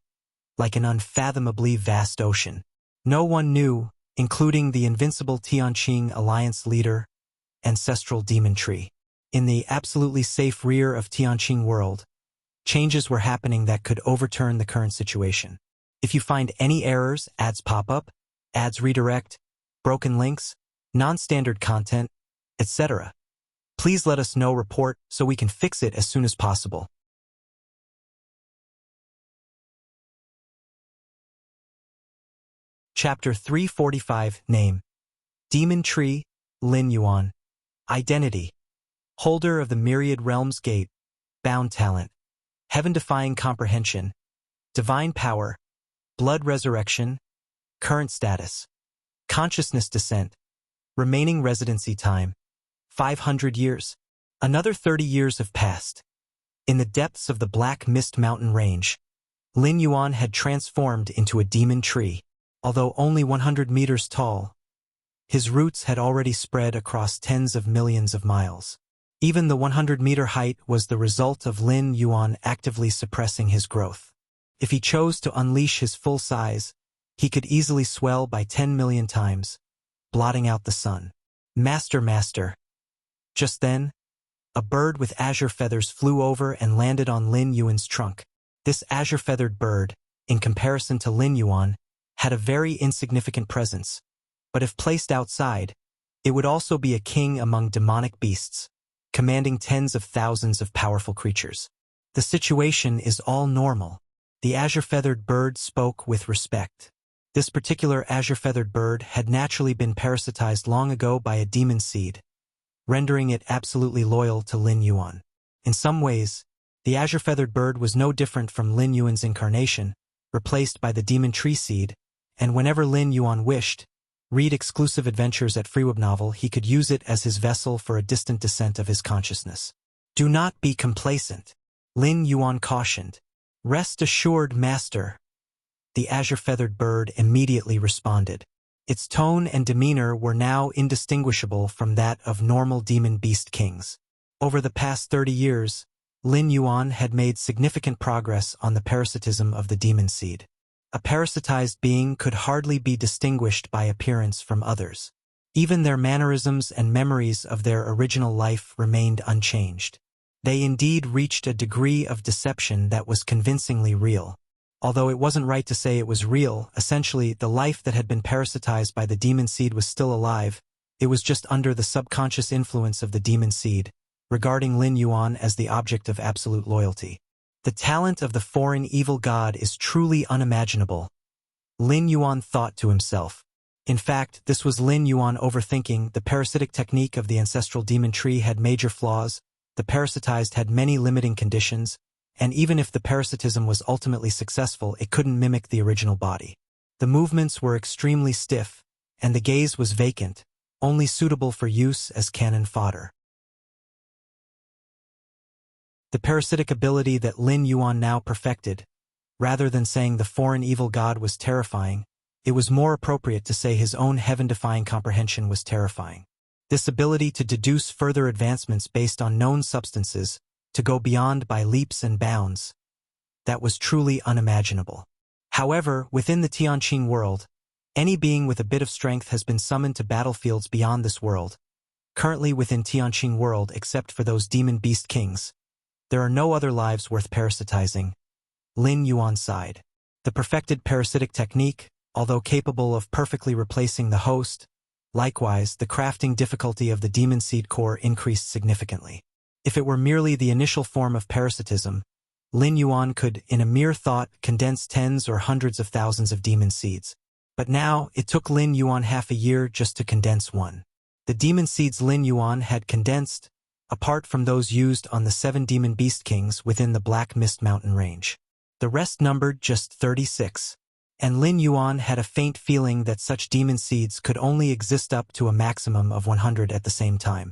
like an unfathomably vast ocean. No one knew, including the invincible Tianqing Alliance leader, ancestral demon tree. In the absolutely safe rear of Tianqing world, changes were happening that could overturn the current situation. If you find any errors, ads pop up, ads redirect, broken links, non-standard content, etc., please let us know. Report so we can fix it as soon as possible. Chapter 345. Name. Demon Tree, Lin Yuan. Identity. Holder of the Myriad Realms Gate. Bound Talent. Heaven-defying comprehension. Divine power. Blood resurrection. Current status. Consciousness descent. Remaining residency time, 500 years. Another 30 years have passed. In the depths of the Black Mist Mountain Range, Lin Yuan had transformed into a demon tree. Although only 100 meters tall, his roots had already spread across tens of millions of miles. Even the 100-meter height was the result of Lin Yuan actively suppressing his growth. If he chose to unleash his full size, he could easily swell by 10 million times, blotting out the sun. Master. Just then, a bird with azure feathers flew over and landed on Lin Yuan's trunk. This azure-feathered bird, in comparison to Lin Yuan, had a very insignificant presence, but if placed outside, it would also be a king among demonic beasts, commanding tens of thousands of powerful creatures. The situation is all normal. The azure-feathered bird spoke with respect. This particular azure-feathered bird had naturally been parasitized long ago by a demon seed, rendering it absolutely loyal to Lin Yuan. In some ways, the azure-feathered bird was no different from Lin Yuan's incarnation, replaced by the demon tree seed, and whenever Lin Yuan wished, read exclusive adventures at FreeWeb Novel, he could use it as his vessel for a distant descent of his consciousness. Do not be complacent, Lin Yuan cautioned. Rest assured, Master. The azure-feathered bird immediately responded. Its tone and demeanor were now indistinguishable from that of normal demon beast kings. Over the past 30 years, Lin Yuan had made significant progress on the parasitism of the demon seed. A parasitized being could hardly be distinguished by appearance from others. Even their mannerisms and memories of their original life remained unchanged. They indeed reached a degree of deception that was convincingly real. Although it wasn't right to say it was real, essentially, the life that had been parasitized by the demon seed was still alive. It was just under the subconscious influence of the demon seed, regarding Lin Yuan as the object of absolute loyalty. The talent of the foreign evil god is truly unimaginable, Lin Yuan thought to himself. In fact, this was Lin Yuan overthinking. The parasitic technique of the ancestral demon tree had major flaws, the parasitized had many limiting conditions, and even if the parasitism was ultimately successful, it couldn't mimic the original body. The movements were extremely stiff, and the gaze was vacant, only suitable for use as cannon fodder. The parasitic ability that Lin Yuan now perfected, rather than saying the foreign evil god was terrifying, it was more appropriate to say his own heaven-defying comprehension was terrifying. This ability to deduce further advancements based on known substances, to go beyond by leaps and bounds, that was truly unimaginable. However, within the Tianqing world, any being with a bit of strength has been summoned to battlefields beyond this world. Currently within Tianqing world, except for those demon beast kings, there are no other lives worth parasitizing. Lin Yuan sighed. The perfected parasitic technique, although capable of perfectly replacing the host, likewise, the crafting difficulty of the demon seed core increased significantly. If it were merely the initial form of parasitism, Lin Yuan could, in a mere thought, condense tens or hundreds of thousands of demon seeds. But now, it took Lin Yuan half a year just to condense one. The demon seeds Lin Yuan had condensed, apart from those used on the 7 demon beast kings within the Black Mist Mountain Range. The rest numbered just 36. And Lin Yuan had a faint feeling that such demon seeds could only exist up to a maximum of 100 at the same time.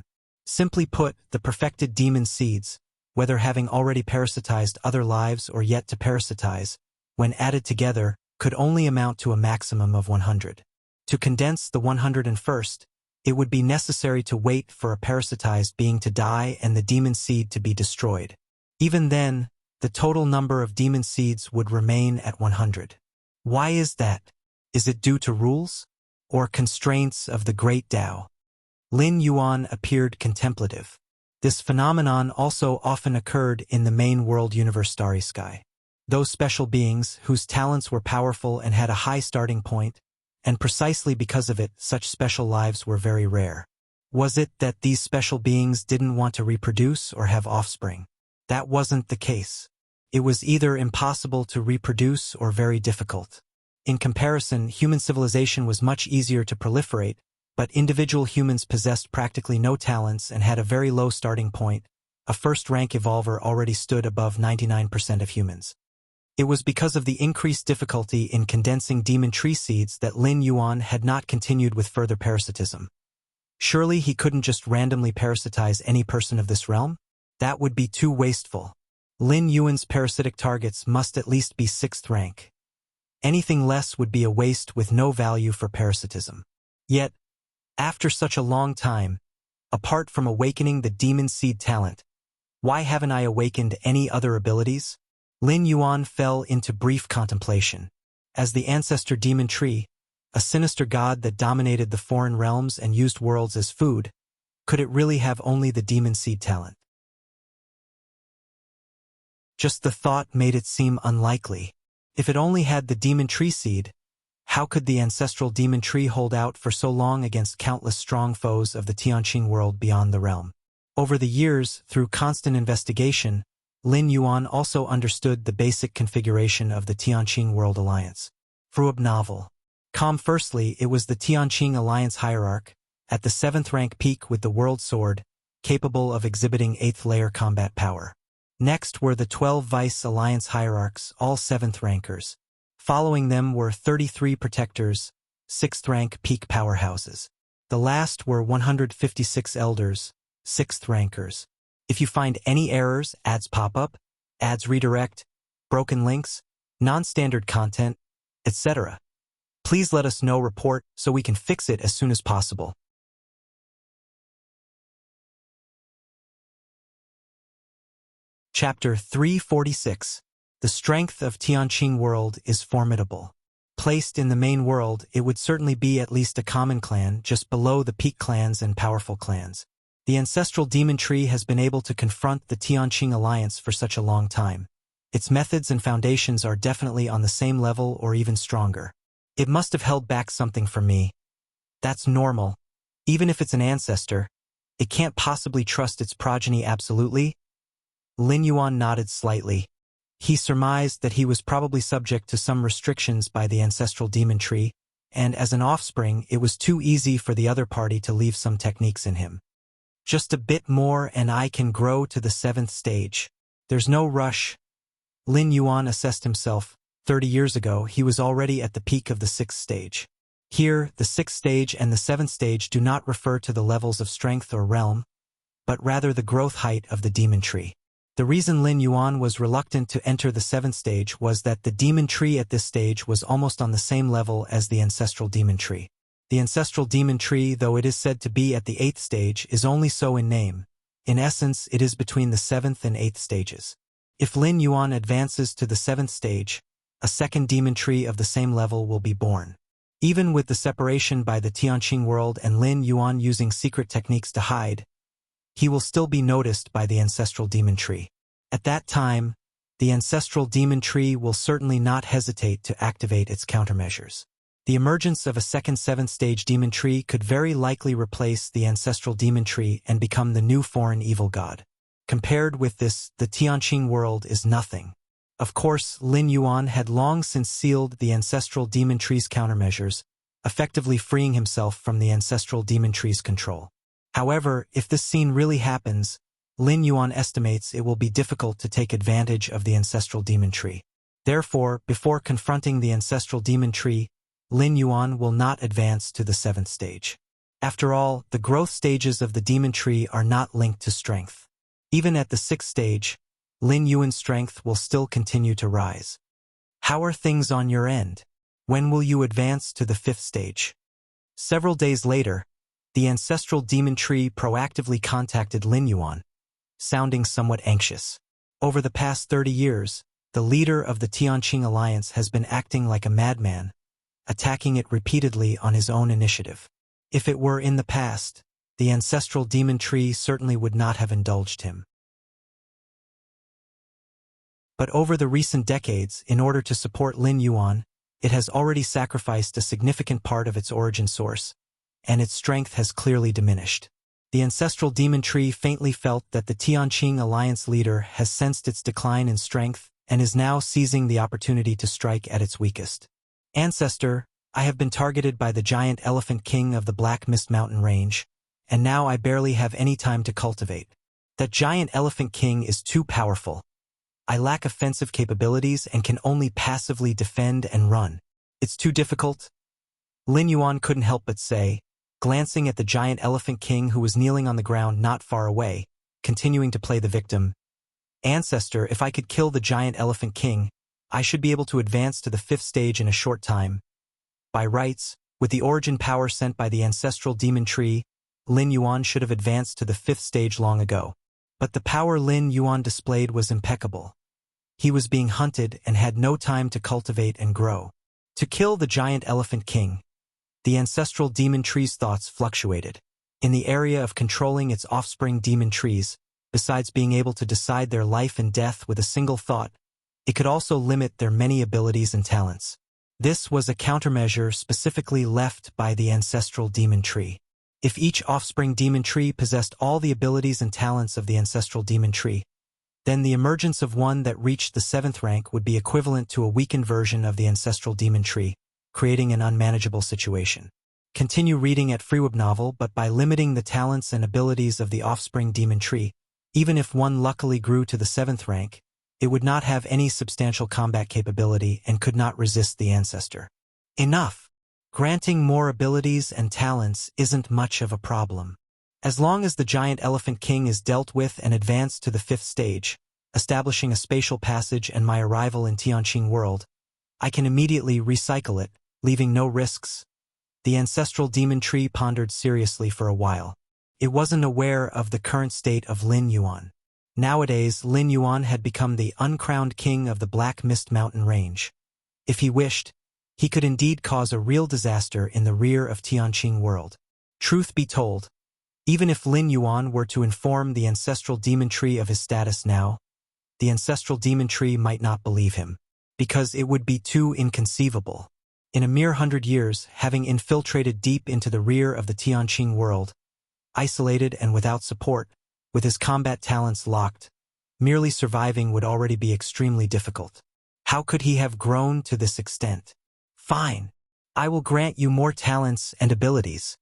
Simply put, the perfected demon seeds, whether having already parasitized other lives or yet to parasitize, when added together, could only amount to a maximum of 100. To condense the 101st, it would be necessary to wait for a parasitized being to die and the demon seed to be destroyed. Even then, the total number of demon seeds would remain at 100. Why is that? Is it due to rules? Or constraints of the Great Tao? Lin Yuan appeared contemplative. This phenomenon also often occurred in the main world universe Starry Sky. Those special beings, whose talents were powerful and had a high starting point, and precisely because of it, such special lives were very rare. Was it that these special beings didn't want to reproduce or have offspring? That wasn't the case. It was either impossible to reproduce or very difficult. In comparison, human civilization was much easier to proliferate, but individual humans possessed practically no talents and had a very low starting point. A first-rank evolver already stood above 99% of humans. It was because of the increased difficulty in condensing demon tree seeds that Lin Yuan had not continued with further parasitism. Surely he couldn't just randomly parasitize any person of this realm? That would be too wasteful. Lin Yuan's parasitic targets must at least be 6th rank. Anything less would be a waste with no value for parasitism. Yet, after such a long time, apart from awakening the demon seed talent, why haven't I awakened any other abilities? Lin Yuan fell into brief contemplation. As the ancestor demon tree, a sinister god that dominated the foreign realms and used worlds as food, could it really have only the demon seed talent? Just the thought made it seem unlikely. If it only had the demon tree seed, how could the ancestral demon tree hold out for so long against countless strong foes of the Tianqing world beyond the realm? Over the years, through constant investigation, Lin Yuan also understood the basic configuration of the Tianqing World Alliance. Fruab novel. Firstly, it was the Tianqing Alliance hierarch, at the 7th rank peak with the World Sword, capable of exhibiting 8th layer combat power. Next were the 12 Vice Alliance hierarchs, all 7th rankers. Following them were 33 protectors, 6th rank peak powerhouses. The last were 156 elders, 6th rankers. If you find any errors, ads pop up, ads redirect, broken links, non-standard content, etc., please let us know. Report so we can fix it as soon as possible. Chapter 346. The strength of Tianqing world is formidable. Placed in the main world, it would certainly be at least a common clan just below the peak clans and powerful clans. The ancestral demon tree has been able to confront the Tianqing alliance for such a long time. Its methods and foundations are definitely on the same level or even stronger. It must have held back something from me. That's normal. Even if it's an ancestor, it can't possibly trust its progeny absolutely. Lin Yuan nodded slightly. He surmised that he was probably subject to some restrictions by the ancestral demon tree, and as an offspring, it was too easy for the other party to leave some techniques in him. Just a bit more and I can grow to the 7th stage. There's no rush. Lin Yuan assessed himself. 30 years ago, he was already at the peak of the 6th stage. Here, the 6th stage and the 7th stage do not refer to the levels of strength or realm, but rather the growth height of the demon tree. The reason Lin Yuan was reluctant to enter the 7th stage was that the demon tree at this stage was almost on the same level as the ancestral demon tree. The ancestral demon tree, though it is said to be at the 8th stage, is only so in name. In essence, it is between the 7th and 8th stages. If Lin Yuan advances to the 7th stage, a second demon tree of the same level will be born. Even with the separation by the Tianqing world and Lin Yuan using secret techniques to hide, he will still be noticed by the ancestral demon tree. At that time, the ancestral demon tree will certainly not hesitate to activate its countermeasures. The emergence of a second 7th stage demon tree could very likely replace the ancestral demon tree and become the new foreign evil god. Compared with this, the Tianqing world is nothing. Of course, Lin Yuan had long since sealed the ancestral demon tree's countermeasures, effectively freeing himself from the ancestral demon tree's control. However, if this scene really happens, Lin Yuan estimates it will be difficult to take advantage of the ancestral demon tree. Therefore, before confronting the ancestral demon tree, Lin Yuan will not advance to the 7th stage. After all, the growth stages of the demon tree are not linked to strength. Even at the 6th stage, Lin Yuan's strength will still continue to rise. How are things on your end? When will you advance to the 5th stage? Several days later, the ancestral demon tree proactively contacted Lin Yuan, sounding somewhat anxious. Over the past 30 years, the leader of the Tianqing alliance has been acting like a madman, attacking it repeatedly on his own initiative. If it were in the past, the ancestral demon tree certainly would not have indulged him. But over the recent decades, in order to support Lin Yuan, it has already sacrificed a significant part of its origin source, and its strength has clearly diminished. The ancestral demon tree faintly felt that the Tianqing alliance leader has sensed its decline in strength and is now seizing the opportunity to strike at its weakest. Ancestor, I have been targeted by the giant elephant king of the Black Mist Mountain range, and now I barely have any time to cultivate. That giant elephant king is too powerful. I lack offensive capabilities and can only passively defend and run. It's too difficult. Lin Yuan couldn't help but say, glancing at the giant elephant king who was kneeling on the ground not far away, continuing to play the victim. Ancestor, if I could kill the giant elephant king, I should be able to advance to the 5th stage in a short time. By rights, with the origin power sent by the ancestral demon tree, Lin Yuan should have advanced to the 5th stage long ago. But the power Lin Yuan displayed was impeccable. He was being hunted and had no time to cultivate and grow. To kill the giant elephant king, the ancestral demon tree's thoughts fluctuated. In the area of controlling its offspring demon trees, besides being able to decide their life and death with a single thought, it could also limit their many abilities and talents. This was a countermeasure specifically left by the ancestral demon tree. If each offspring demon tree possessed all the abilities and talents of the ancestral demon tree, then the emergence of one that reached the 7th rank would be equivalent to a weakened version of the ancestral demon tree, creating an unmanageable situation. Continue reading at Freeweb novel, but by limiting the talents and abilities of the offspring demon tree, even if one luckily grew to the 7th rank, it would not have any substantial combat capability and could not resist the ancestor. Enough! Granting more abilities and talents isn't much of a problem. As long as the giant elephant king is dealt with and advanced to the 5th stage, establishing a spatial passage and my arrival in Tianqing world, I can immediately recycle it, leaving no risks. The ancestral demon tree pondered seriously for a while. It wasn't aware of the current state of Lin Yuan. Nowadays, Lin Yuan had become the uncrowned king of the Black Mist Mountain Range. If he wished, he could indeed cause a real disaster in the rear of Tianqing world. Truth be told, even if Lin Yuan were to inform the ancestral demon tree of his status now, the ancestral demon tree might not believe him, because it would be too inconceivable. In a mere 100 years, having infiltrated deep into the rear of the Tianqing world, isolated and without support, with his combat talents locked, merely surviving would already be extremely difficult. How could he have grown to this extent? Fine. I will grant you more talents and abilities.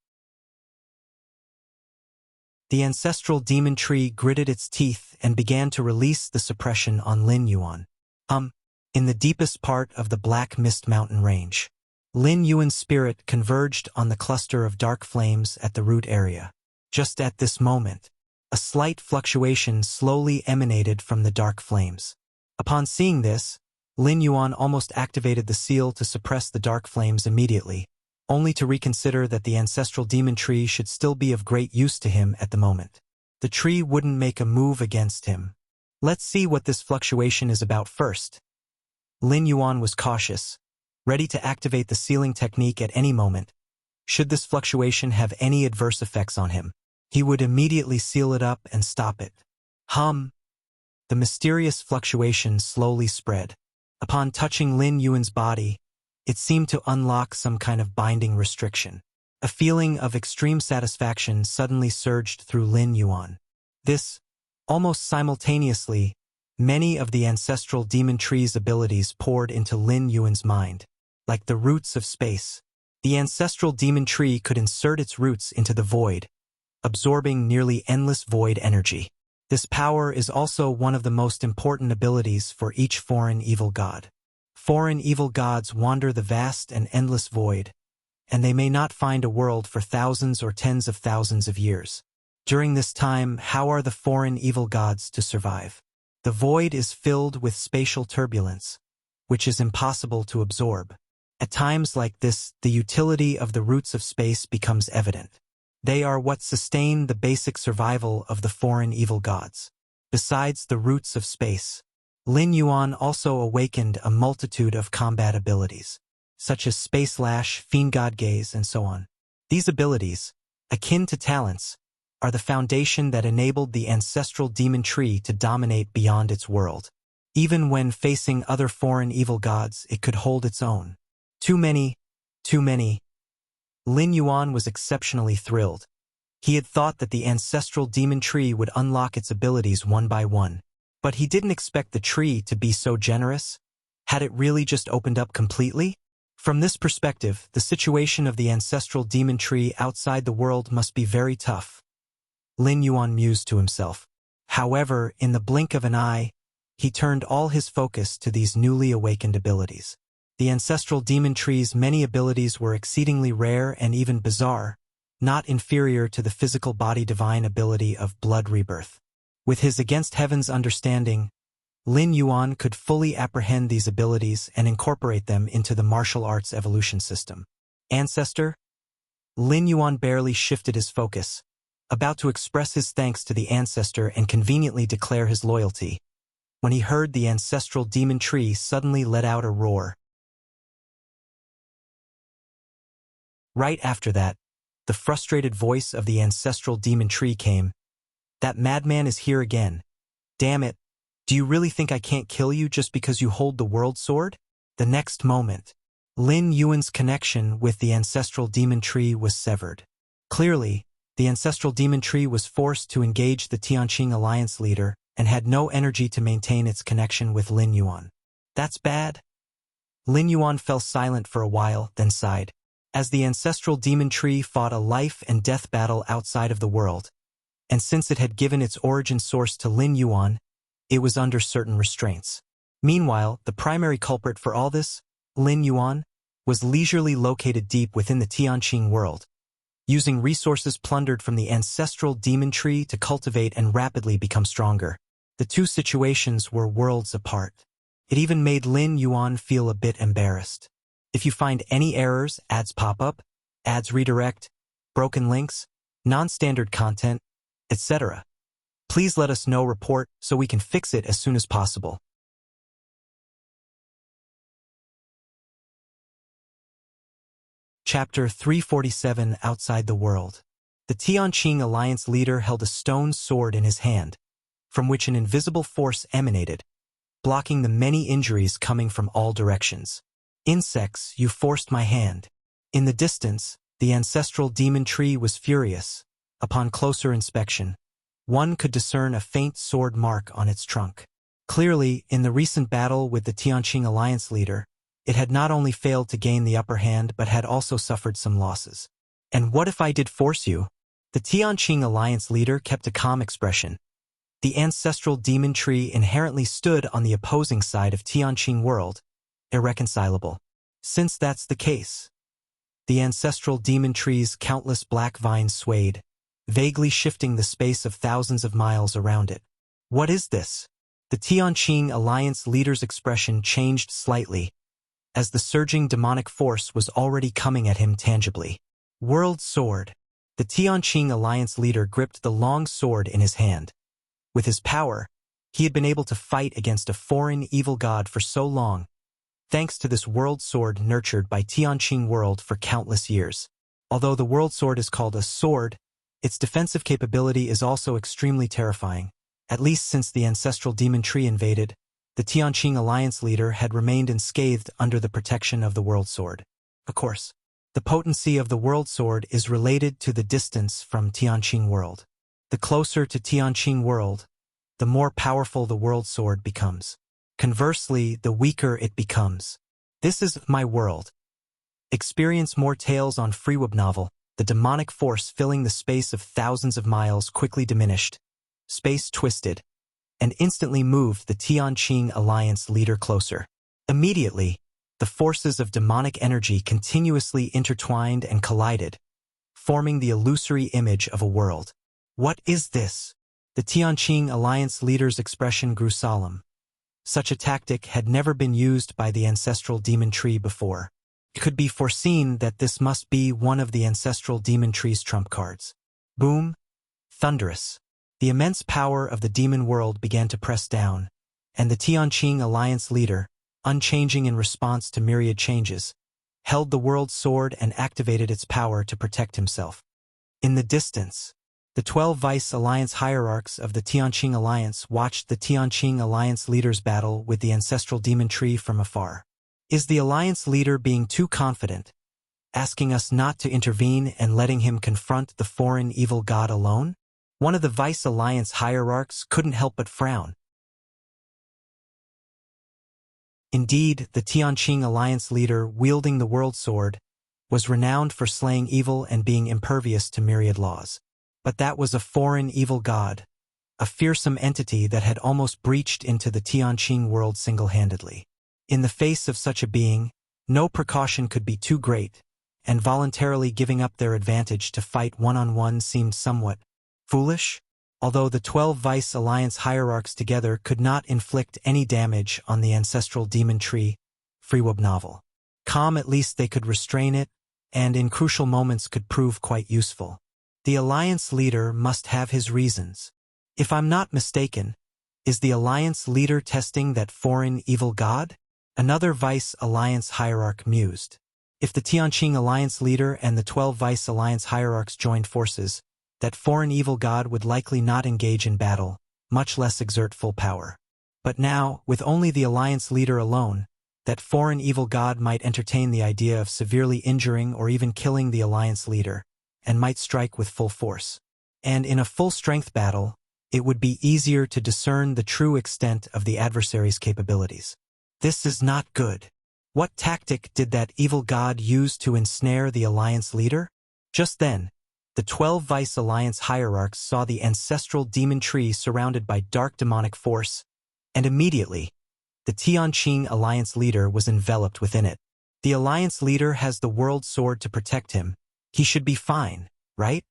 The ancestral demon tree gritted its teeth and began to release the suppression on Lin Yuan. In the deepest part of the Black Mist Mountain Range, Lin Yuan's spirit converged on the cluster of dark flames at the root area. Just at this moment, a slight fluctuation slowly emanated from the dark flames. Upon seeing this, Lin Yuan almost activated the seal to suppress the dark flames immediately, only to reconsider that the ancestral demon tree should still be of great use to him at the moment. The tree wouldn't make a move against him. Let's see what this fluctuation is about first. Lin Yuan was cautious, ready to activate the sealing technique at any moment. Should this fluctuation have any adverse effects on him, he would immediately seal it up and stop it. The mysterious fluctuation slowly spread. Upon touching Lin Yuan's body, it seemed to unlock some kind of binding restriction. A feeling of extreme satisfaction suddenly surged through Lin Yuan. Almost simultaneously, many of the ancestral demon tree's abilities poured into Lin Yuan's mind. Like the roots of space, the ancestral demon tree could insert its roots into the void, absorbing nearly endless void energy. This power is also one of the most important abilities for each foreign evil god. Foreign evil gods wander the vast and endless void, and they may not find a world for thousands or tens of thousands of years. During this time, how are the foreign evil gods to survive? The void is filled with spatial turbulence, which is impossible to absorb. At times like this, the utility of the roots of space becomes evident. They are what sustain the basic survival of the foreign evil gods. Besides the roots of space, Lin Yuan also awakened a multitude of combat abilities, such as Space Lash, Fiend God Gaze, and so on. These abilities, akin to talents, are the foundation that enabled the ancestral demon tree to dominate beyond its world. Even when facing other foreign evil gods, it could hold its own. Too many. Lin Yuan was exceptionally thrilled. He had thought that the ancestral demon tree would unlock its abilities one by one. But he didn't expect the tree to be so generous. Had it really just opened up completely? From this perspective, the situation of the ancestral demon tree outside the world must be very tough. Lin Yuan mused to himself. However, in the blink of an eye, he turned all his focus to these newly awakened abilities. The ancestral demon tree's many abilities were exceedingly rare and even bizarre, not inferior to the physical body divine ability of blood rebirth. With his against heaven's understanding, Lin Yuan could fully apprehend these abilities and incorporate them into the martial arts evolution system. Ancestor? Lin Yuan barely shifted his focus, about to express his thanks to the ancestor and conveniently declare his loyalty, when he heard the ancestral demon tree suddenly let out a roar. Right after that, the frustrated voice of the ancestral demon tree came. "That madman is here again. Damn it. Do you really think I can't kill you just because you hold the world sword?" The next moment, Lin Yuan's connection with the ancestral demon tree was severed. Clearly, the ancestral demon tree was forced to engage the Tianqing alliance leader and had no energy to maintain its connection with Lin Yuan. That's bad. Lin Yuan fell silent for a while, then sighed. As the ancestral demon tree fought a life and death battle outside of the world, and since it had given its origin source to Lin Yuan, it was under certain restraints. Meanwhile, the primary culprit for all this, Lin Yuan, was leisurely located deep within the Tianqing world, using resources plundered from the ancestral demon tree to cultivate and rapidly become stronger. The two situations were worlds apart. It even made Lin Yuan feel a bit embarrassed. If you find any errors, ads pop up, ads redirect, broken links, non-standard content, etc., please let us know. Report so we can fix it as soon as possible. Chapter 347 Outside the World. The Tianqing Alliance leader held a stone sword in his hand, from which an invisible force emanated, blocking the many injuries coming from all directions. "Insects, you forced my hand." In the distance, the ancestral demon tree was furious. Upon closer inspection, one could discern a faint sword mark on its trunk. Clearly, in the recent battle with the Tianqing alliance leader, it had not only failed to gain the upper hand but had also suffered some losses. "And what if I did force you?" The Tianqing alliance leader kept a calm expression. The ancestral demon tree inherently stood on the opposing side of Tianqing world, irreconcilable. Since that's the case, the ancestral demon tree's countless black vines swayed, vaguely shifting the space of thousands of miles around it. "What is this?" The Tianqing alliance leader's expression changed slightly, as the surging demonic force was already coming at him tangibly. World Sword. The Tianqing alliance leader gripped the long sword in his hand. With his power, he had been able to fight against a foreign evil god for so long, thanks to this world sword nurtured by Tianqing world for countless years. Although the world sword is called a sword, its defensive capability is also extremely terrifying. At least since the ancestral demon tree invaded, the Tianqing alliance leader had remained unscathed under the protection of the world sword. Of course, the potency of the world sword is related to the distance from Tianqing world. The closer to Tianqing world, the more powerful the world sword becomes. Conversely, the weaker it becomes. This is my world. Experience more tales on FreeWeb novel. The demonic force filling the space of thousands of miles quickly diminished. Space twisted, and instantly moved the Tianqing alliance leader closer. Immediately, the forces of demonic energy continuously intertwined and collided, forming the illusory image of a world. "What is this?" The Tianqing alliance leader's expression grew solemn. Such a tactic had never been used by the ancestral demon tree before. It could be foreseen that this must be one of the ancestral demon tree's trump cards. Boom! Thunderous. The immense power of the demon world began to press down, and the Tianqing alliance leader, unchanging in response to myriad changes, held the world sword and activated its power to protect himself. In the distance, the 12 Vice Alliance hierarchs of the Tianqing Alliance watched the Tianqing Alliance leader's battle with the ancestral demon tree from afar. Is the Alliance leader being too confident, asking us not to intervene and letting him confront the foreign evil god alone? One of the Vice Alliance hierarchs couldn't help but frown. Indeed, the Tianqing Alliance leader, wielding the world sword, was renowned for slaying evil and being impervious to myriad laws. But that was a foreign evil god, a fearsome entity that had almost breached into the Tianqing world single-handedly. In the face of such a being, no precaution could be too great, and voluntarily giving up their advantage to fight one-on-one seemed somewhat foolish, although the 12 Vice Alliance hierarchs together could not inflict any damage on the ancestral demon tree. Freewub novel. At least they could restrain it, and in crucial moments could prove quite useful. The Alliance leader must have his reasons. If I'm not mistaken, is the Alliance leader testing that foreign evil god? Another Vice Alliance hierarch mused. If the Tianqing Alliance leader and the 12 Vice Alliance hierarchs joined forces, that foreign evil god would likely not engage in battle, much less exert full power. But now, with only the Alliance leader alone, that foreign evil god might entertain the idea of severely injuring or even killing the Alliance leader, and might strike with full force. And in a full-strength battle, it would be easier to discern the true extent of the adversary's capabilities. This is not good. What tactic did that evil god use to ensnare the Alliance leader? Just then, the 12 Vice Alliance hierarchs saw the ancestral demon tree surrounded by dark demonic force, and immediately, the Tianqing Alliance leader was enveloped within it. The Alliance leader has the World Sword to protect him. He should be fine, right?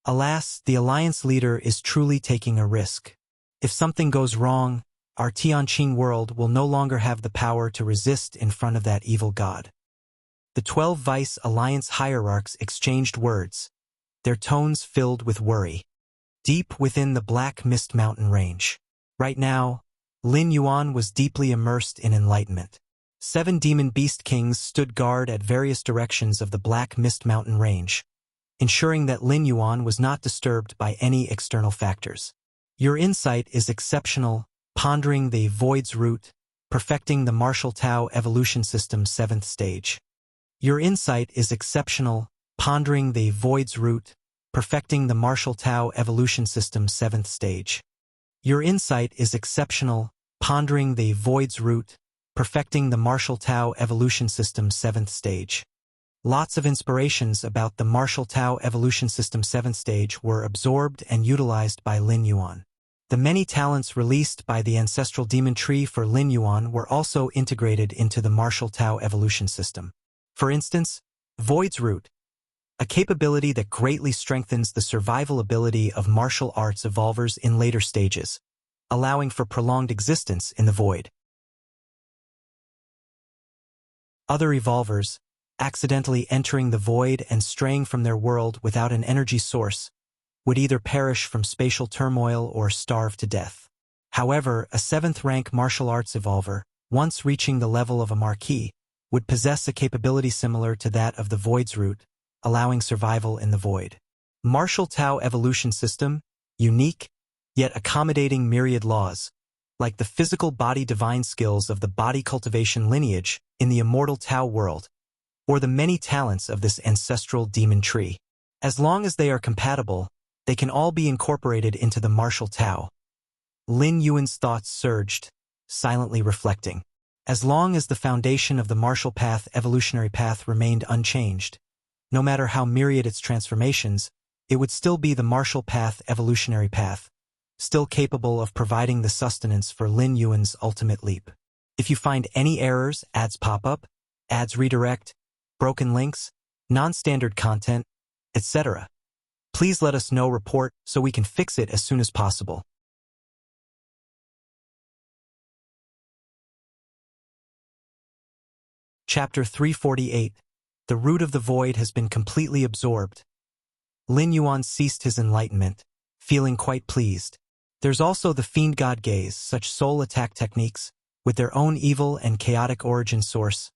Alas, the Alliance leader is truly taking a risk. If something goes wrong, our Tianqing world will no longer have the power to resist in front of that evil god. The 12 Vice Alliance hierarchs exchanged words, their tones filled with worry. Deep within the Black Mist Mountain range. Right now, Lin Yuan was deeply immersed in enlightenment. 7 demon beast kings stood guard at various directions of the Black Mist Mountain range, ensuring that Lin Yuan was not disturbed by any external factors. Your insight is exceptional, pondering the Void's root, perfecting the Martial Tao evolution system 7th stage. Your insight is exceptional, pondering the Void's root, perfecting the Martial Tao evolution system 7th stage. Your insight is exceptional, pondering the Void's root, perfecting the Martial Tao evolution system 7th stage. Lots of inspirations about the Martial Tao evolution system 7th stage were absorbed and utilized by Lin Yuan. The many talents released by the ancestral demon tree for Lin Yuan were also integrated into the Martial Tao evolution system. For instance, Void's Root, a capability that greatly strengthens the survival ability of martial arts evolvers in later stages, allowing for prolonged existence in the void. Other evolvers, accidentally entering the void and straying from their world without an energy source, would either perish from spatial turmoil or starve to death. However, a 7th-rank martial arts evolver, once reaching the level of a marquis, would possess a capability similar to that of the Void's Root, allowing survival in the void. Martial Tao evolution system, unique, yet accommodating myriad laws, like the physical body divine skills of the body cultivation lineage in the immortal Tao world, or the many talents of this ancestral demon tree. As long as they are compatible, they can all be incorporated into the Martial Tao. Lin Yuan's thoughts surged, silently reflecting. As long as the foundation of the martial path evolutionary path remained unchanged, no matter how myriad its transformations, it would still be the martial path evolutionary path, still capable of providing the sustenance for Lin Yuan's ultimate leap. If you find any errors, ads pop up, ads redirect, broken links, non-standard content, etc., please let us know. Report so we can fix it as soon as possible. Chapter 348. The root of the void has been completely absorbed. Lin Yuan ceased his enlightenment, feeling quite pleased. There's also the Fiend God Gaze, such soul attack techniques, with their own evil and chaotic origin source.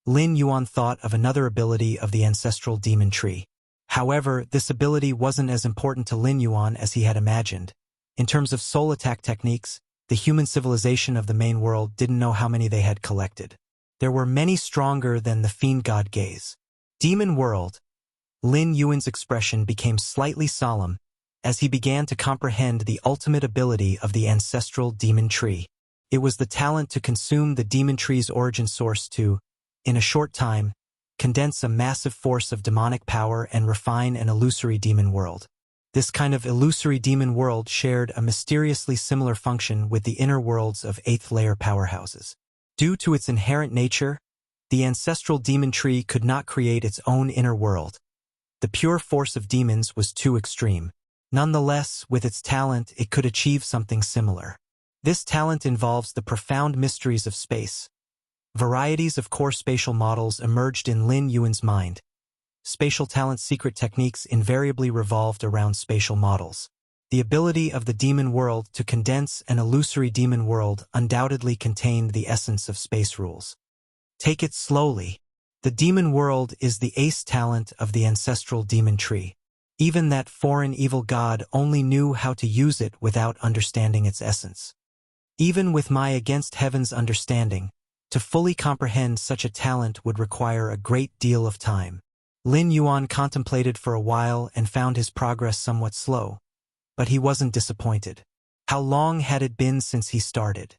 Lin Yuan thought of another ability of the ancestral demon tree. However, this ability wasn't as important to Lin Yuan as he had imagined. In terms of soul attack techniques, the human civilization of the main world didn't know how many they had collected. There were many stronger than the Fiend God Gaze. Demon World. Lin Yuan's expression became slightly solemn as he began to comprehend the ultimate ability of the ancestral demon tree. It was the talent to consume the demon tree's origin source to, in a short time, condense a massive force of demonic power and refine an illusory demon world. This kind of illusory demon world shared a mysteriously similar function with the inner worlds of 8th-layer powerhouses. Due to its inherent nature, The ancestral demon tree could not create its own inner world. The pure force of demons was too extreme. Nonetheless, with its talent, it could achieve something similar. This talent involves the profound mysteries of space. Varieties of core spatial models emerged in Lin Yuan's mind. Spatial talent's secret techniques invariably revolved around spatial models. The ability of the demon world to condense an illusory demon world undoubtedly contained the essence of space rules. Take it slowly. The demon world is the ace talent of the ancestral demon tree. Even that foreign evil god only knew how to use it without understanding its essence. Even with my against heaven's understanding, to fully comprehend such a talent would require a great deal of time. Lin Yuan contemplated for a while and found his progress somewhat slow. But he wasn't disappointed. How long had it been since he started?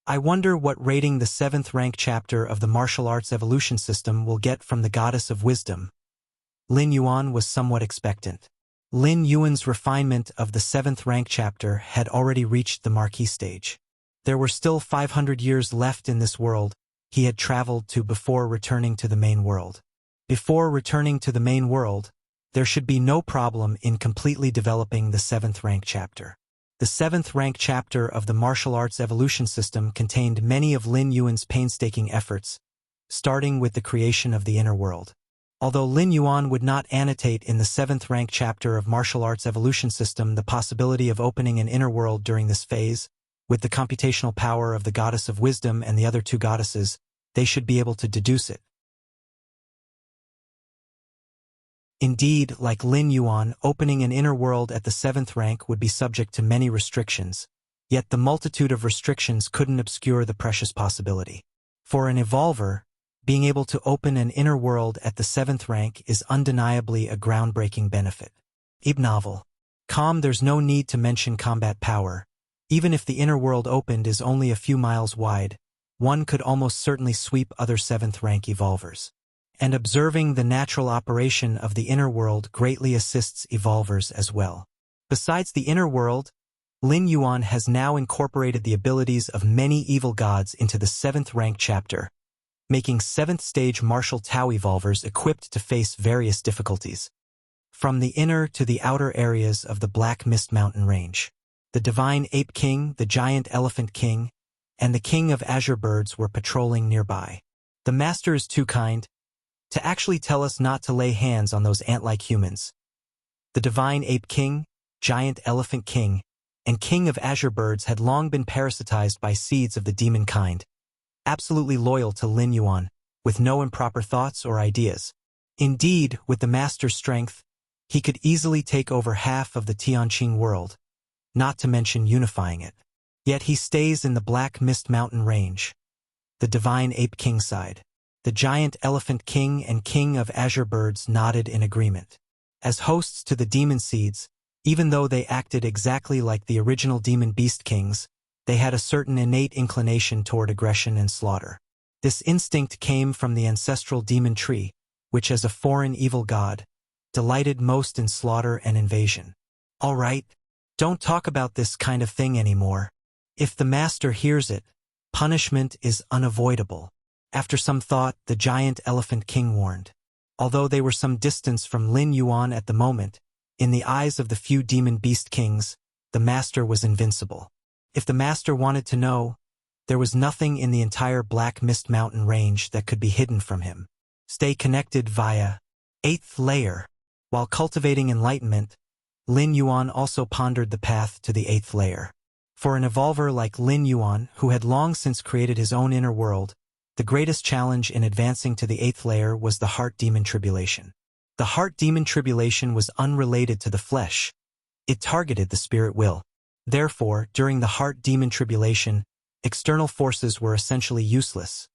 I wonder what rating the 7th rank chapter of the martial arts evolution system will get from the goddess of wisdom. Lin Yuan was somewhat expectant. Lin Yuan's refinement of the 7th rank chapter had already reached the marquee stage. There were still 500 years left in this world he had traveled to before returning to the main world. Before returning to the main world, there should be no problem in completely developing the 7th rank chapter. The 7th rank chapter of the martial arts evolution system contained many of Lin Yuan's painstaking efforts, starting with the creation of the inner world. Although Lin Yuan would not annotate in the 7th rank chapter of martial arts evolution system the possibility of opening an inner world during this phase, with the computational power of the goddess of wisdom and the other two goddesses, they should be able to deduce it. Indeed, like Lin Yuan, opening an inner world at the 7th rank would be subject to many restrictions, yet the multitude of restrictions couldn't obscure the precious possibility. For an evolver, being able to open an inner world at the 7th rank is undeniably a groundbreaking benefit. Novel. There's no need to mention combat power. Even if the inner world opened is only a few miles wide, one could almost certainly sweep other 7th rank evolvers. And observing the natural operation of the inner world greatly assists evolvers as well. Besides the inner world, Lin Yuan has now incorporated the abilities of many evil gods into the 7th rank chapter, making 7th stage martial Tao evolvers equipped to face various difficulties. From the inner to the outer areas of the Black Mist Mountain Range, the Divine Ape King, the Giant Elephant King, and the King of Azure Birds were patrolling nearby. The Master is too kind to actually tell us not to lay hands on those ant-like humans. The Divine Ape King, Giant Elephant King, and King of Azure Birds had long been parasitized by seeds of the demon kind, absolutely loyal to Lin Yuan, with no improper thoughts or ideas. Indeed, with the Master's strength, he could easily take over half of the Tianqing world, not to mention unifying it. Yet he stays in the Black Mist Mountain Range, the Divine Ape King side. The Giant Elephant King and King of Azure Birds nodded in agreement. As hosts to the demon seeds, even though they acted exactly like the original demon beast kings, they had a certain innate inclination toward aggression and slaughter. This instinct came from the ancestral demon tree, which as a foreign evil god, delighted most in slaughter and invasion. All right, don't talk about this kind of thing anymore. If the Master hears it, punishment is unavoidable. After some thought, the Giant Elephant King warned. Although they were some distance from Lin Yuan at the moment, in the eyes of the few demon beast kings, the Master was invincible. If the Master wanted to know, there was nothing in the entire Black Mist Mountain Range that could be hidden from him. Stay connected via 8th layer. While cultivating enlightenment, Lin Yuan also pondered the path to the 8th layer. For an evolver like Lin Yuan, who had long since created his own inner world, the greatest challenge in advancing to the 8th layer was the heart demon tribulation. The heart demon tribulation was unrelated to the flesh. It targeted the spirit will. Therefore, during the heart demon tribulation, external forces were essentially useless.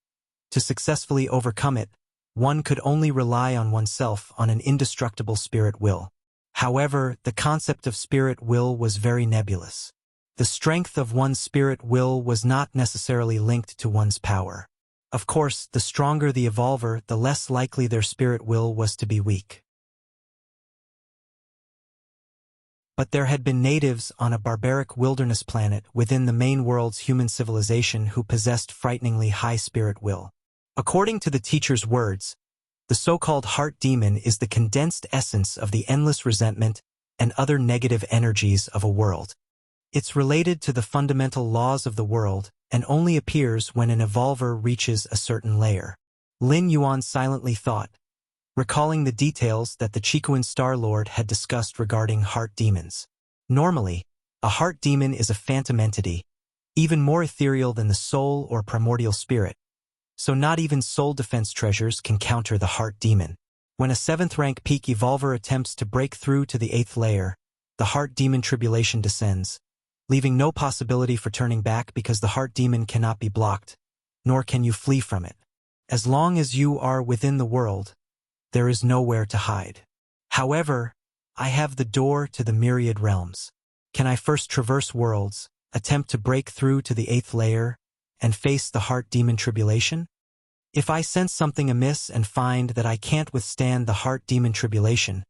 To successfully overcome it, one could only rely on oneself on an indestructible spirit will. However, the concept of spirit will was very nebulous. The strength of one's spirit will was not necessarily linked to one's power. Of course, the stronger the evolver, the less likely their spirit will was to be weak. But there had been natives on a barbaric wilderness planet within the main world's human civilization who possessed frighteningly high spirit will. According to the teacher's words, the so-called heart demon is the condensed essence of the endless resentment and other negative energies of a world. It's related to the fundamental laws of the world and only appears when an evolver reaches a certain layer. Lin Yuan silently thought, recalling the details that the Chikuan Star Lord had discussed regarding heart demons. Normally, a heart demon is a phantom entity, even more ethereal than the soul or primordial spirit, so not even soul defense treasures can counter the heart demon. When a 7th rank peak evolver attempts to break through to the 8th layer, the heart demon tribulation descends, leaving no possibility for turning back because the heart demon cannot be blocked, nor can you flee from it. As long as you are within the world, there is nowhere to hide. However, I have the door to the myriad realms. Can I first traverse worlds, attempt to break through to the 8th layer, and face the heart demon tribulation? If I sense something amiss and find that I can't withstand the heart demon tribulation,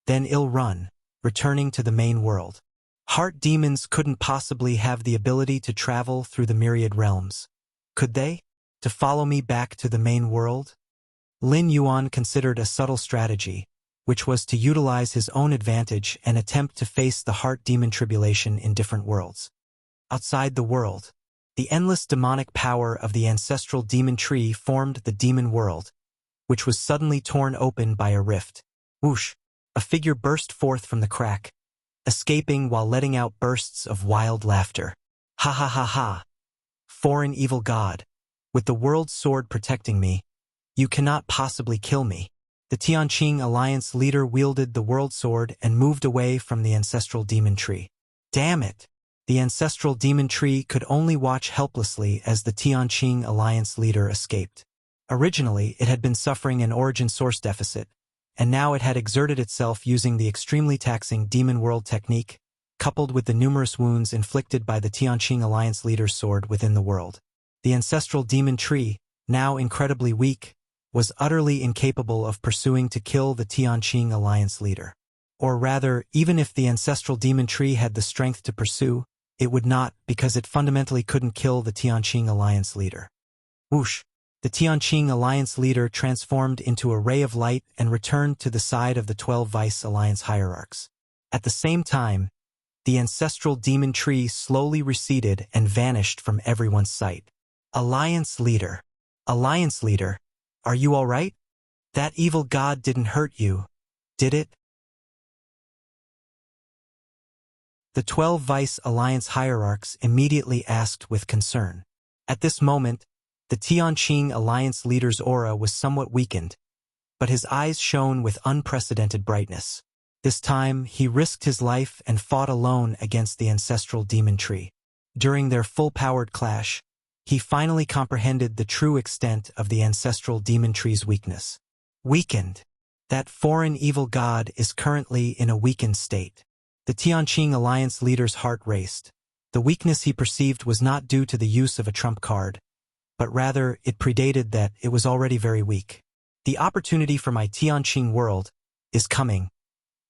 then I'll run, returning to the main world. Heart demons couldn't possibly have the ability to travel through the myriad realms. Could they? To follow me back to the main world? Lin Yuan considered a subtle strategy, which was to utilize his own advantage and attempt to face the heart demon tribulation in different worlds. Outside the world, the endless demonic power of the ancestral demon tree formed the demon world, which was suddenly torn open by a rift. Whoosh! A figure burst forth from the crack, escaping while letting out bursts of wild laughter. Ha ha ha ha! Foreign evil god, with the world sword protecting me, you cannot possibly kill me. The Tianqing Alliance leader wielded the world sword and moved away from the ancestral demon tree. Damn it! The ancestral demon tree could only watch helplessly as the Tianqing Alliance leader escaped. Originally, it had been suffering an origin source deficit, and now it had exerted itself using the extremely taxing demon world technique, coupled with the numerous wounds inflicted by the Tianqing Alliance leader's sword within the world. The ancestral demon tree, now incredibly weak, was utterly incapable of pursuing to kill the Tianqing Alliance leader. Or rather, even if the ancestral demon tree had the strength to pursue, it would not, because it fundamentally couldn't kill the Tianqing Alliance leader. Whoosh! The Tianqing Alliance leader transformed into a ray of light and returned to the side of the 12 Vice Alliance hierarchs. At the same time, the ancestral demon tree slowly receded and vanished from everyone's sight. Alliance leader, are you all right? That evil god didn't hurt you, did it? The 12 Vice Alliance hierarchs immediately asked with concern. At this moment, the Tianqing Alliance leader's aura was somewhat weakened, but his eyes shone with unprecedented brightness. This time, he risked his life and fought alone against the ancestral demon tree. During their full-powered clash, he finally comprehended the true extent of the ancestral demon tree's weakness. Weakened. That foreign evil god is currently in a weakened state. The Tianqing Alliance leader's heart raced. The weakness he perceived was not due to the use of a trump card, but rather it predated that it was already very weak. The opportunity for my Tianqing world is coming.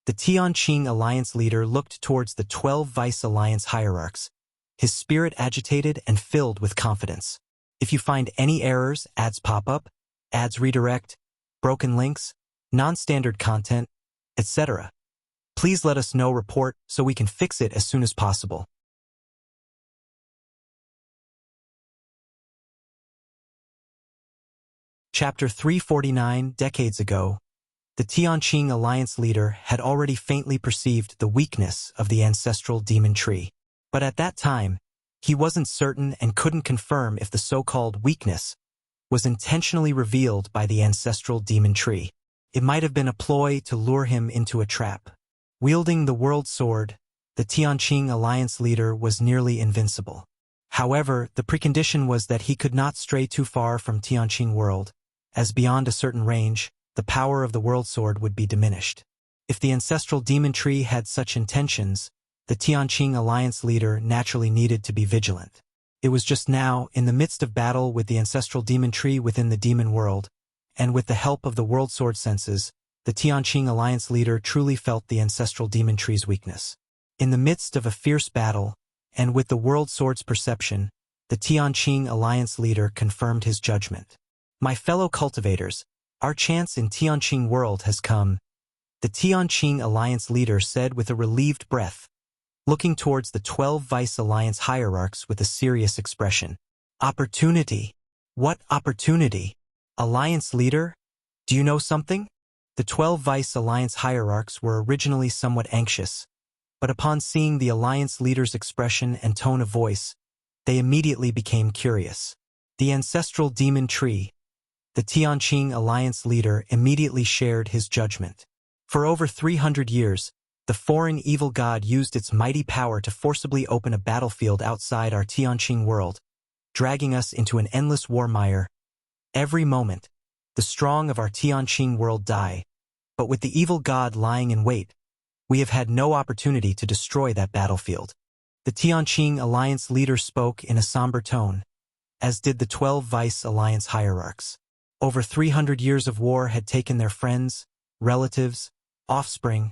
The Tianqing Alliance leader looked towards the 12 Vice Alliance hierarchs, his spirit agitated and filled with confidence. If you find any errors, ads pop up, ads redirect, broken links, non-standard content, etc., please let us know. Report so we can fix it as soon as possible. Chapter 349. Decades ago, the Tianqing Alliance leader had already faintly perceived the weakness of the ancestral demon tree. But at that time, he wasn't certain and couldn't confirm if the so-called weakness was intentionally revealed by the ancestral demon tree. It might have been a ploy to lure him into a trap. Wielding the world sword, the Tianqing Alliance leader was nearly invincible. However, the precondition was that he could not stray too far from Tianqing world, as beyond a certain range, the power of the world sword would be diminished. If the ancestral demon tree had such intentions, the Tianqing Alliance leader naturally needed to be vigilant. It was just now, in the midst of battle with the ancestral demon tree within the demon world, and with the help of the world sword senses, the Tianqing Alliance leader truly felt the ancestral demon tree's weakness. In the midst of a fierce battle, and with the world sword's perception, the Tianqing Alliance leader confirmed his judgment. My fellow cultivators, our chance in Tianqing world has come, the Tianqing Alliance leader said with a relieved breath, looking towards the 12 Vice Alliance hierarchs with a serious expression. Opportunity. What opportunity? Alliance leader? Do you know something? The 12 Vice Alliance hierarchs were originally somewhat anxious, but upon seeing the Alliance leader's expression and tone of voice, they immediately became curious. The ancestral demon tree. The Tianqing Alliance leader immediately shared his judgment. For over 300 years, the foreign evil god used its mighty power to forcibly open a battlefield outside our Tianqing world, dragging us into an endless war mire. Every moment, the strong of our Tianqing world die, but with the evil god lying in wait, we have had no opportunity to destroy that battlefield. The Tianqing Alliance leader spoke in a somber tone, as did the 12 Vice Alliance hierarchs. Over 300 years of war had taken their friends, relatives, offspring,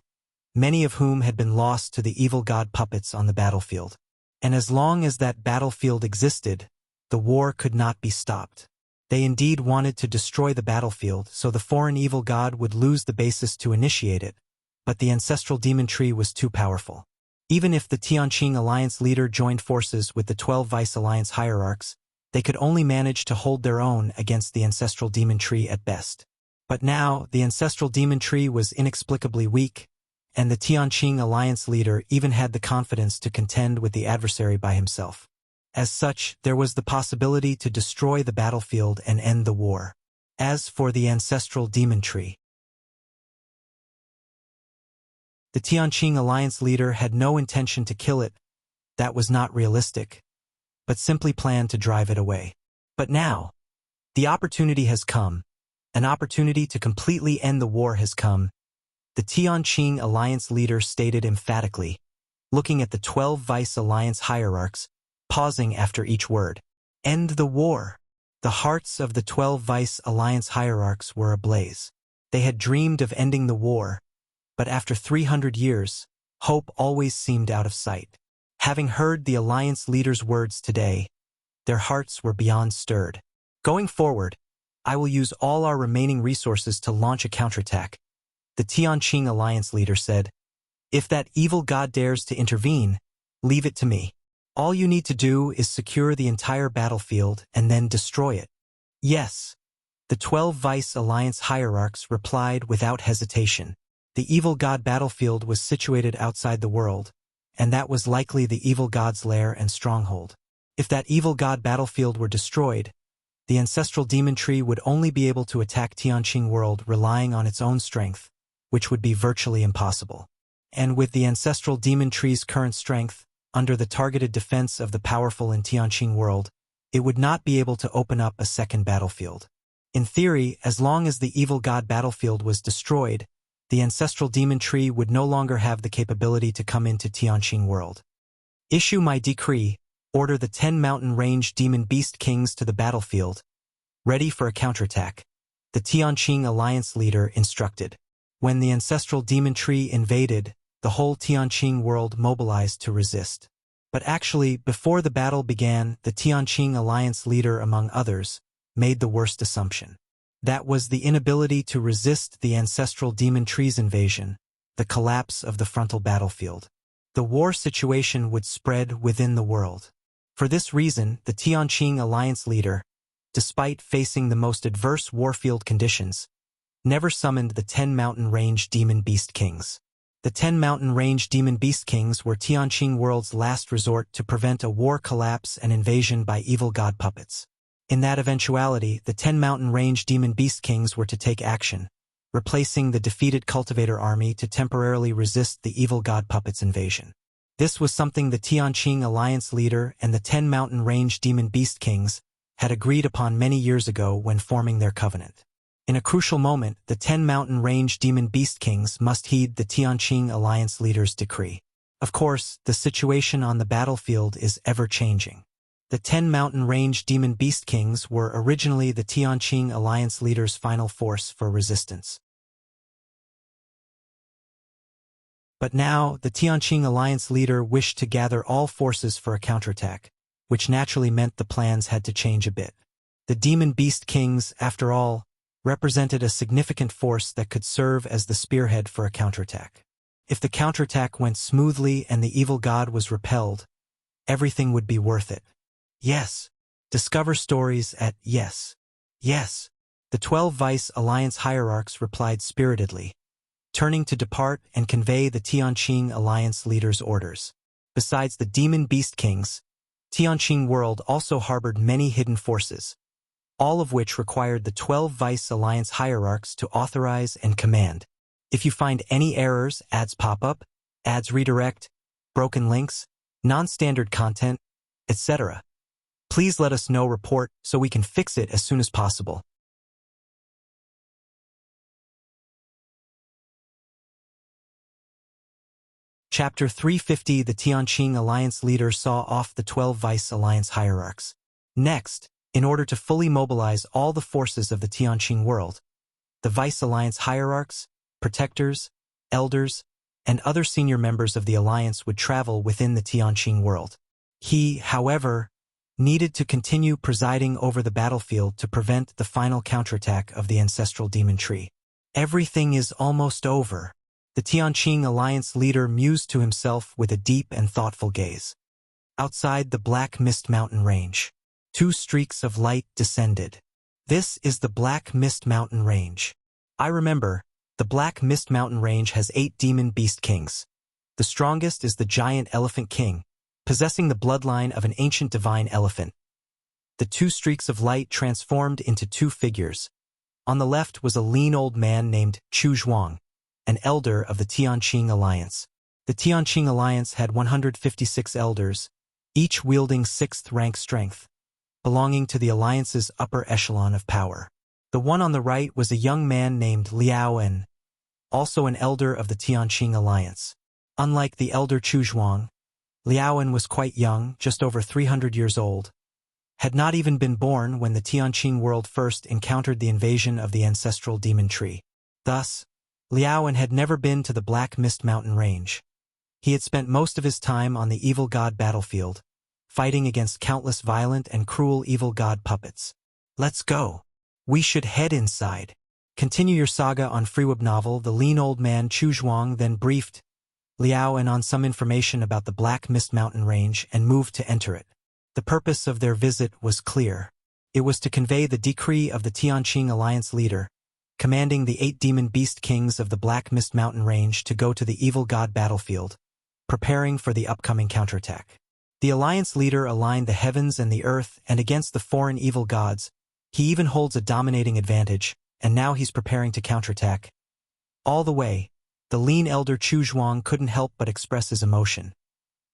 many of whom had been lost to the evil god puppets on the battlefield. And as long as that battlefield existed, the war could not be stopped. They indeed wanted to destroy the battlefield so the foreign evil god would lose the basis to initiate it, but the ancestral demon tree was too powerful. Even if the Tianqing Alliance leader joined forces with the 12 Vice Alliance hierarchs, they could only manage to hold their own against the ancestral demon tree at best. But now, the ancestral demon tree was inexplicably weak, and the Tianqing Alliance leader even had the confidence to contend with the adversary by himself. As such, there was the possibility to destroy the battlefield and end the war. As for the ancestral demon tree, the Tianqing Alliance leader had no intention to kill it. That was not realistic, but simply planned to drive it away. But now, the opportunity has come. An opportunity to completely end the war has come, the Tianqing Alliance leader stated emphatically, looking at the 12 Vice Alliance hierarchs, pausing after each word. End the war. The hearts of the 12 Vice Alliance hierarchs were ablaze. They had dreamed of ending the war, but after 300 years, hope always seemed out of sight. Having heard the Alliance leader's words today, their hearts were beyond stirred. Going forward, I will use all our remaining resources to launch a counterattack, the Tianqing Alliance leader said. If that evil god dares to intervene, leave it to me. All you need to do is secure the entire battlefield and then destroy it. Yes, the 12 Vice Alliance hierarchs replied without hesitation. The evil god battlefield was situated outside the world, and that was likely the evil god's lair and stronghold. If that evil god battlefield were destroyed, the ancestral demon tree would only be able to attack Tianqing world relying on its own strength, which would be virtually impossible. And with the ancestral demon tree's current strength, under the targeted defense of the powerful in Tianqing world, it would not be able to open up a second battlefield. In theory, as long as the evil god battlefield was destroyed, the ancestral demon tree would no longer have the capability to come into Tianqing world. Issue my decree. Order the 10 mountain range demon beast kings to the battlefield, ready for a counterattack, the Tianqing Alliance leader instructed. When the ancestral demon tree invaded, the whole Tianqing world mobilized to resist. But actually, before the battle began, the Tianqing Alliance leader, among others, made the worst assumption. That was the inability to resist the ancestral demon tree's invasion, the collapse of the frontal battlefield. The war situation would spread within the world. For this reason, the Tianqing Alliance leader, despite facing the most adverse warfield conditions, never summoned the 10 mountain range demon beast kings. The 10 mountain range demon beast kings were Tianqing world's last resort to prevent a war collapse and invasion by evil god puppets. In that eventuality, the 10 mountain range demon beast kings were to take action, replacing the defeated cultivator army to temporarily resist the evil god puppets' invasion. This was something the Tianqing Alliance leader and the 10 mountain range demon beast kings had agreed upon many years ago when forming their covenant. In a crucial moment, the 10 mountain range demon beast kings must heed the Tianqing Alliance leader's decree. Of course, the situation on the battlefield is ever-changing. The 10 mountain range demon beast kings were originally the Tianqing Alliance leader's final force for resistance. But now, the Tianqing Alliance leader wished to gather all forces for a counterattack, which naturally meant the plans had to change a bit. The demon beast kings, after all, represented a significant force that could serve as the spearhead for a counterattack. If the counterattack went smoothly and the evil god was repelled, everything would be worth it. Yes. Discover stories at yes. Yes. The 12 Vice Alliance hierarchs replied spiritedly, turning to depart and convey the Tianqing Alliance leaders' orders. Besides the demon beast kings, Tianqing world also harbored many hidden forces, all of which required the 12 Vice Alliance hierarchs to authorize and command. If you find any errors, ads pop up, ads redirect, broken links, non-standard content, etc., please let us know. Report so we can fix it as soon as possible. Chapter 350. The Tianqing Alliance leader saw off the 12 Vice Alliance hierarchs. Next, in order to fully mobilize all the forces of the Tianqing world, the Vice Alliance hierarchs, protectors, elders, and other senior members of the alliance would travel within the Tianqing world. He, however, needed to continue presiding over the battlefield to prevent the final counterattack of the ancestral demon tree. Everything is almost over. The Tianqing Alliance leader mused to himself with a deep and thoughtful gaze. Outside the Black Mist Mountain Range, 2 streaks of light descended. This is the Black Mist Mountain Range. I remember, the Black Mist Mountain Range has 8 demon beast kings. The strongest is the giant elephant king, possessing the bloodline of an ancient divine elephant. The 2 streaks of light transformed into 2 figures. On the left was a lean old man named Chu Zhuang, an elder of the Tianqing Alliance. The Tianqing Alliance had 156 elders, each wielding 6th rank strength, belonging to the Alliance's upper echelon of power. The one on the right was a young man named Liao En, also an elder of the Tianqing Alliance. Unlike the elder Chu Zhuang, Liao En was quite young, just over 300 years old, had not even been born when the Tianqing world first encountered the invasion of the ancestral demon tree. Thus, Liao En had never been to the Black Mist Mountain Range. He had spent most of his time on the evil god battlefield, fighting against countless violent and cruel evil god puppets. Let's go. We should head inside. Continue your saga on Freeweb novel. The lean old man Chu Zhuang then briefed Liao En on some information about the Black Mist Mountain Range and moved to enter it. The purpose of their visit was clear. It was to convey the decree of the Tianqing Alliance leader, commanding the 8 demon beast kings of the Black Mist Mountain Range to go to the evil god battlefield, preparing for the upcoming counterattack. The Alliance leader aligned the heavens and the earth, and against the foreign evil gods, he even holds a dominating advantage, and now he's preparing to counterattack. All the way, the lean elder Chu Zhuang couldn't help but express his emotion.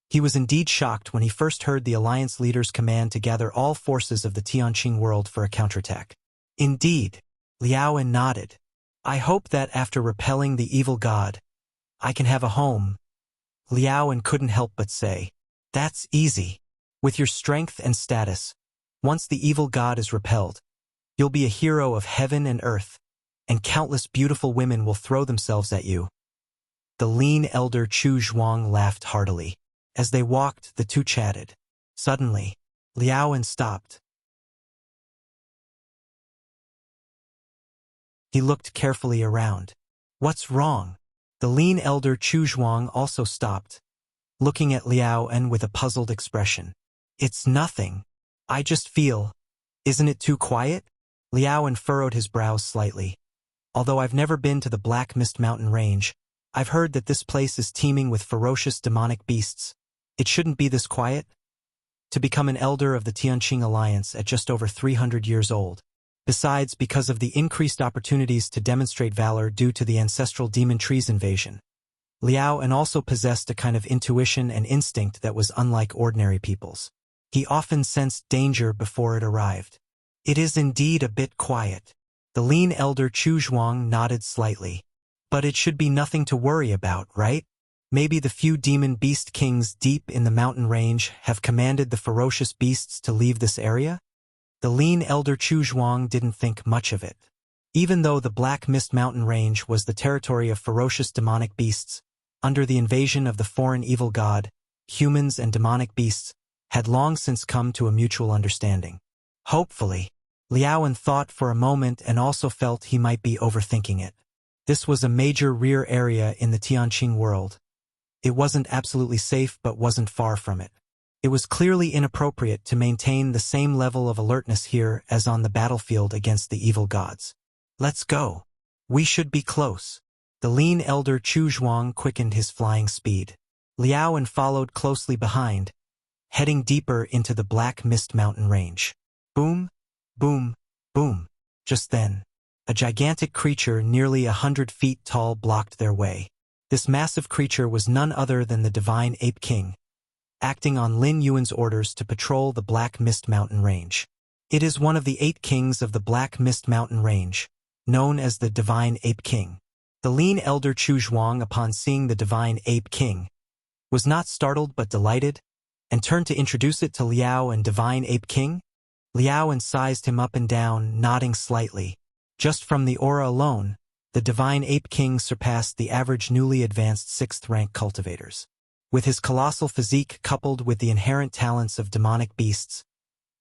He was indeed shocked when he first heard the Alliance leader's command to gather all forces of the Tianqing world for a counterattack. Indeed, Liao En nodded. I hope that after repelling the evil god, I can have a home. Liao En couldn't help but say, that's easy. With your strength and status, once the evil god is repelled, you'll be a hero of heaven and earth, and countless beautiful women will throw themselves at you. The lean elder Chu Zhuang laughed heartily. As they walked, the two chatted. Suddenly, Liao En stopped. He looked carefully around. What's wrong? The lean elder Chu Zhuang also stopped, looking at Liao En with a puzzled expression. It's nothing. I just feel. Isn't it too quiet? Liao En furrowed his brows slightly. Although I've never been to the Black Mist Mountain Range, I've heard that this place is teeming with ferocious demonic beasts. It shouldn't be this quiet. To become an elder of the Tianqing Alliance at just over 300 years old. Besides, because of the increased opportunities to demonstrate valor due to the ancestral demon tree's invasion, Liao En also possessed a kind of intuition and instinct that was unlike ordinary people's. He often sensed danger before it arrived. It is indeed a bit quiet. The lean elder Chu Zhuang nodded slightly. But it should be nothing to worry about, right? Maybe the few demon beast kings deep in the mountain range have commanded the ferocious beasts to leave this area? The lean elder Chu Zhuang didn't think much of it. Even though the Black Mist Mountain Range was the territory of ferocious demonic beasts, under the invasion of the foreign evil god, humans and demonic beasts had long since come to a mutual understanding. Hopefully, Liao thought for a moment and also felt he might be overthinking it. This was a major rear area in the Tianqing world. It wasn't absolutely safe but wasn't far from it. It was clearly inappropriate to maintain the same level of alertness here as on the battlefield against the evil gods. Let's go. We should be close. The lean elder Chu Zhuang quickened his flying speed. Liao followed closely behind, heading deeper into the Black Mist Mountain range. Boom, boom, boom. Just then, a gigantic creature nearly 100 feet tall blocked their way. This massive creature was none other than the Divine Ape King, acting on Lin Yuan's orders to patrol the Black Mist Mountain range. It is one of the 8 kings of the Black Mist Mountain range, known as the Divine Ape King. The lean elder Chu Zhuang, upon seeing the Divine Ape King, was not startled but delighted, and turned to introduce it to Liao and Divine Ape King. Liao sized him up and down, nodding slightly. Just from the aura alone, the Divine Ape King surpassed the average newly advanced 6th-rank cultivators. With his colossal physique coupled with the inherent talents of demonic beasts,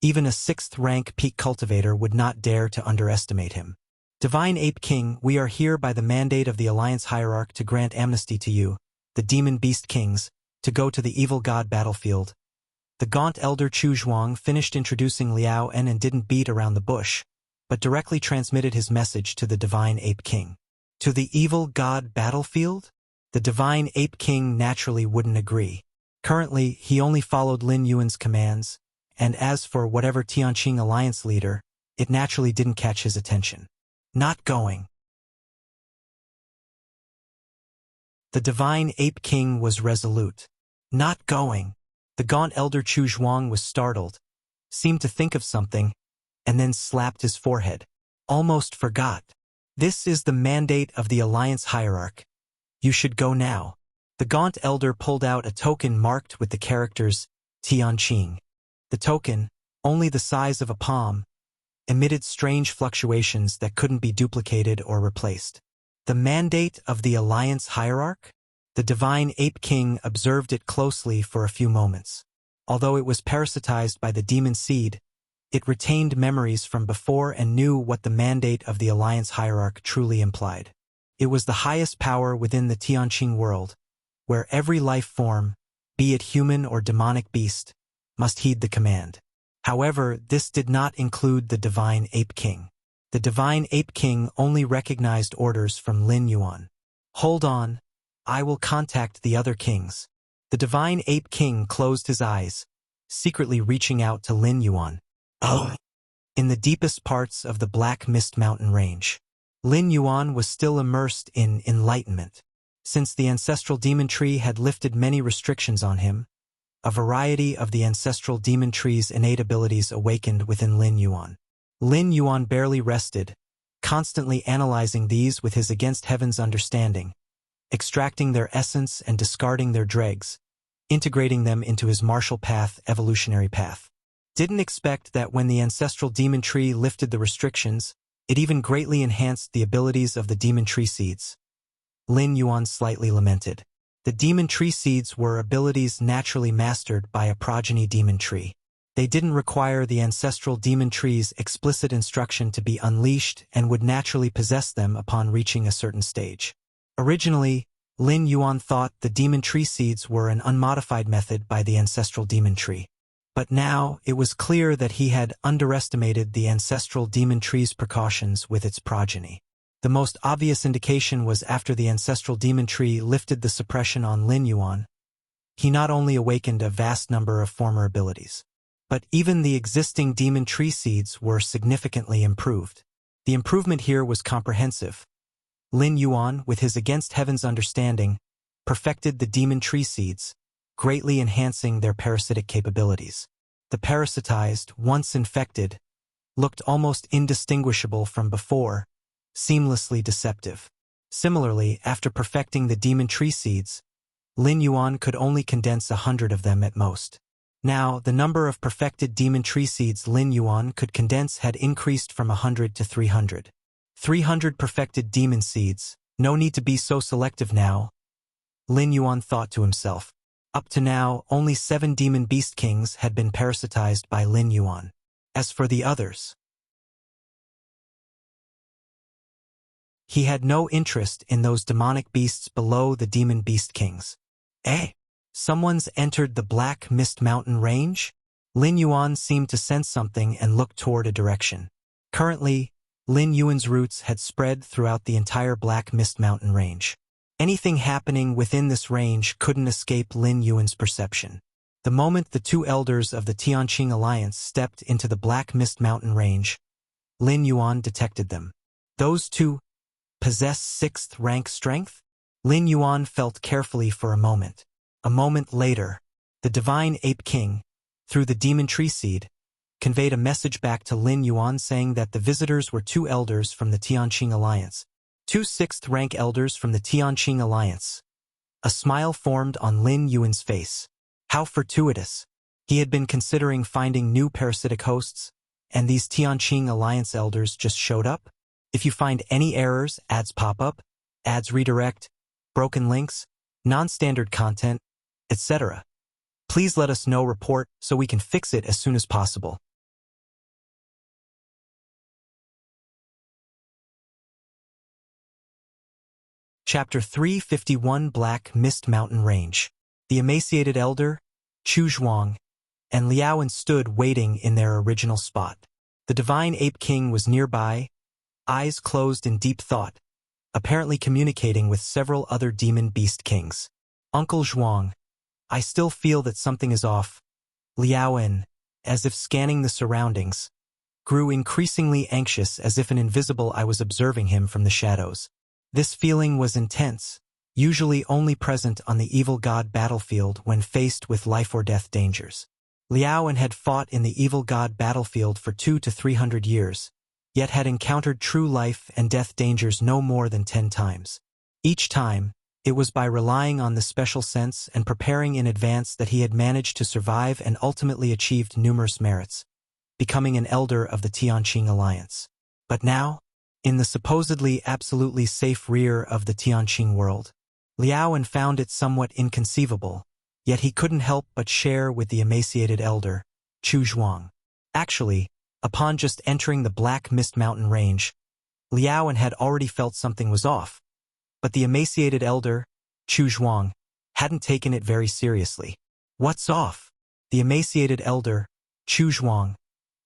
even a 6th-rank peak cultivator would not dare to underestimate him. Divine Ape King, we are here by the mandate of the Alliance Hierarch to grant amnesty to you, the Demon Beast Kings, to go to the evil god battlefield. The gaunt elder Chu Zhuang finished introducing Liao and didn't beat around the bush, but directly transmitted his message to the Divine Ape King. To the evil god battlefield? The Divine Ape King naturally wouldn't agree. Currently, he only followed Lin Yuan's commands, and as for whatever Tianqing Alliance leader, it naturally didn't catch his attention. Not going. The Divine Ape King was resolute. Not going. The gaunt elder Chu Zhuang was startled, seemed to think of something, and then slapped his forehead. Almost forgot. This is the mandate of the Alliance Hierarch. You should go now. The gaunt elder pulled out a token marked with the characters Tianqing. The token, only the size of a palm, emitted strange fluctuations that couldn't be duplicated or replaced. The mandate of the Alliance Hierarch? The Divine Ape King observed it closely for a few moments. Although it was parasitized by the demon seed, it retained memories from before and knew what the mandate of the Alliance Hierarch truly implied. It was the highest power within the Tianqing world, where every life form, be it human or demonic beast, must heed the command. However, this did not include the Divine Ape King. The Divine Ape King only recognized orders from Lin Yuan. Hold on, I will contact the other kings. The Divine Ape King closed his eyes, secretly reaching out to Lin Yuan. Oh! In the deepest parts of the Black Mist Mountain range, Lin Yuan was still immersed in enlightenment. Since the ancestral demon tree had lifted many restrictions on him, a variety of the ancestral demon tree's innate abilities awakened within Lin Yuan. Lin Yuan barely rested, constantly analyzing these with his against heaven's understanding, extracting their essence and discarding their dregs, integrating them into his martial path, evolutionary path. Didn't expect that when the ancestral demon tree lifted the restrictions, it even greatly enhanced the abilities of the demon tree seeds. Lin Yuan slightly lamented. The demon tree seeds were abilities naturally mastered by a progeny demon tree. They didn't require the ancestral demon tree's explicit instruction to be unleashed and would naturally possess them upon reaching a certain stage. Originally, Lin Yuan thought the demon tree seeds were an unmodified method by the ancestral demon tree. But now, it was clear that he had underestimated the ancestral demon tree's precautions with its progeny. The most obvious indication was after the ancestral demon tree lifted the suppression on Lin Yuan, he not only awakened a vast number of former abilities, but even the existing demon tree seeds were significantly improved. The improvement here was comprehensive. Lin Yuan, with his against heaven's understanding, perfected the demon tree seeds, greatly enhancing their parasitic capabilities. The parasitized, once infected, looked almost indistinguishable from before, seamlessly deceptive. Similarly, after perfecting the demon tree seeds, Lin Yuan could only condense 100 of them at most. Now, the number of perfected demon tree seeds Lin Yuan could condense had increased from 100 to 300. 300 perfected demon seeds, no need to be so selective now, Lin Yuan thought to himself. Up to now, only 7 demon beast kings had been parasitized by Lin Yuan. As for the others, He had no interest in those demonic beasts below the demon beast kings. Eh? Someone's entered the Black Mist Mountain range? Lin Yuan seemed to sense something and looked toward a direction. Currently, Lin Yuan's roots had spread throughout the entire Black Mist Mountain range. Anything happening within this range couldn't escape Lin Yuan's perception. The moment the two elders of the Tianqing Alliance stepped into the Black Mist Mountain range, Lin Yuan detected them. Those two possess 6th rank strength? Lin Yuan felt carefully for a moment. A moment later, the Divine Ape King, through the Demon Tree Seed, conveyed a message back to Lin Yuan saying that the visitors were two elders from the Tianqing Alliance. Two 6th rank elders from the Tianqing Alliance. A smile formed on Lin Yuan's face. How fortuitous. He had been considering finding new parasitic hosts, and these Tianqing Alliance elders just showed up? If you find any errors, ads pop up, ads redirect, broken links, non-standard content, etc. Please let us know report so we can fix it as soon as possible. Chapter 351 Black Mist Mountain Range. The emaciated elder, Chu Zhuang, and Liaoan stood waiting in their original spot. The Divine Ape King was nearby, eyes closed in deep thought, apparently communicating with several other demon beast kings. Uncle Zhuang, I still feel that something is off. Liaoan, as if scanning the surroundings, grew increasingly anxious as if an invisible eye was observing him from the shadows. This feeling was intense, usually only present on the evil god battlefield when faced with life or death dangers. Liaoan had fought in the evil god battlefield for 200 to 300 years, yet had encountered true life and death dangers no more than 10 times. Each time, it was by relying on the special sense and preparing in advance that he had managed to survive and ultimately achieved numerous merits, becoming an elder of the Tianqing Alliance. But now, in the supposedly absolutely safe rear of the Tianqing world, Liaoan found it somewhat inconceivable, yet he couldn't help but share with the emaciated elder, Chu Zhuang. Actually, upon just entering the Black Mist Mountain range, Liaoan had already felt something was off, but the emaciated elder, Chu Zhuang, hadn't taken it very seriously. What's off? The emaciated elder, Chu Zhuang,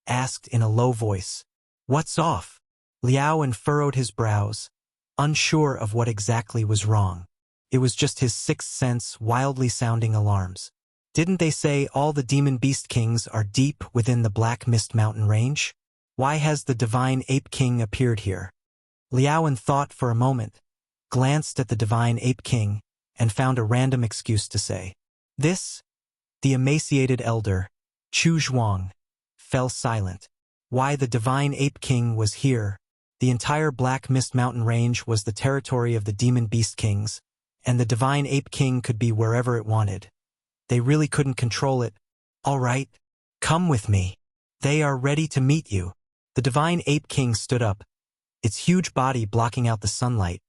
asked in a low voice. What's off? Liaoan furrowed his brows, unsure of what exactly was wrong. It was just his sixth sense wildly sounding alarms. Didn't they say all the demon beast kings are deep within the Black Mist Mountain range? Why has the Divine Ape King appeared here? Liaoan thought for a moment, glanced at the Divine Ape King, and found a random excuse to say. This? The emaciated elder, Chu Zhuang, fell silent. Why the Divine Ape King was here? The entire Black Mist Mountain range was the territory of the demon beast kings, and the Divine Ape King could be wherever it wanted. They really couldn't control it. All right, come with me. They are ready to meet you. The Divine Ape King stood up, its huge body blocking out the sunlight,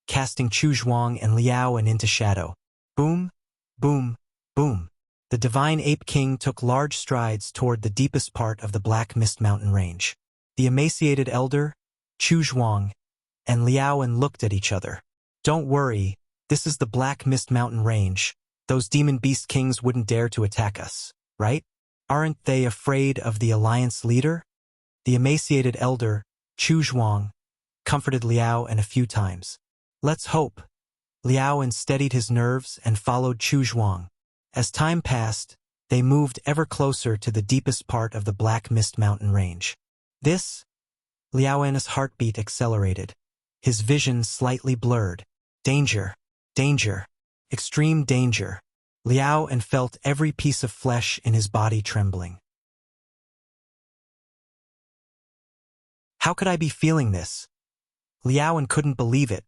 casting Chu Zhuang and Liaoan into shadow. Boom, boom, boom. The Divine Ape King took large strides toward the deepest part of the Black Mist Mountain range. The emaciated elder, Chu Zhuang, and Liaoan looked at each other. Don't worry, this is the Black Mist Mountain range. Those demon beast kings wouldn't dare to attack us, right? Aren't they afraid of the alliance leader? The emaciated elder, Chu Zhuang, comforted Liaoan a few times. Let's hope. Liaoan steadied his nerves and followed Chu Zhuang. As time passed, they moved ever closer to the deepest part of the Black Mist Mountain range. This? Liaoan's heartbeat accelerated. His vision slightly blurred. Danger, danger, extreme danger. Liaoan felt every piece of flesh in his body trembling. How could I be feeling this? Liaoan couldn't believe it.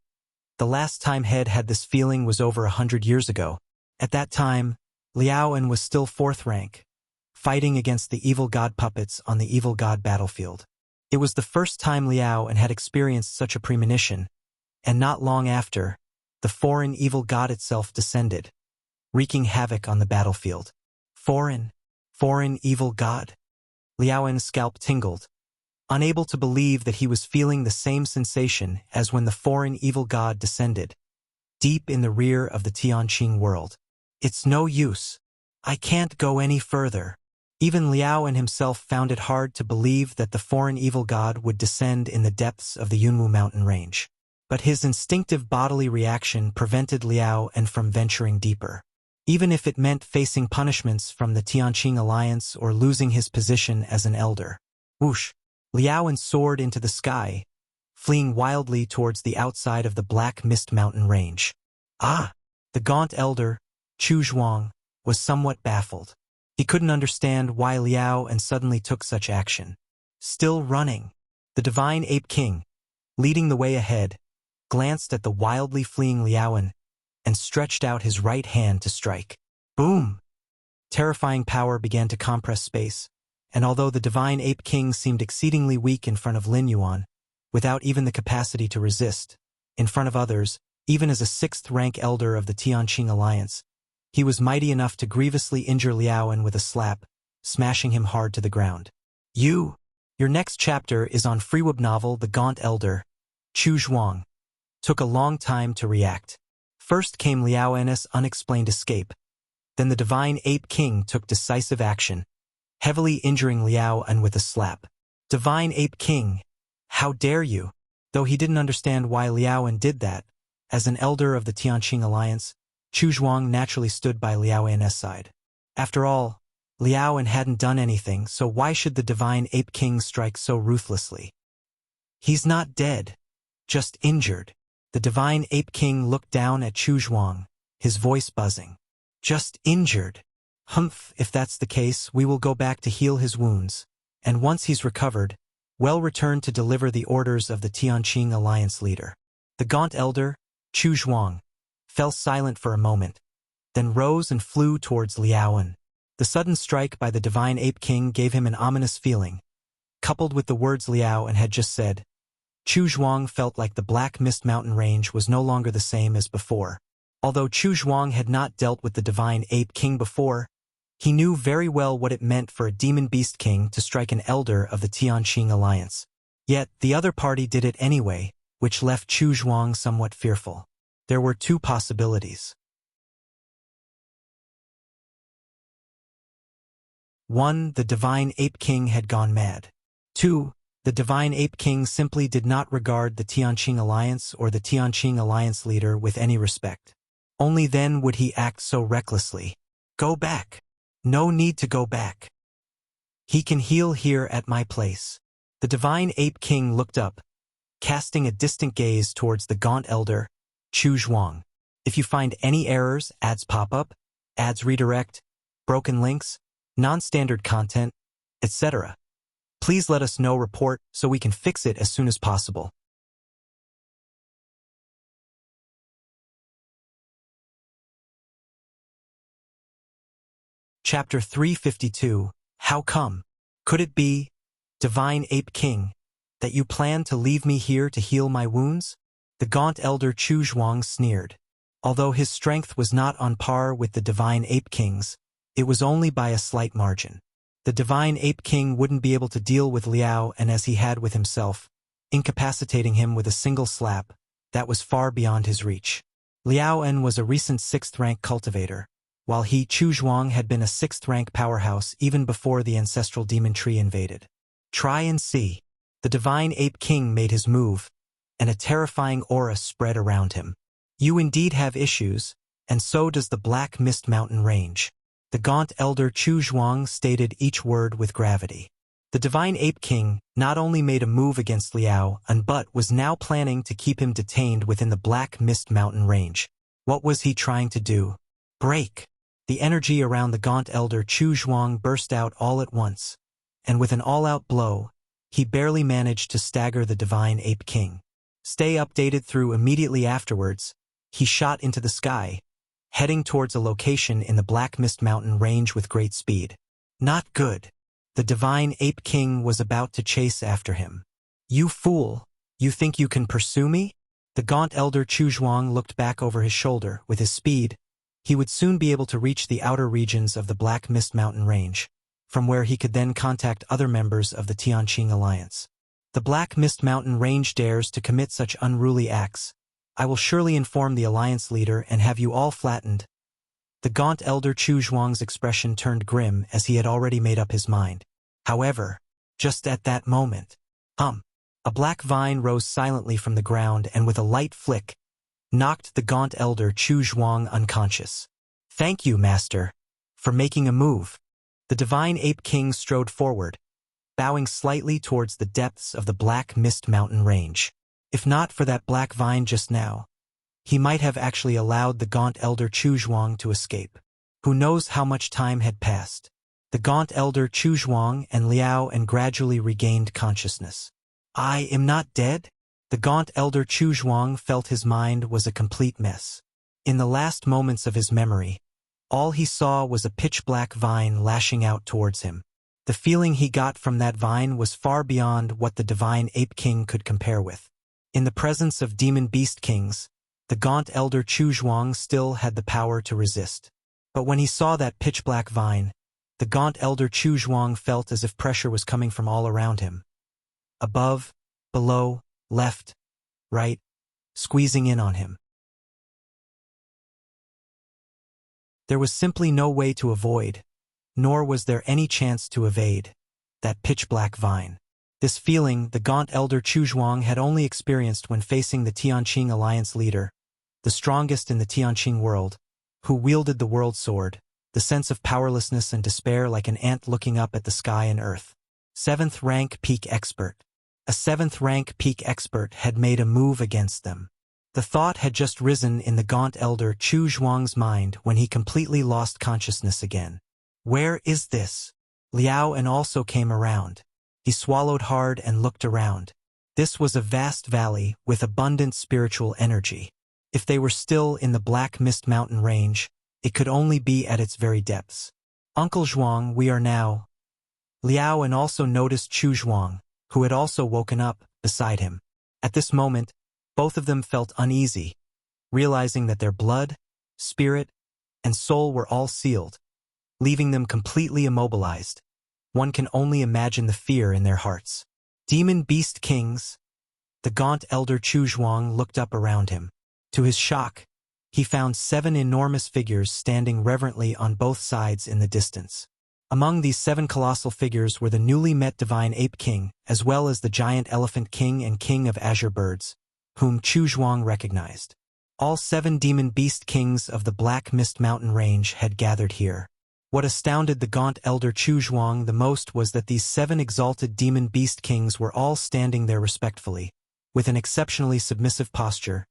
The last time Head had this feeling was over 100 years ago. At that time, Liaoan was still 4th rank, fighting against the evil god puppets on the evil god battlefield. It was the first time Liaoan had experienced such a premonition, and not long after, the foreign evil god itself descended, wreaking havoc on the battlefield. Foreign evil god? Liaoan's scalp tingled. unable to believe that he was feeling the same sensation as when the foreign evil god descended, deep in the rear of the Tianqing world. It's no use. I can't go any further. Even Liao and himself found it hard to believe that the foreign evil god would descend in the depths of the Yunwu mountain range. But his instinctive bodily reaction prevented Liao and from venturing deeper. Even if it meant facing punishments from the Tianqing alliance or losing his position as an elder. Whoosh! Liao soared into the sky, fleeing wildly towards the outside of the Black Mist Mountain range. Ah! The gaunt elder, Chu Zhuang, was somewhat baffled. He couldn't understand why Liao suddenly took such action. Still running, the divine ape king, leading the way ahead, glanced at the wildly fleeing Liao and stretched out his right hand to strike. Boom! Terrifying power began to compress space, and although the divine ape king seemed exceedingly weak in front of Lin Yuan, without even the capacity to resist, in front of others, even as a 6th-rank elder of the Tianqing alliance, he was mighty enough to grievously injure Liao with a slap, smashing him hard to the ground. Your next chapter is on Freeweb novel The Gaunt Elder, Chu Zhuang. Took a long time to react. First came Liao's unexplained escape. Then the divine ape king took decisive action, heavily injuring Liao with a slap. Divine ape king, how dare you? Though he didn't understand why Liao did that, as an elder of the Tianqing alliance, Chu Zhuang naturally stood by Liao's side. After all, Liao hadn't done anything, so why should the divine ape king strike so ruthlessly? He's not dead, just injured. The divine ape king looked down at Chu Zhuang, his voice buzzing. Just injured. Humph, if that's the case, we will go back to heal his wounds, and once he's recovered, we'll return to deliver the orders of the Tianqing alliance leader. The gaunt elder, Chu Zhuang, fell silent for a moment, then rose and flew towards Liao. The sudden strike by the divine ape king gave him an ominous feeling. Coupled with the words Liao had just said, Chu Zhuang felt like the Black Mist Mountain range was no longer the same as before. Although Chu Zhuang had not dealt with the divine ape king before, he knew very well what it meant for a demon beast king to strike an elder of the Tianqing alliance. Yet, the other party did it anyway, which left Chu Zhuang somewhat fearful. There were two possibilities. 1. The divine ape king had gone mad. 2. The divine ape king simply did not regard the Tianqing alliance or the Tianqing alliance leader with any respect. Only then would he act so recklessly. Go back. No need to go back. He can heal here at my place. The divine ape king looked up, casting a distant gaze towards the gaunt elder, Chu Zhuang. If you find any errors, ads pop up, ads redirect, broken links, non-standard content, etc., please let us know. Report so we can fix it as soon as possible. Chapter 352. How come? Could it be, Divine Ape King, that you plan to leave me here to heal my wounds? The gaunt elder Chu Zhuang sneered. Although his strength was not on par with the Divine Ape King's, it was only by a slight margin. The Divine Ape King wouldn't be able to deal with Liao as he had with himself, incapacitating him with a single slap. That was far beyond his reach. Liao was a recent 6th-rank cultivator, while he, Chu Zhuang, had been a 6th-rank powerhouse even before the ancestral demon tree invaded. Try and see. The Divine Ape King made his move, and a terrifying aura spread around him. You indeed have issues, and so does the Black Mist Mountain range. The gaunt elder Chu Zhuang stated each word with gravity. The Divine Ape King not only made a move against Liao but was now planning to keep him detained within the Black Mist Mountain range. What was he trying to do? Break. The energy around the gaunt elder Chu Zhuang burst out all at once, and with an all-out blow, he barely managed to stagger the Divine Ape King. Stay updated through immediately afterwards, he shot into the sky, heading towards a location in the Black Mist Mountain range with great speed. Not good. The Divine Ape King was about to chase after him. You fool! You think you can pursue me? The gaunt elder Chu Zhuang looked back over his shoulder. With his speed, he would soon be able to reach the outer regions of the Black Mist Mountain range, from where he could then contact other members of the Tianqing alliance. The Black Mist Mountain Range dares to commit such unruly acts. I will surely inform the Alliance leader and have you all flattened. The gaunt elder Chu Zhuang's expression turned grim as he had already made up his mind. However, just at that moment, a black vine rose silently from the ground and with a light flick, knocked the gaunt elder Chu Zhuang unconscious. Thank you, Master, for making a move. The divine ape king strode forward, bowing slightly towards the depths of the Black Mist Mountain Range. If not for that black vine just now, he might have actually allowed the gaunt elder Chu Zhuang to escape. Who knows how much time had passed? The gaunt elder Chu Zhuang and Liao and gradually regained consciousness. I am not dead? The gaunt elder Chu Zhuang felt his mind was a complete mess. In the last moments of his memory, all he saw was a pitch-black vine lashing out towards him. The feeling he got from that vine was far beyond what the divine ape king could compare with. In the presence of demon beast kings, the gaunt elder Chu Zhuang still had the power to resist. But when he saw that pitch-black vine, the gaunt elder Chu Zhuang felt as if pressure was coming from all around him. Above, below, left, right, squeezing in on him. There was simply no way to avoid, nor was there any chance to evade, that pitch-black vine. This feeling the gaunt elder Chu Zhuang had only experienced when facing the Tianqing Alliance leader, the strongest in the Tianqing world, who wielded the world sword, the sense of powerlessness and despair like an ant looking up at the sky and earth. 7th rank peak expert. A 7th rank peak expert had made a move against them. The thought had just risen in the gaunt elder Chu Zhuang's mind when he completely lost consciousness again. Where is this? Liao and also came around. He swallowed hard and looked around. This was a vast valley with abundant spiritual energy. If they were still in the Black Mist Mountain Range, it could only be at its very depths. Uncle Zhuang, we are now. Liao and also noticed Chu Zhuang, who had also woken up, beside him. At this moment, both of them felt uneasy, realizing that their blood, spirit, and soul were all sealed, leaving them completely immobilized. One can only imagine the fear in their hearts. Demon Beast Kings. The gaunt elder Chu Zhuang looked up around him. To his shock, he found 7 enormous figures standing reverently on both sides in the distance. Among these 7 colossal figures were the newly met Divine Ape King, as well as the Giant Elephant King and King of Azure Birds, whom Chu Zhuang recognized. All 7 Demon Beast Kings of the Black Mist Mountain Range had gathered here. What astounded the gaunt elder Chu Zhuang the most was that these 7 exalted Demon Beast Kings were all standing there respectfully, with an exceptionally submissive posture,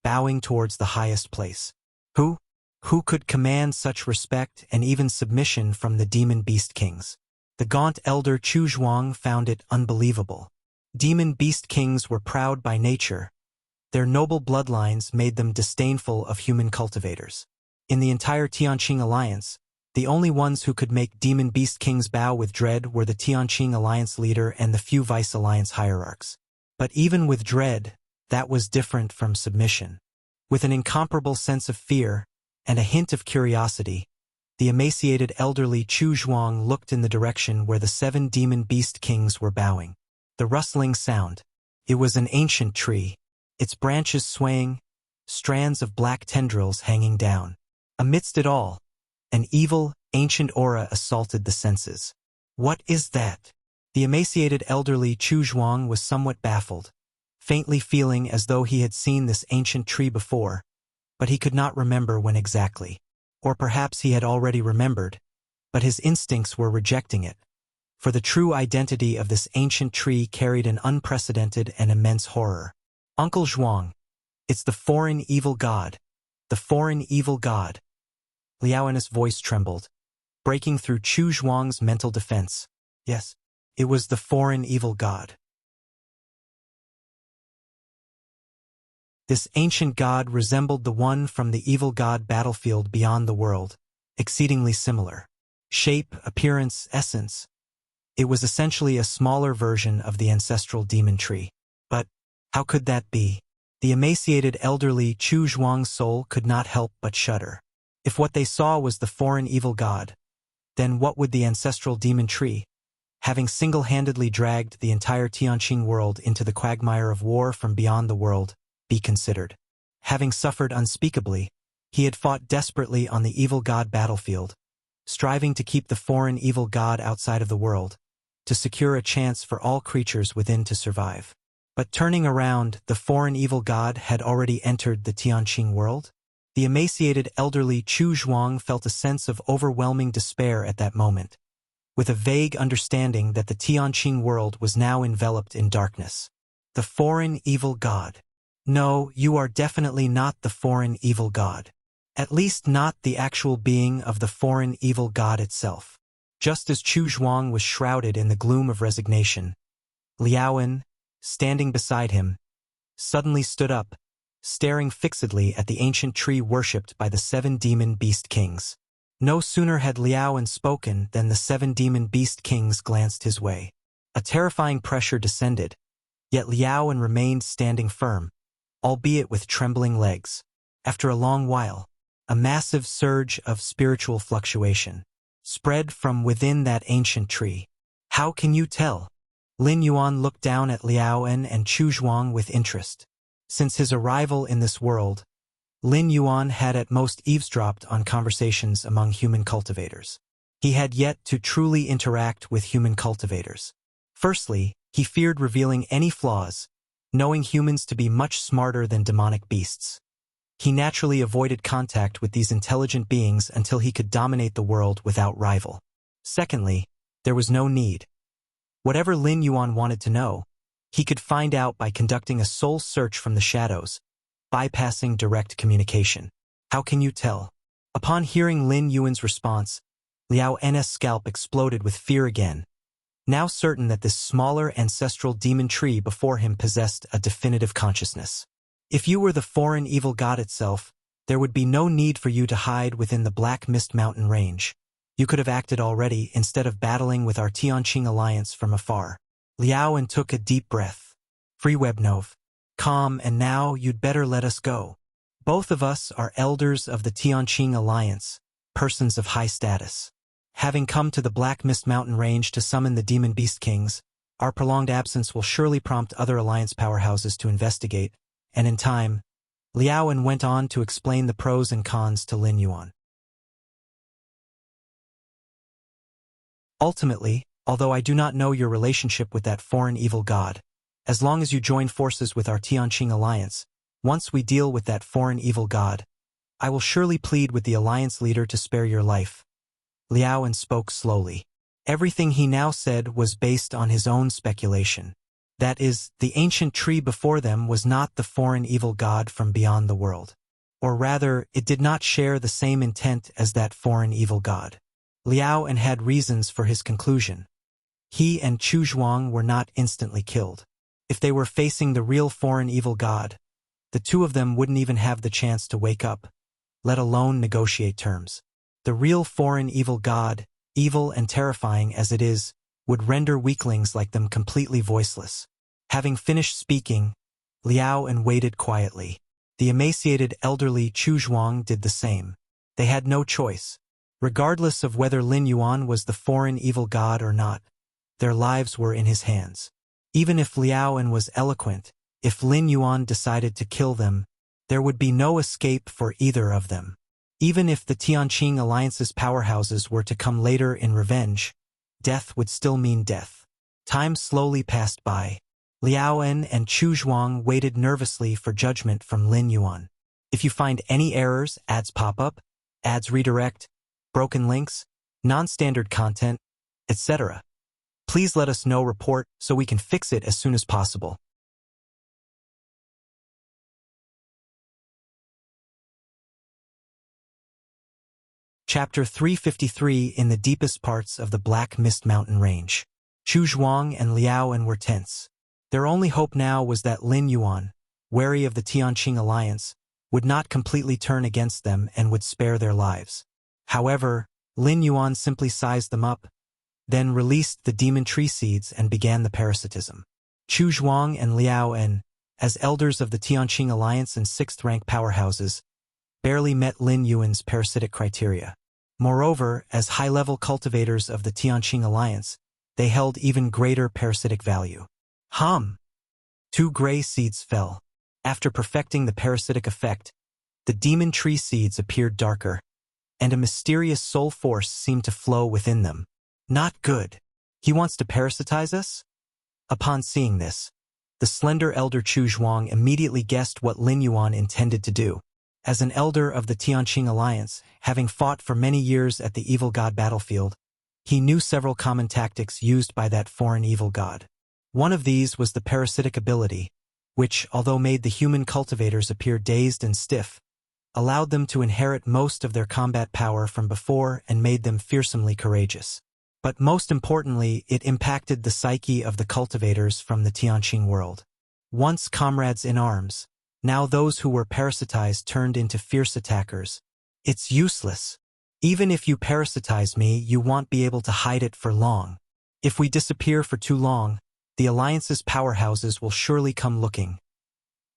bowing towards the highest place. Who could command such respect and even submission from the Demon Beast Kings? The gaunt elder Chu Zhuang found it unbelievable. Demon Beast Kings were proud by nature. Their noble bloodlines made them disdainful of human cultivators. In the entire Tianqing Alliance, the only ones who could make Demon Beast Kings bow with dread were the Tianqing Alliance leader and the few Vice Alliance hierarchs. But even with dread, that was different from submission. With an incomparable sense of fear and a hint of curiosity, the emaciated elderly Chu Zhuang looked in the direction where the 7 Demon Beast Kings were bowing. The rustling sound. It was an ancient tree, its branches swaying, strands of black tendrils hanging down. Amidst it all, an evil, ancient aura assaulted the senses. What is that? The emaciated elderly Chu Zhuang was somewhat baffled, faintly feeling as though he had seen this ancient tree before, but he could not remember when exactly. Or perhaps he had already remembered, but his instincts were rejecting it. For the true identity of this ancient tree carried an unprecedented and immense horror. Uncle Zhuang, it's the foreign evil god. The foreign evil god. Liao's voice trembled, breaking through Chu Zhuang's mental defense. Yes, it was the foreign evil god. This ancient god resembled the one from the evil god battlefield beyond the world, exceedingly similar. Shape, appearance, essence. It was essentially a smaller version of the ancestral demon tree. But how could that be? The emaciated elderly Chu Zhuang's soul could not help but shudder. If what they saw was the foreign evil god, then what would the ancestral demon tree having single-handedly dragged the entire Tianqing world into the quagmire of war from beyond the world, be considered. Having suffered unspeakably, he had fought desperately on the evil god battlefield, striving to keep the foreign evil god outside of the world, to secure a chance for all creatures within to survive. But turning around, the foreign evil god had already entered the Tianqing world? The emaciated elderly Chu Zhuang felt a sense of overwhelming despair at that moment, with a vague understanding that the Tianqing world was now enveloped in darkness. The foreign evil god. No, you are definitely not the foreign evil god. At least not the actual being of the foreign evil god itself. Just as Chu Zhuang was shrouded in the gloom of resignation, Liaoan, standing beside him, suddenly stood up, staring fixedly at the ancient tree worshipped by the 7 demon beast kings. No sooner had Liaoan spoken than the 7 demon beast kings glanced his way. A terrifying pressure descended, yet Liaoan remained standing firm, albeit with trembling legs. After a long while, a massive surge of spiritual fluctuation spread from within that ancient tree. How can you tell? Lin Yuan looked down at Liaoan and Chu Zhuang with interest. Since his arrival in this world, Lin Yuan had at most eavesdropped on conversations among human cultivators. He had yet to truly interact with human cultivators. Firstly, he feared revealing any flaws, knowing humans to be much smarter than demonic beasts. He naturally avoided contact with these intelligent beings until he could dominate the world without rival. Secondly, there was no need. Whatever Lin Yuan wanted to know, he could find out by conducting a soul search from the shadows, bypassing direct communication. How can you tell? Upon hearing Lin Yuan's response, Liao N's scalp exploded with fear again, now certain that this smaller ancestral demon tree before him possessed a definitive consciousness. If you were the foreign evil god itself, there would be no need for you to hide within the Black Mist Mountain range. You could have acted already instead of battling with our Tianqing alliance from afar. Liaoan took a deep breath. Free Webnov. Calm, and now you'd better let us go. Both of us are elders of the Tianqing alliance, persons of high status. Having come to the Black Mist Mountain range to summon the Demon Beast Kings, our prolonged absence will surely prompt other alliance powerhouses to investigate, and in time, Liaoan went on to explain the pros and cons to Lin Yuan. Ultimately, although I do not know your relationship with that foreign evil god, as long as you join forces with our Tianqing alliance, once we deal with that foreign evil god, I will surely plead with the alliance leader to spare your life. Liaoan spoke slowly. Everything he now said was based on his own speculation. That is, the ancient tree before them was not the foreign evil god from beyond the world. Or rather, it did not share the same intent as that foreign evil god. Liaoan had reasons for his conclusion. He and Chu Zhuang were not instantly killed. If they were facing the real foreign evil god, the two of them wouldn't even have the chance to wake up, let alone negotiate terms. The real foreign evil god, evil and terrifying as it is, would render weaklings like them completely voiceless. Having finished speaking, Liaoan waited quietly. The emaciated elderly Chu Zhuang did the same. They had no choice. Regardless of whether Lin Yuan was the foreign evil god or not, their lives were in his hands. Even if Liaoan was eloquent, if Lin Yuan decided to kill them, there would be no escape for either of them. Even if the Tianqing alliance's powerhouses were to come later in revenge, death would still mean death. Time slowly passed by. Liaoan and Chu Zhuang waited nervously for judgment from Lin Yuan. If you find any errors, ads pop up, ads redirect, broken links, non-standard content, etc., please let us know. Report so we can fix it as soon as possible. Chapter 353. In the deepest parts of the Black Mist Mountain range, Chu Zhuang and Liaoan were tense. Their only hope now was that Lin Yuan, wary of the Tianqing alliance, would not completely turn against them and would spare their lives. However, Lin Yuan simply sized them up, then released the demon tree seeds and began the parasitism. Chu Zhuang and Liaoan, as elders of the Tianqing alliance and 6th-rank powerhouses, barely met Lin Yuan's parasitic criteria. Moreover, as high-level cultivators of the Tianqing alliance, they held even greater parasitic value. Hum! 2 gray seeds fell. After perfecting the parasitic effect, the demon tree seeds appeared darker, and a mysterious soul force seemed to flow within them. Not good. He wants to parasitize us? Upon seeing this, the slender elder Chu Zhuang immediately guessed what Lin Yuan intended to do. As an elder of the Tianqing Alliance, having fought for many years at the evil god battlefield, he knew several common tactics used by that foreign evil god. One of these was the parasitic ability, which, although made the human cultivators appear dazed and stiff, allowed them to inherit most of their combat power from before and made them fearsomely courageous. But most importantly, it impacted the psyche of the cultivators from the Tianqing world. Once comrades in arms, now those who were parasitized turned into fierce attackers. It's useless. Even if you parasitize me, you won't be able to hide it for long. If we disappear for too long, the Alliance's powerhouses will surely come looking.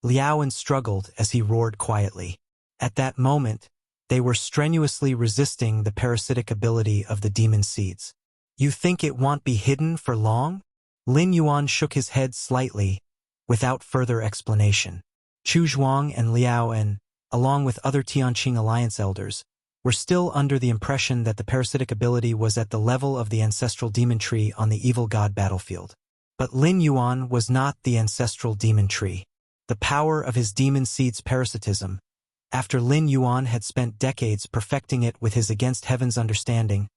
Liaoan struggled as he roared quietly. At that moment, they were strenuously resisting the parasitic ability of the demon seeds. You think it won't be hidden for long? Lin Yuan shook his head slightly, without further explanation. Chu Zhuang and Liaoan, along with other Tianqing Alliance elders, were still under the impression that the parasitic ability was at the level of the ancestral demon tree on the evil god battlefield. But Lin Yuan was not the ancestral demon tree. The power of his demon seed's parasitism, after Lin Yuan had spent decades perfecting it with his against heaven's understanding,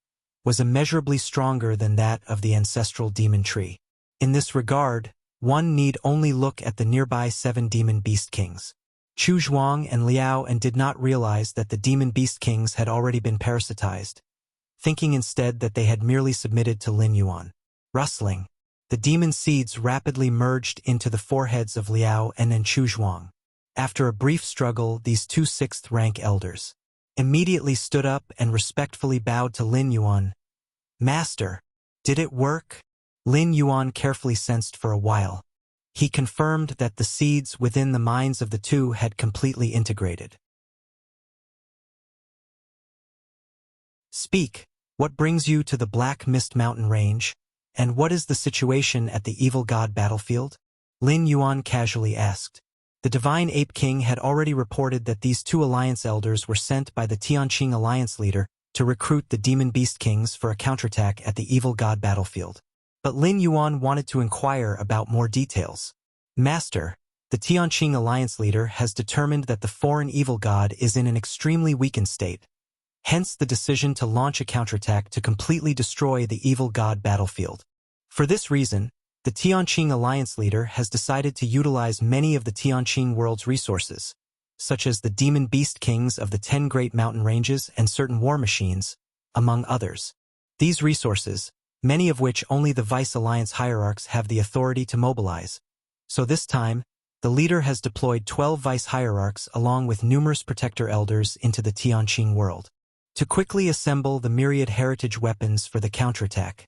was immeasurably stronger than that of the ancestral demon tree. In this regard, one need only look at the nearby 7 demon beast kings. Chu Zhuang and Liaoan did not realize that the demon beast kings had already been parasitized, thinking instead that they had merely submitted to Lin Yuan. Rustling, the demon seeds rapidly merged into the foreheads of Liaoan and Chu Zhuang. After a brief struggle, these 2 6th-rank elders immediately stood up and respectfully bowed to Lin Yuan. Master, did it work? Lin Yuan carefully sensed for a while. He confirmed that the seeds within the minds of the two had completely integrated. Speak, what brings you to the Black Mist Mountain Range, and what is the situation at the evil god battlefield? Lin Yuan casually asked. The Divine Ape King had already reported that these 2 Alliance elders were sent by the Tianqing Alliance leader to recruit the Demon Beast Kings for a counterattack at the evil god battlefield. But Lin Yuan wanted to inquire about more details. Master, the Tianqing Alliance leader has determined that the foreign evil god is in an extremely weakened state. Hence the decision to launch a counterattack to completely destroy the evil god battlefield. For this reason, the Tianqing Alliance leader has decided to utilize many of the Tianqing world's resources, such as the demon beast kings of the 10 great mountain ranges and certain war machines, among others. These resources, many of which only the Vice Alliance hierarchs have the authority to mobilize. So this time, the leader has deployed 12 Vice hierarchs along with numerous protector elders into the Tianqing world to quickly assemble the myriad heritage weapons for the counterattack.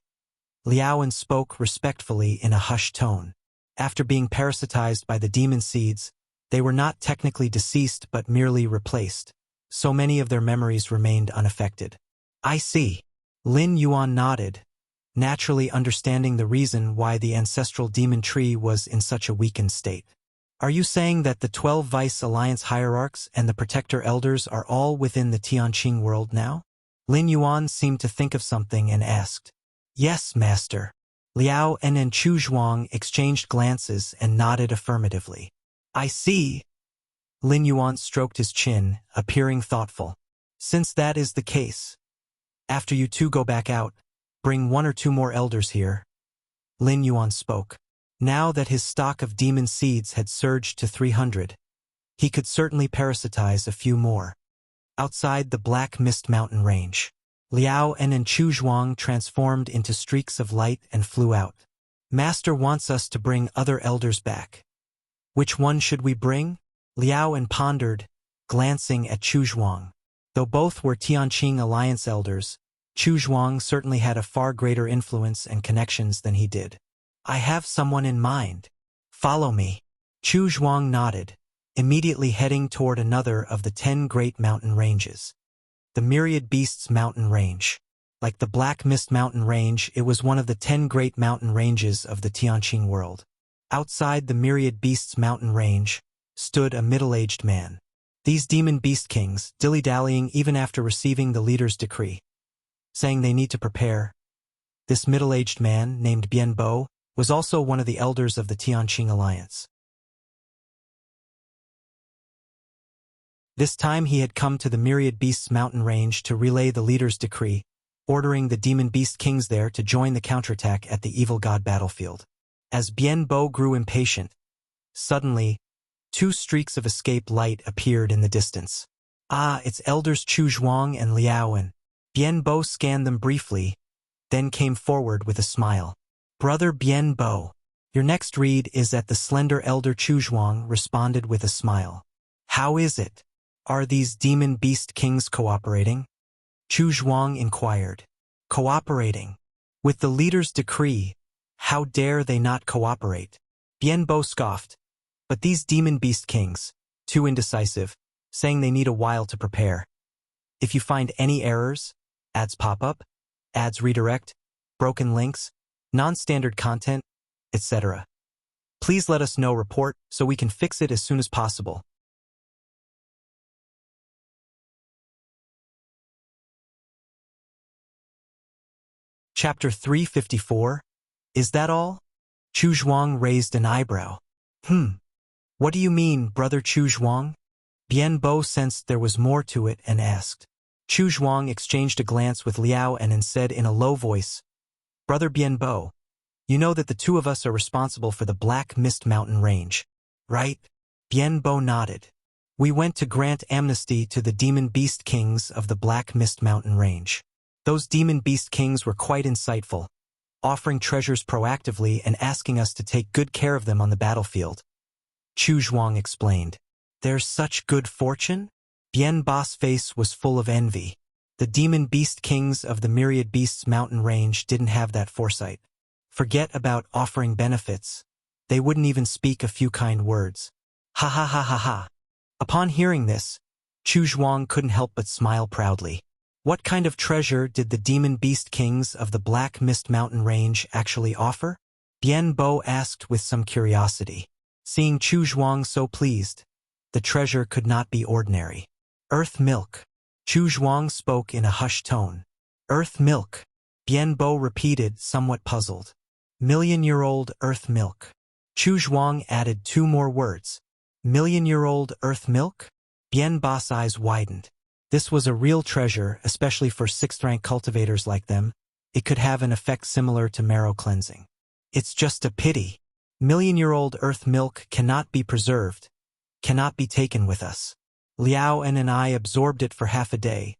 Liaoan spoke respectfully in a hushed tone. After being parasitized by the demon seeds, they were not technically deceased but merely replaced. So many of their memories remained unaffected. I see. Lin Yuan nodded, naturally understanding the reason why the ancestral demon tree was in such a weakened state. Are you saying that the 12 Vice Alliance hierarchs and the protector elders are all within the Tianqing world now? Lin Yuan seemed to think of something and asked. Yes, Master. Liaoan and Chu Zhuang exchanged glances and nodded affirmatively. I see. Lin Yuan stroked his chin, appearing thoughtful. Since that is the case, after you 2 go back out, bring 1 or 2 more elders here. Lin Yuan spoke. Now that his stock of demon seeds had surged to 300, he could certainly parasitize a few more. Outside the Black Mist Mountain Range, Liaoan and Chu Zhuang transformed into streaks of light and flew out. Master wants us to bring other elders back. Which one should we bring? Liaoan pondered, glancing at Chu Zhuang. Though both were Tianqing Alliance elders, Chu Zhuang certainly had a far greater influence and connections than he did. I have someone in mind. Follow me. Chu Zhuang nodded, immediately heading toward another of the 10 great mountain ranges. The Myriad Beasts Mountain Range. Like the Black Mist Mountain Range, it was one of the 10 great mountain ranges of the Tianqing world. Outside the Myriad Beasts Mountain Range stood a middle-aged man. These demon beast kings, dilly-dallying even after receiving the leader's decree, saying they need to prepare. This middle-aged man, named Bian Bo, was also one of the elders of the Tianqing Alliance. This time he had come to the Myriad Beasts Mountain Range to relay the leader's decree, ordering the demon beast kings there to join the counterattack at the evil god battlefield. As Bian Bo grew impatient, suddenly, 2 streaks of escape light appeared in the distance. Ah, it's elders Chu Zhuang and Liaoan. Bian Bo scanned them briefly, then came forward with a smile. Brother Bian Bo, your next read is that the slender elder Chu Zhuang responded with a smile. How is it? Are these demon beast kings cooperating? Chu Zhuang inquired. Cooperating? With the leader's decree, how dare they not cooperate? Bian Bo scoffed. But these demon beast kings, too indecisive, saying they need a while to prepare. If you find any errors, ads pop up, ads redirect, broken links, non-standard content, etc. Please let us know report so we can fix it as soon as possible. Chapter 354. Is that all? Chu Zhuang raised an eyebrow. What do you mean, Brother Chu Zhuang? Bian Bo sensed there was more to it and asked. Chu Zhuang exchanged a glance with Liao and said in a low voice, Brother Bian Bo, you know that the 2 of us are responsible for the Black Mist Mountain Range, right? Bian Bo nodded. We went to grant amnesty to the demon beast kings of the Black Mist Mountain Range. Those demon beast kings were quite insightful, offering treasures proactively and asking us to take good care of them on the battlefield. Chu Zhuang explained. There's such good fortune? Bian Bo's face was full of envy. The demon beast kings of the Myriad Beasts Mountain Range didn't have that foresight. Forget about offering benefits. They wouldn't even speak a few kind words. Ha ha ha ha ha. Upon hearing this, Chu Zhuang couldn't help but smile proudly. What kind of treasure did the demon beast kings of the Black Mist Mountain Range actually offer? Bian Bo asked with some curiosity. Seeing Chu Zhuang so pleased, the treasure could not be ordinary. Earth milk. Chu Zhuang spoke in a hushed tone. Earth milk. Bian Bo repeated, somewhat puzzled. Million-year-old earth milk. Chu Zhuang added 2 more words. Million-year-old earth milk? Bian Bo's eyes widened. This was a real treasure, especially for 6th-rank cultivators like them. It could have an effect similar to marrow cleansing. It's just a pity. Million-year-old earth milk cannot be preserved, cannot be taken with us. Liao and I absorbed it for half a day,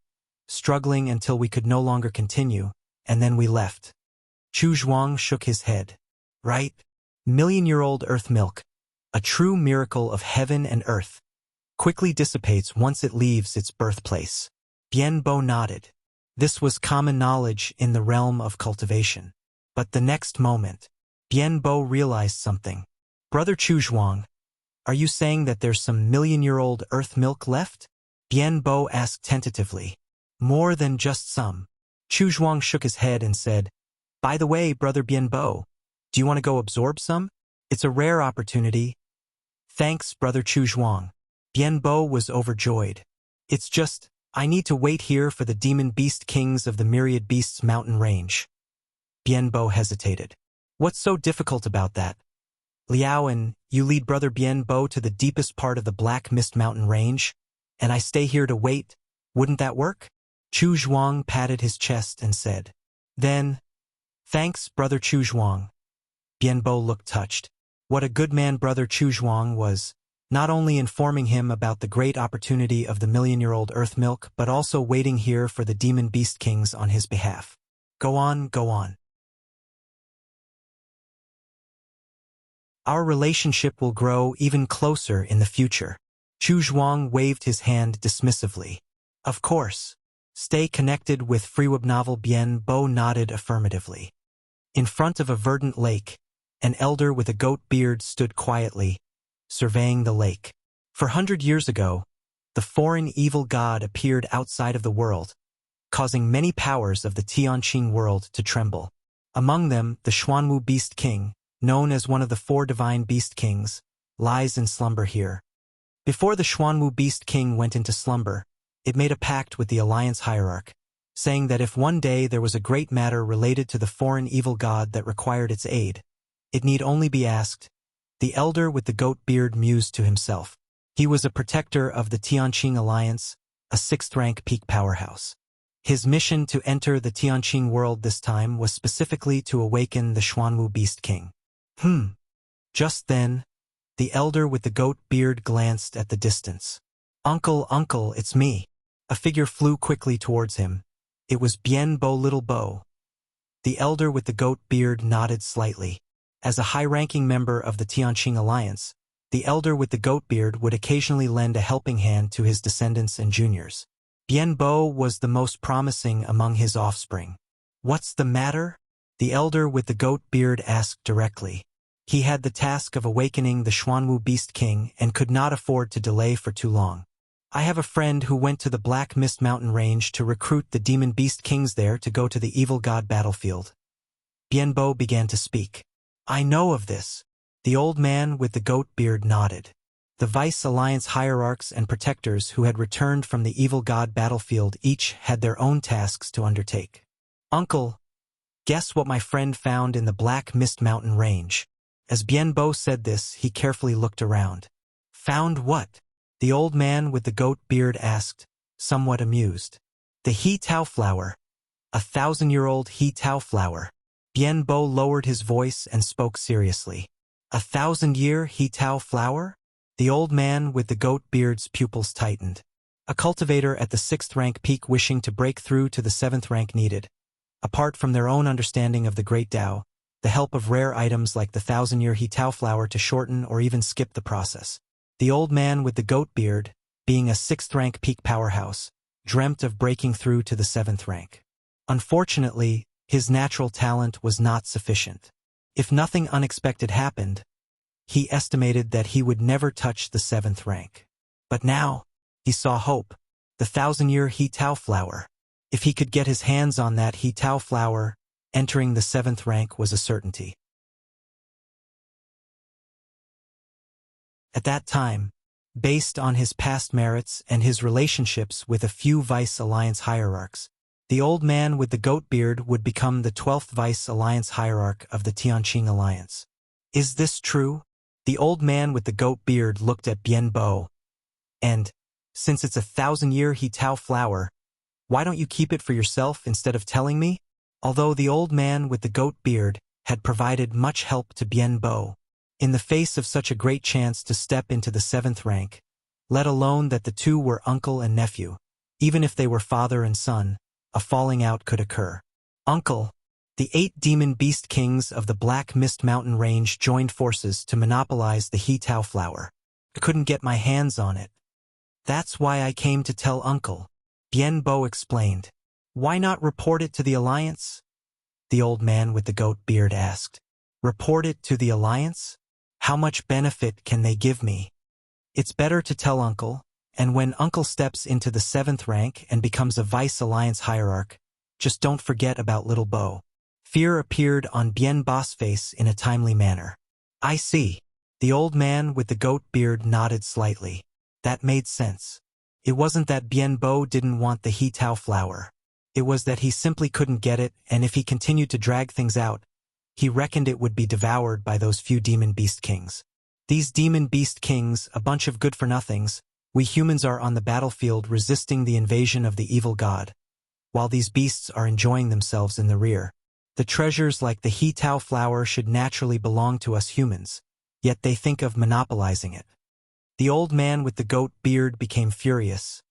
struggling until we could no longer continue, and then we left. Chu Zhuang shook his head. Right? Million-year-old earth milk, a true miracle of heaven and earth, quickly dissipates once it leaves its birthplace. Bian Bo nodded. This was common knowledge in the realm of cultivation. But the next moment, Bian Bo realized something. Brother Chu Zhuang, are you saying that there's some million-year-old earth milk left? Bian Bo asked tentatively. More than just some. Chu Zhuang shook his head and said, By the way, Brother Bian Bo, do you want to go absorb some? It's a rare opportunity. Thanks, Brother Chu Zhuang. Bian Bo was overjoyed. It's just, I need to wait here for the demon beast kings of the Myriad Beasts Mountain Range. Bian Bo hesitated. What's so difficult about that? Liaoan, you lead Brother Bian Bo to the deepest part of the Black Mist Mountain Range, and I stay here to wait. Wouldn't that work? Chu Zhuang patted his chest and said. Then, thanks, Brother Chu Zhuang. Bian Bo looked touched. What a good man Brother Chu Zhuang was, not only informing him about the great opportunity of the million-year-old earth milk, but also waiting here for the demon beast kings on his behalf. Go on, go on. Our relationship will grow even closer in the future. Chu Zhuang waved his hand dismissively. Of course. Stay connected with Freeweb novel. Bian Bo nodded affirmatively. In front of a verdant lake, an elder with a goat beard stood quietly, surveying the lake. 400 years ago, the foreign evil god appeared outside of the world, causing many powers of the Tianqing world to tremble. Among them, the Xuanwu Beast King, known as one of the 4 divine Beast Kings, lies in slumber here. Before the Xuanwu Beast King went into slumber, it made a pact with the Alliance Hierarch, saying that if one day there was a great matter related to the foreign evil god that required its aid, it need only be asked. The elder with the goat beard mused to himself. He was a protector of the Tianqing Alliance, a 6th-rank peak powerhouse. His mission to enter the Tianqing world this time was specifically to awaken the Xuanwu Beast King. Just then, the elder with the goat beard glanced at the distance. "Uncle, uncle, it's me." A figure flew quickly towards him. It was Bien Bo Little Bo. The elder with the goat beard nodded slightly. As a high-ranking member of the Tianqing Alliance, the elder with the goat beard would occasionally lend a helping hand to his descendants and juniors. Bien Bo was the most promising among his offspring. "What's the matter?" the elder with the goat beard asked directly. He had the task of awakening the Xuanwu Beast King and could not afford to delay for too long. "I have a friend who went to the Black Mist Mountain Range to recruit the demon beast kings there to go to the evil god battlefield." Bien Bo began to speak. "I know of this." The old man with the goat beard nodded. The Vice Alliance hierarchs and protectors who had returned from the evil god battlefield each had their own tasks to undertake. "Uncle, guess what my friend found in the Black Mist Mountain Range?" As Bien Bo said this, he carefully looked around. "Found what?" the old man with the goat beard asked, somewhat amused. "The He Tao flower. A 1,000-year-old He Tao flower." Bien Bo lowered his voice and spoke seriously. "A 1,000-year He Tao flower?" The old man with the goat beard's pupils tightened. A cultivator at the 6th-rank peak wishing to break through to the 7th rank needed, apart from their own understanding of the Great Tao, the help of rare items like the 1,000-year He Tao flower to shorten or even skip the process. The old man with the goat beard, being a 6th-rank peak powerhouse, dreamt of breaking through to the 7th rank. Unfortunately, his natural talent was not sufficient. If nothing unexpected happened, he estimated that he would never touch the 7th rank. But now, he saw hope, the 1,000-year He Tao flower. If he could get his hands on that He Tao flower, entering the 7th rank was a certainty. At that time, based on his past merits and his relationships with a few Vice Alliance hierarchs, the old man with the goat beard would become the 12th Vice Alliance hierarch of the Tianqing Alliance. "Is this true?" The old man with the goat beard looked at Bien Bo. "And, since it's a 1,000-year He Tao flower, why don't you keep it for yourself instead of telling me?" Although the old man with the goat beard had provided much help to Bien Bo, in the face of such a great chance to step into the 7th rank, let alone that the two were uncle and nephew, even if they were father and son, a falling out could occur. "Uncle, the 8 demon beast kings of the Black Mist Mountain Range joined forces to monopolize the He Tao flower. I couldn't get my hands on it. That's why I came to tell Uncle," Bien Bo explained. "Why not report it to the Alliance?" the old man with the goat beard asked. "Report it to the Alliance? How much benefit can they give me?" "It's better to tell Uncle, and when Uncle steps into the 7th rank and becomes a Vice Alliance hierarch, just don't forget about Little Bo." Fear appeared on Bien Bo's face in a timely manner. "I see." The old man with the goat beard nodded slightly. That made sense. It wasn't that Bien Bo didn't want the He Tao flower. It was that he simply couldn't get it, and if he continued to drag things out, he reckoned it would be devoured by those few demon beast kings. These demon beast kings, a bunch of good-for-nothings, we humans are on the battlefield resisting the invasion of the evil god, while these beasts are enjoying themselves in the rear. The treasures like the He Tao flower should naturally belong to us humans, yet they think of monopolizing it. The old man with the goat beard became furious.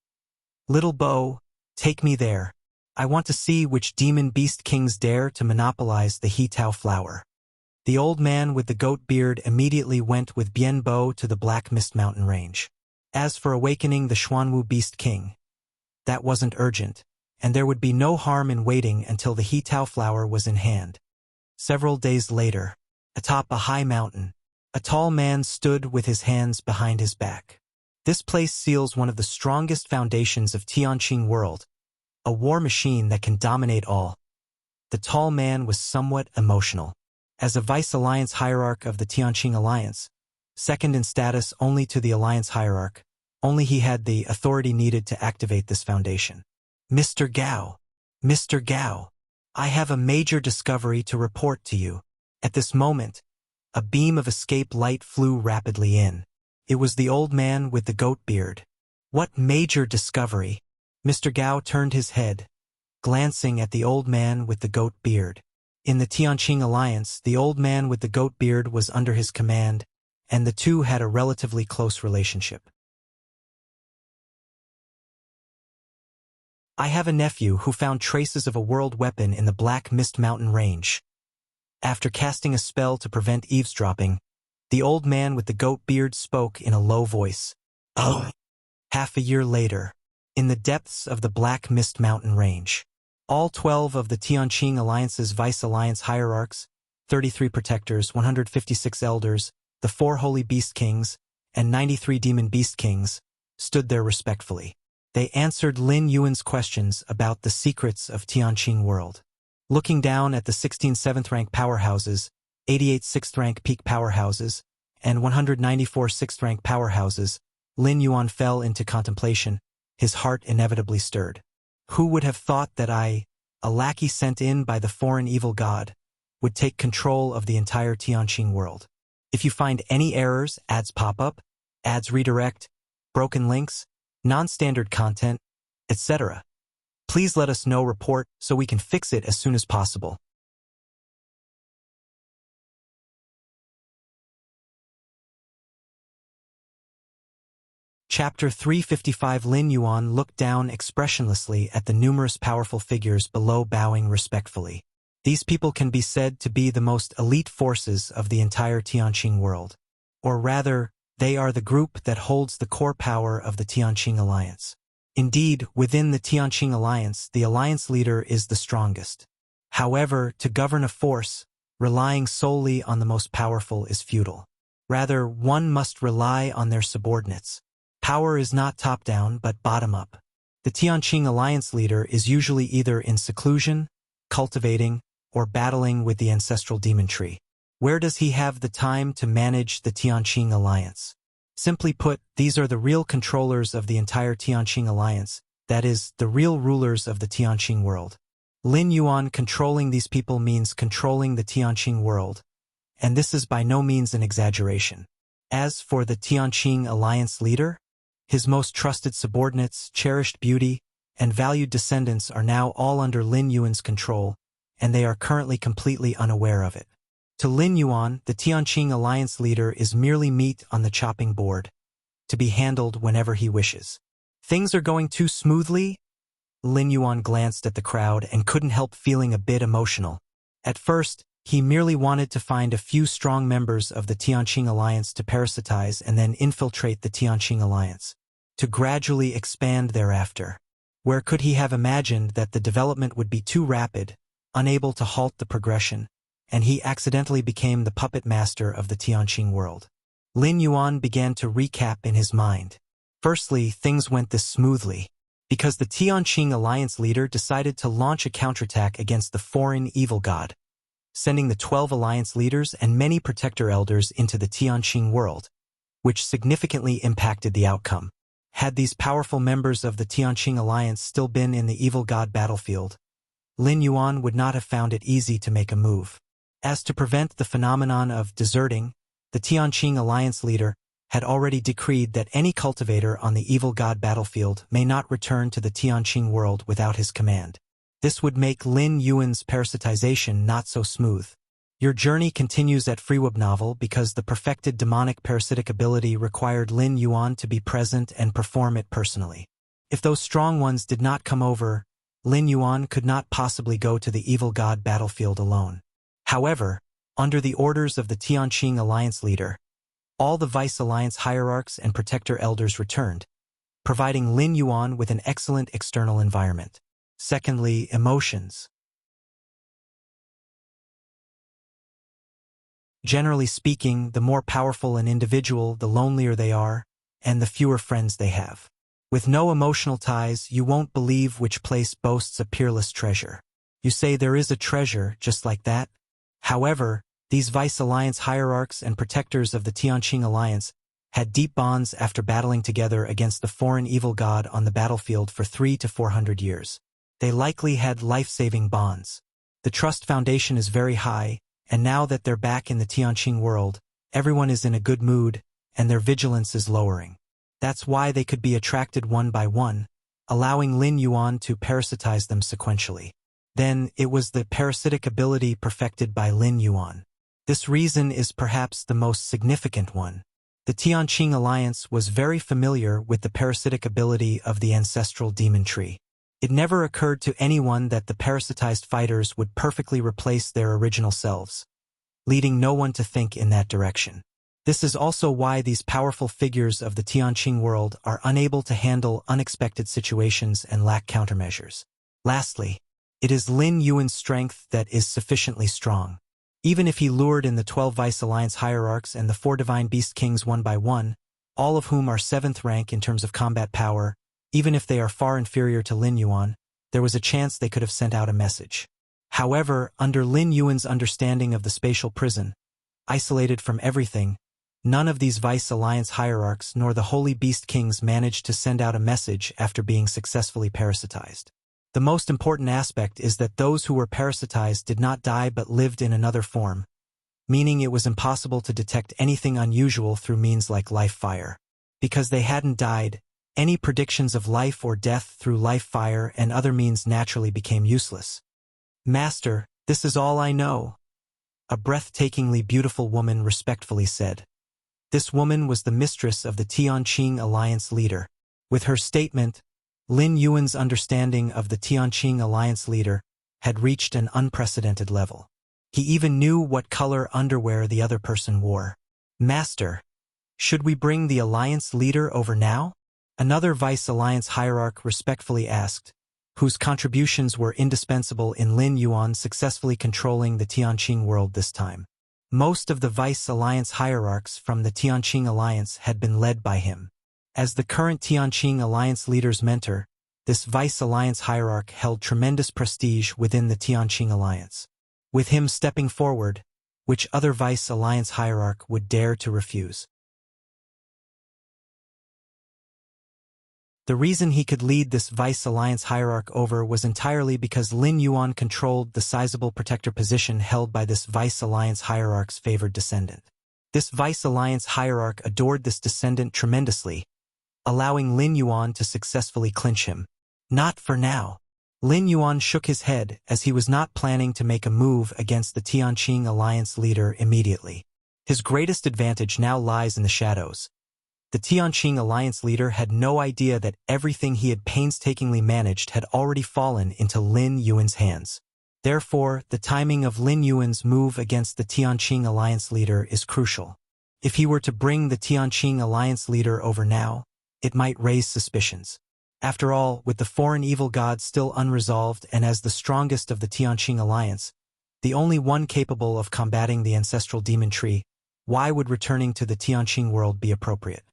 "Little Bo, take me there. I want to see which demon beast kings dare to monopolize the He Tao flower." The old man with the goat beard immediately went with Bien Bo to the Black Mist Mountain Range. As for awakening the Xuanwu Beast King, that wasn't urgent, and there would be no harm in waiting until the He Tao flower was in hand. Several days later, atop a high mountain, a tall man stood with his hands behind his back. This place seals one of the strongest foundations of Tianqing world, a war machine that can dominate all. The tall man was somewhat emotional. As a vice-alliance hierarch of the Tianqing Alliance, second in status only to the alliance hierarch, only he had the authority needed to activate this foundation. Mr. Gao. Mr. Gao. I have a major discovery to report to you. At this moment, a beam of escape light flew rapidly in. It was the old man with the goat beard. What major discovery? Mr. Gao turned his head, glancing at the old man with the goat beard. In the Tianqing Alliance, the old man with the goat beard was under his command, and the two had a relatively close relationship. I have a nephew who found traces of a world weapon in the Black Mist Mountain range. After casting a spell to prevent eavesdropping, the old man with the goat beard spoke in a low voice. Oh. Half a year later, in the depths of the Black Mist Mountain range, all 12 of the Tianqing Alliance's vice-alliance hierarchs, 33 protectors, 156 elders, the 4 holy beast kings, and 93 demon beast kings, stood there respectfully. They answered Lin Yuan's questions about the secrets of Tianqing world. Looking down at the 16 7th-rank powerhouses, 88 6th-rank peak powerhouses, and 194 6th-rank powerhouses, Lin Yuan fell into contemplation, his heart inevitably stirred. Who would have thought that I, a lackey sent in by the foreign evil god, would take control of the entire Tianqing world? If you find any errors, ads pop up, ads redirect, broken links, non-standard content, etc., please let us know. Report so we can fix it as soon as possible. Chapter 355. Lin Yuan looked down expressionlessly at the numerous powerful figures below, bowing respectfully. These people can be said to be the most elite forces of the entire Tianqing world. Or rather, they are the group that holds the core power of the Tianqing Alliance. Indeed, within the Tianqing Alliance, the alliance leader is the strongest. However, to govern a force, relying solely on the most powerful is futile. Rather, one must rely on their subordinates. Power is not top-down but bottom-up. The Tianqing Alliance leader is usually either in seclusion, cultivating, or battling with the ancestral demon tree. Where does he have the time to manage the Tianqing Alliance? Simply put, these are the real controllers of the entire Tianqing Alliance, that is, the real rulers of the Tianqing world. Lin Yuan controlling these people means controlling the Tianqing world, and this is by no means an exaggeration. As for the Tianqing Alliance leader, his most trusted subordinates, cherished beauty, and valued descendants are now all under Lin Yuan's control, and they are currently completely unaware of it. To Lin Yuan, the Tianqing Alliance leader is merely meat on the chopping board, to be handled whenever he wishes. Things are going too smoothly? Lin Yuan glanced at the crowd and couldn't help feeling a bit emotional. At first, he merely wanted to find a few strong members of the Tianqing Alliance to parasitize and then infiltrate the Tianqing Alliance, to gradually expand thereafter. Where could he have imagined that the development would be too rapid, unable to halt the progression, and he accidentally became the puppet master of the Tianqing world. Lin Yuan began to recap in his mind. Firstly, things went this smoothly because the Tianqing Alliance leader decided to launch a counterattack against the foreign evil god, sending the 12 alliance leaders and many protector elders into the Tianqing world, which significantly impacted the outcome. Had these powerful members of the Tianqing Alliance still been in the evil god battlefield, Lin Yuan would not have found it easy to make a move. As to prevent the phenomenon of deserting, the Tianqing Alliance leader had already decreed that any cultivator on the evil god battlefield may not return to the Tianqing world without his command. This would make Lin Yuan's parasitization not so smooth. Your journey continues at Freeweb novel because the perfected demonic parasitic ability required Lin Yuan to be present and perform it personally. If those strong ones did not come over, Lin Yuan could not possibly go to the evil god battlefield alone. However, under the orders of the Tianqing Alliance leader, all the vice-alliance hierarchs and protector elders returned, providing Lin Yuan with an excellent external environment. Secondly, emotions. Generally speaking, the more powerful an individual, the lonelier they are, and the fewer friends they have. With no emotional ties, you won't believe which place boasts a peerless treasure. You say there is a treasure just like that? However, these Vice Alliance hierarchs and protectors of the Tianqing Alliance had deep bonds after battling together against the foreign evil god on the battlefield for 300 to 400 years. They likely had life-saving bonds. The trust foundation is very high, and now that they're back in the Tianqing world, everyone is in a good mood, and their vigilance is lowering. That's why they could be attracted one by one, allowing Lin Yuan to parasitize them sequentially. Then, it was the parasitic ability perfected by Lin Yuan. This reason is perhaps the most significant one. The Tianqing Alliance was very familiar with the parasitic ability of the ancestral demon tree. It never occurred to anyone that the parasitized fighters would perfectly replace their original selves, leading no one to think in that direction. This is also why these powerful figures of the Tianqing world are unable to handle unexpected situations and lack countermeasures. Lastly, it is Lin Yuan's strength that is sufficiently strong. Even if he lured in the 12 Vice Alliance hierarchs and the 4 Divine Beast Kings one by one, all of whom are 7th rank in terms of combat power, even if they are far inferior to Lin Yuan, there was a chance they could have sent out a message. However, under Lin Yuan's understanding of the spatial prison, isolated from everything, none of these Vice Alliance hierarchs nor the Holy Beast Kings managed to send out a message after being successfully parasitized. The most important aspect is that those who were parasitized did not die but lived in another form, meaning it was impossible to detect anything unusual through means like life fire. Because they hadn't died, any predictions of life or death through life fire and other means naturally became useless. "Master, this is all I know," a breathtakingly beautiful woman respectfully said. This woman was the mistress of the Tianqing Alliance leader. With her statement, Lin Yuan's understanding of the Tianqing Alliance leader had reached an unprecedented level. He even knew what color underwear the other person wore. "Master, should we bring the Alliance leader over now?" Another Vice Alliance hierarch respectfully asked, whose contributions were indispensable in Lin Yuan successfully controlling the Tianqing world this time. Most of the Vice Alliance hierarchs from the Tianqing Alliance had been led by him. As the current Tianqing Alliance leader's mentor, this Vice Alliance hierarch held tremendous prestige within the Tianqing Alliance. With him stepping forward, which other Vice Alliance hierarch would dare to refuse? The reason he could lead this Vice Alliance hierarch over was entirely because Lin Yuan controlled the sizable protector position held by this Vice Alliance hierarch's favored descendant. This Vice Alliance hierarch adored this descendant tremendously, allowing Lin Yuan to successfully clinch him. Not for now. Lin Yuan shook his head as he was not planning to make a move against the Tianqing Alliance leader immediately. His greatest advantage now lies in the shadows. The Tianqing Alliance leader had no idea that everything he had painstakingly managed had already fallen into Lin Yuan's hands. Therefore, the timing of Lin Yuan's move against the Tianqing Alliance leader is crucial. If he were to bring the Tianqing Alliance leader over now, it might raise suspicions. After all, with the foreign evil god still unresolved and as the strongest of the Tianqing Alliance, the only one capable of combating the ancestral demon tree, why would returning to the Tianqing world be appropriate?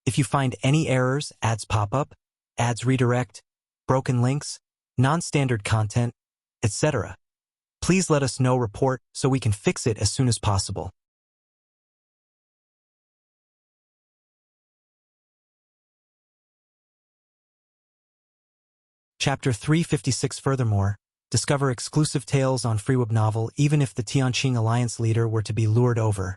If you find any errors, ads pop up, ads redirect, broken links, non-standard content, etc., please let us know. Report so we can fix it as soon as possible. Chapter 356. Furthermore, discover exclusive tales on FreeWeb novel. Even if the Tianqing Alliance leader were to be lured over,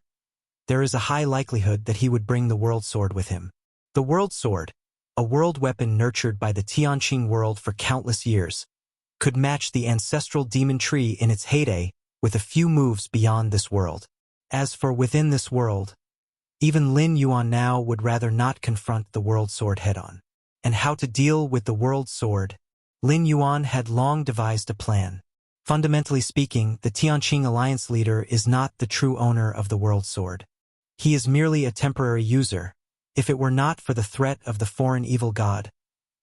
there is a high likelihood that he would bring the World Sword with him. The World Sword, a world weapon nurtured by the Tianqing world for countless years, could match the ancestral demon tree in its heyday with a few moves beyond this world. As for within this world, even Lin Yuan now would rather not confront the World Sword head-on. And how to deal with the World Sword? Lin Yuan had long devised a plan. Fundamentally speaking, the Tianqing Alliance leader is not the true owner of the World Sword. He is merely a temporary user. If it were not for the threat of the foreign evil god,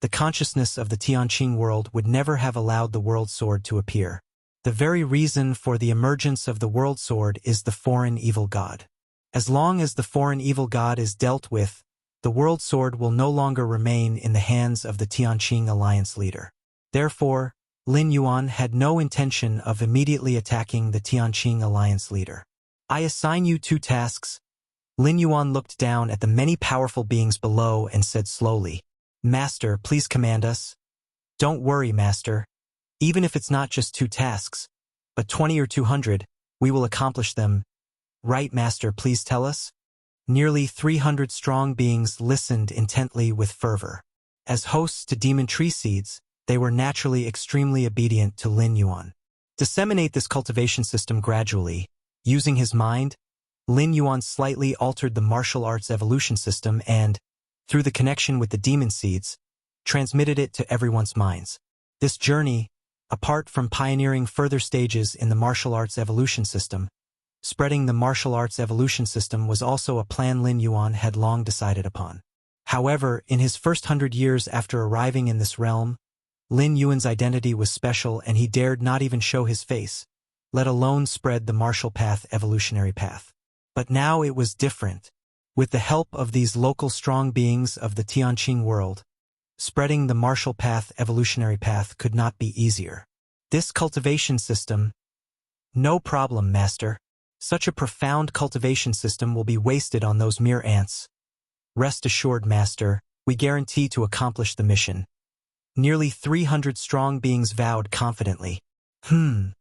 the consciousness of the Tianqing world would never have allowed the World Sword to appear. The very reason for the emergence of the World Sword is the foreign evil god. As long as the foreign evil god is dealt with, the World Sword will no longer remain in the hands of the Tianqing Alliance leader. Therefore, Lin Yuan had no intention of immediately attacking the Tianqing Alliance leader. I assign you 2 tasks. Lin Yuan looked down at the many powerful beings below and said slowly, Master, please command us. Don't worry, Master. Even if it's not just 2 tasks, but 20 or 200, we will accomplish them. Right, Master, please tell us? Nearly 300 strong beings listened intently with fervor. As hosts to demon tree seeds, they were naturally extremely obedient to Lin Yuan. Disseminate this cultivation system gradually. Using his mind, Lin Yuan slightly altered the martial arts evolution system and, through the connection with the demon seeds, transmitted it to everyone's minds. This journey, apart from pioneering further stages in the martial arts evolution system, spreading the martial arts evolution system was also a plan Lin Yuan had long decided upon. However, in his first 100 years after arriving in this realm, Lin Yuan's identity was special and he dared not even show his face, let alone spread the martial path evolutionary path. But now it was different. With the help of these local strong beings of the Tianqing world, spreading the martial path evolutionary path could not be easier. This cultivation system, no problem, Master. Such a profound cultivation system will be wasted on those mere ants. Rest assured, Master, we guarantee to accomplish the mission. Nearly 300 strong beings vowed confidently. Lin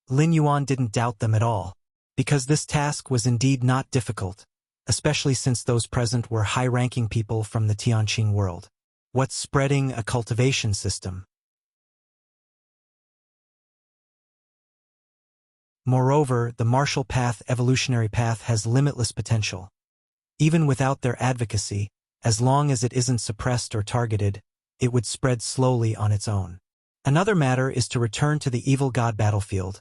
Yuan didn't doubt them at all, because this task was indeed not difficult, especially since those present were high-ranking people from the Tianqing world. What's spreading a cultivation system? Moreover, the martial path evolutionary path has limitless potential. Even without their advocacy, as long as it isn't suppressed or targeted, it would spread slowly on its own. Another matter is to return to the evil god battlefield,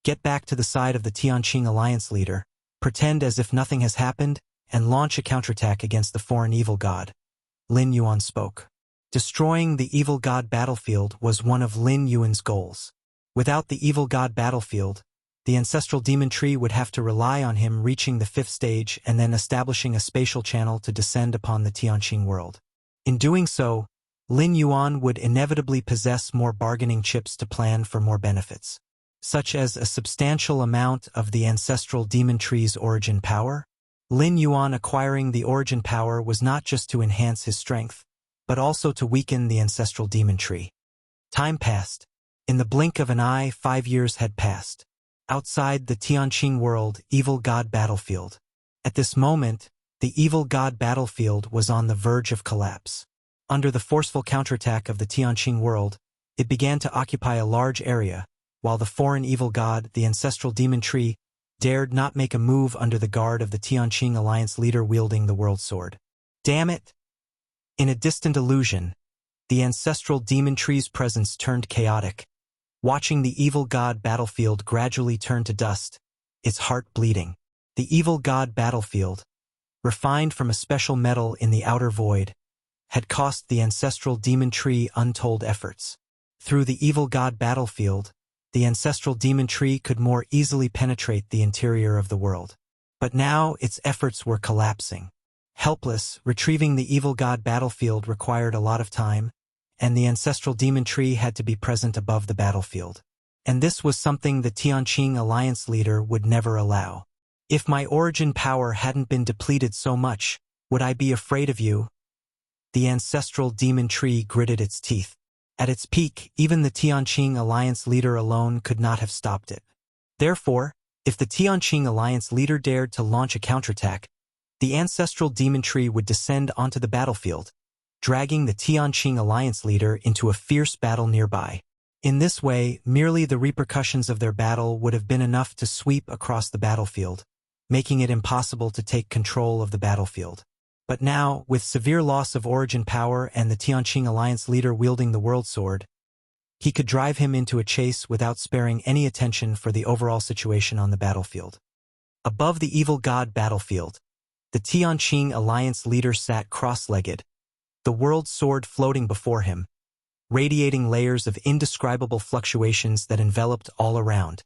get back to the side of the Tianqing Alliance leader, pretend as if nothing has happened, and launch a counterattack against the foreign evil god. Lin Yuan spoke. Destroying the evil god battlefield was one of Lin Yuan's goals. Without the evil god battlefield, the ancestral demon tree would have to rely on him reaching the 5th stage and then establishing a spatial channel to descend upon the Tianqing world. In doing so, Lin Yuan would inevitably possess more bargaining chips to plan for more benefits, such as a substantial amount of the ancestral demon tree's origin power. Lin Yuan acquiring the origin power was not just to enhance his strength, but also to weaken the ancestral demon tree. Time passed. In the blink of an eye, 5 years had passed. Outside the Tianqing world, evil god battlefield. At this moment, the evil god battlefield was on the verge of collapse. Under the forceful counterattack of the Tianqing world, it began to occupy a large area, while the foreign evil god, the ancestral demon tree, dared not make a move under the guard of the Tianqing Alliance leader wielding the world sword. Damn it! In a distant illusion, the ancestral demon tree's presence turned chaotic. Watching the evil god battlefield gradually turn to dust, its heart bleeding. The evil god battlefield, refined from a special metal in the outer void, had cost the ancestral demon tree untold efforts. Through the evil god battlefield, the ancestral demon tree could more easily penetrate the interior of the world. But now its efforts were collapsing. Helpless, retrieving the evil god battlefield required a lot of time, and the ancestral demon tree had to be present above the battlefield. And this was something the Tianqing Alliance leader would never allow. If my origin power hadn't been depleted so much, would I be afraid of you? The ancestral demon tree gritted its teeth. At its peak, even the Tianqing Alliance leader alone could not have stopped it. Therefore, if the Tianqing Alliance leader dared to launch a counterattack, the ancestral demon tree would descend onto the battlefield, dragging the Tianqing Alliance leader into a fierce battle nearby. In this way, merely the repercussions of their battle would have been enough to sweep across the battlefield, making it impossible to take control of the battlefield. But now, with severe loss of origin power and the Tianqing Alliance leader wielding the world sword, he could drive him into a chase without sparing any attention for the overall situation on the battlefield. Above the evil god battlefield, the Tianqing Alliance leader sat cross-legged, the world sword floating before him, radiating layers of indescribable fluctuations that enveloped all around.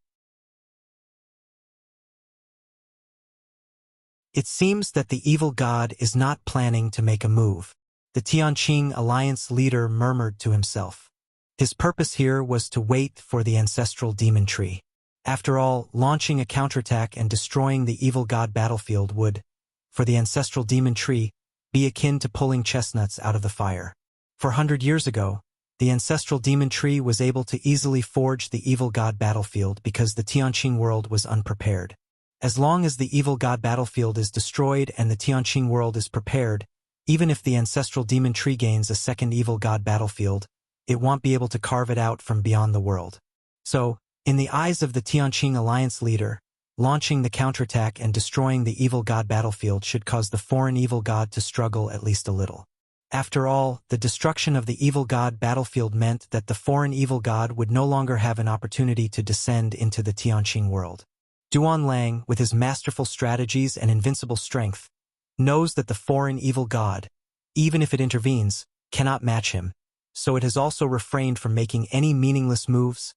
It seems that the evil god is not planning to make a move. The Tianqing Alliance leader murmured to himself. His purpose here was to wait for the ancestral demon tree. After all, launching a counterattack and destroying the evil god battlefield would, for the ancestral demon tree, be akin to pulling chestnuts out of the fire. 400 years ago, the ancestral demon tree was able to easily forge the evil god battlefield because the Tianqing world was unprepared. As long as the evil god battlefield is destroyed and the Tianqing world is prepared, even if the ancestral demon tree gains a second evil god battlefield, it won't be able to carve it out from beyond the world. So, in the eyes of the Tianqing Alliance leader, launching the counterattack and destroying the evil god battlefield should cause the foreign evil god to struggle at least a little. After all, the destruction of the evil god battlefield meant that the foreign evil god would no longer have an opportunity to descend into the Tianqing world. Duan Lang, with his masterful strategies and invincible strength, knows that the foreign evil god, even if it intervenes, cannot match him, so it has also refrained from making any meaningless moves.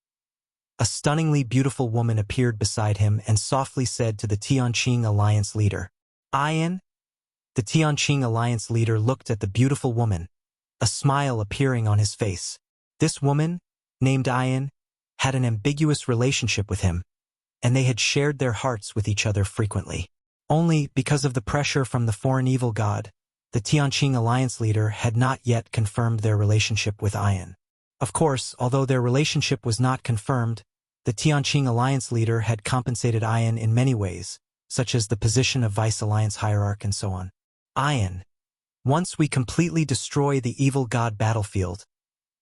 A stunningly beautiful woman appeared beside him and softly said to the Tianqing Alliance leader, "Ayan?" The Tianqing Alliance leader looked at the beautiful woman, a smile appearing on his face. This woman, named Ayan, had an ambiguous relationship with him, and they had shared their hearts with each other frequently. Only because of the pressure from the foreign evil god, the Tianqing Alliance leader had not yet confirmed their relationship with Ayan. Of course, although their relationship was not confirmed, the Tianqing Alliance leader had compensated Ayan in many ways, such as the position of Vice Alliance Hierarch and so on. Ayan, once we completely destroy the evil god battlefield,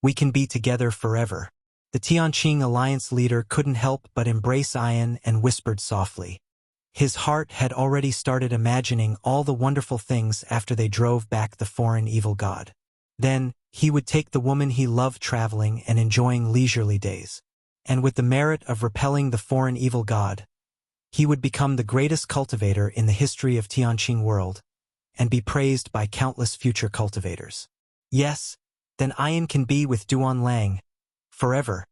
we can be together forever. The Tianqing Alliance leader couldn't help but embrace Ayan and whispered softly. His heart had already started imagining all the wonderful things after they drove back the foreign evil god. Then, he would take the woman he loved traveling and enjoying leisurely days. And with the merit of repelling the foreign evil god, he would become the greatest cultivator in the history of Tianqing world, and be praised by countless future cultivators. Yes, then Ayan can be with Duan Lang, forever.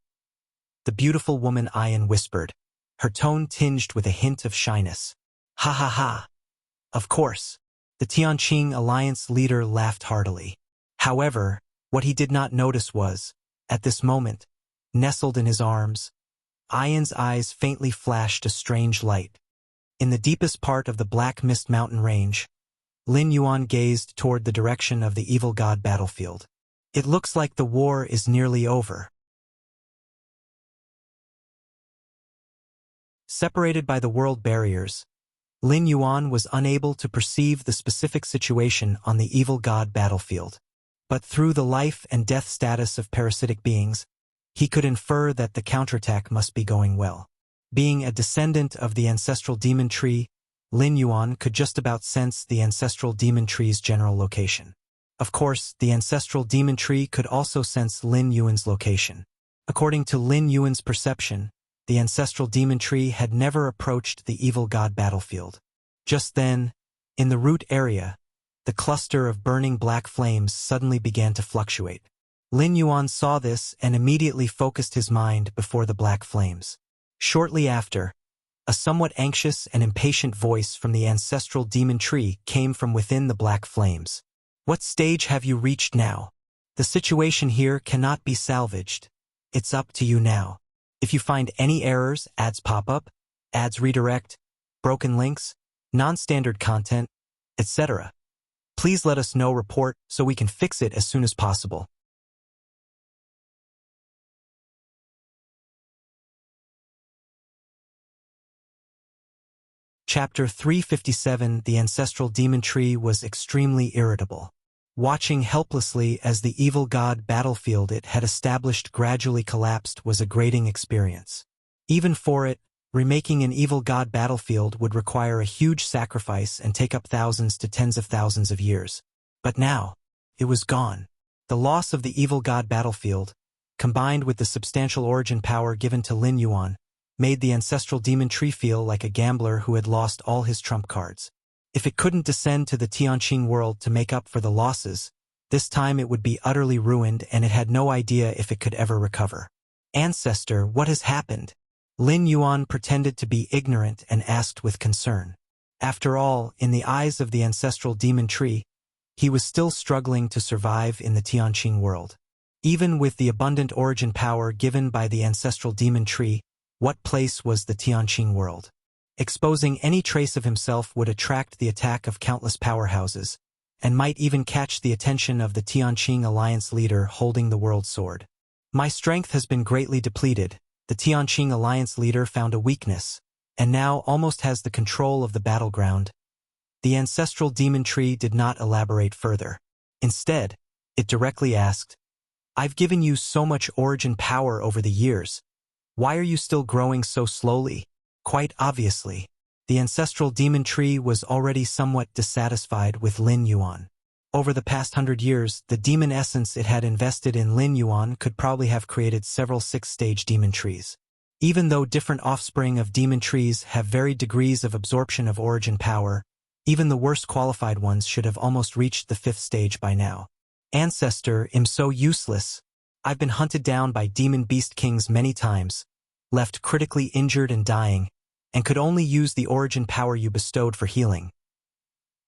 The beautiful woman Ayan whispered, her tone tinged with a hint of shyness. Ha ha ha. Of course. The Tianqing Alliance leader laughed heartily. However, what he did not notice was, at this moment, nestled in his arms, Ayan's eyes faintly flashed a strange light. In the deepest part of the Black Mist Mountain range, Lin Yuan gazed toward the direction of the evil god battlefield. It looks like the war is nearly over. Separated by the world barriers, Lin Yuan was unable to perceive the specific situation on the evil god battlefield. But through the life and death status of parasitic beings, he could infer that the counterattack must be going well. Being a descendant of the ancestral demon tree, Lin Yuan could just about sense the ancestral demon tree's general location. Of course, the ancestral demon tree could also sense Lin Yuan's location. According to Lin Yuan's perception, the ancestral demon tree had never approached the evil god battlefield. Just then, in the root area, the cluster of burning black flames suddenly began to fluctuate. Lin Yuan saw this and immediately focused his mind before the black flames. Shortly after, a somewhat anxious and impatient voice from the ancestral demon tree came from within the black flames. What stage have you reached now? The situation here cannot be salvaged. It's up to you now. If you find any errors, ads pop up, ads redirect, broken links, non-standard content, etc., please let us know. Report so we can fix it as soon as possible. Chapter 357. The ancestral demon tree was extremely irritable. Watching helplessly as the evil god battlefield it had established gradually collapsed was a grating experience. Even for it, remaking an evil god battlefield would require a huge sacrifice and take up thousands to tens of thousands of years. But now, it was gone. The loss of the evil god battlefield, combined with the substantial origin power given to Lin Yuan, made the ancestral demon tree feel like a gambler who had lost all his trump cards. If it couldn't descend to the Tianqing world to make up for the losses, this time it would be utterly ruined and it had no idea if it could ever recover. Ancestor, what has happened? Lin Yuan pretended to be ignorant and asked with concern. After all, in the eyes of the ancestral demon tree, he was still struggling to survive in the Tianqing world. Even with the abundant origin power given by the ancestral demon tree, what place was the Tianqing world? Exposing any trace of himself would attract the attack of countless powerhouses, and might even catch the attention of the Tianqing Alliance leader holding the world sword. My strength has been greatly depleted. The Tianqing Alliance leader found a weakness, and now almost has the control of the battleground. The ancestral demon tree did not elaborate further. Instead, it directly asked, "I've given you so much origin power over the years. Why are you still growing so slowly?" Quite obviously, the ancestral demon tree was already somewhat dissatisfied with Lin Yuan. Over the past 100 years, the demon essence it had invested in Lin Yuan could probably have created several 6-stage demon trees. Even though different offspring of demon trees have varied degrees of absorption of origin power, even the worst qualified ones should have almost reached the 5th stage by now. Ancestor, I'm so useless. I've been hunted down by demon beast kings many times, left critically injured and dying, and could only use the origin power you bestowed for healing.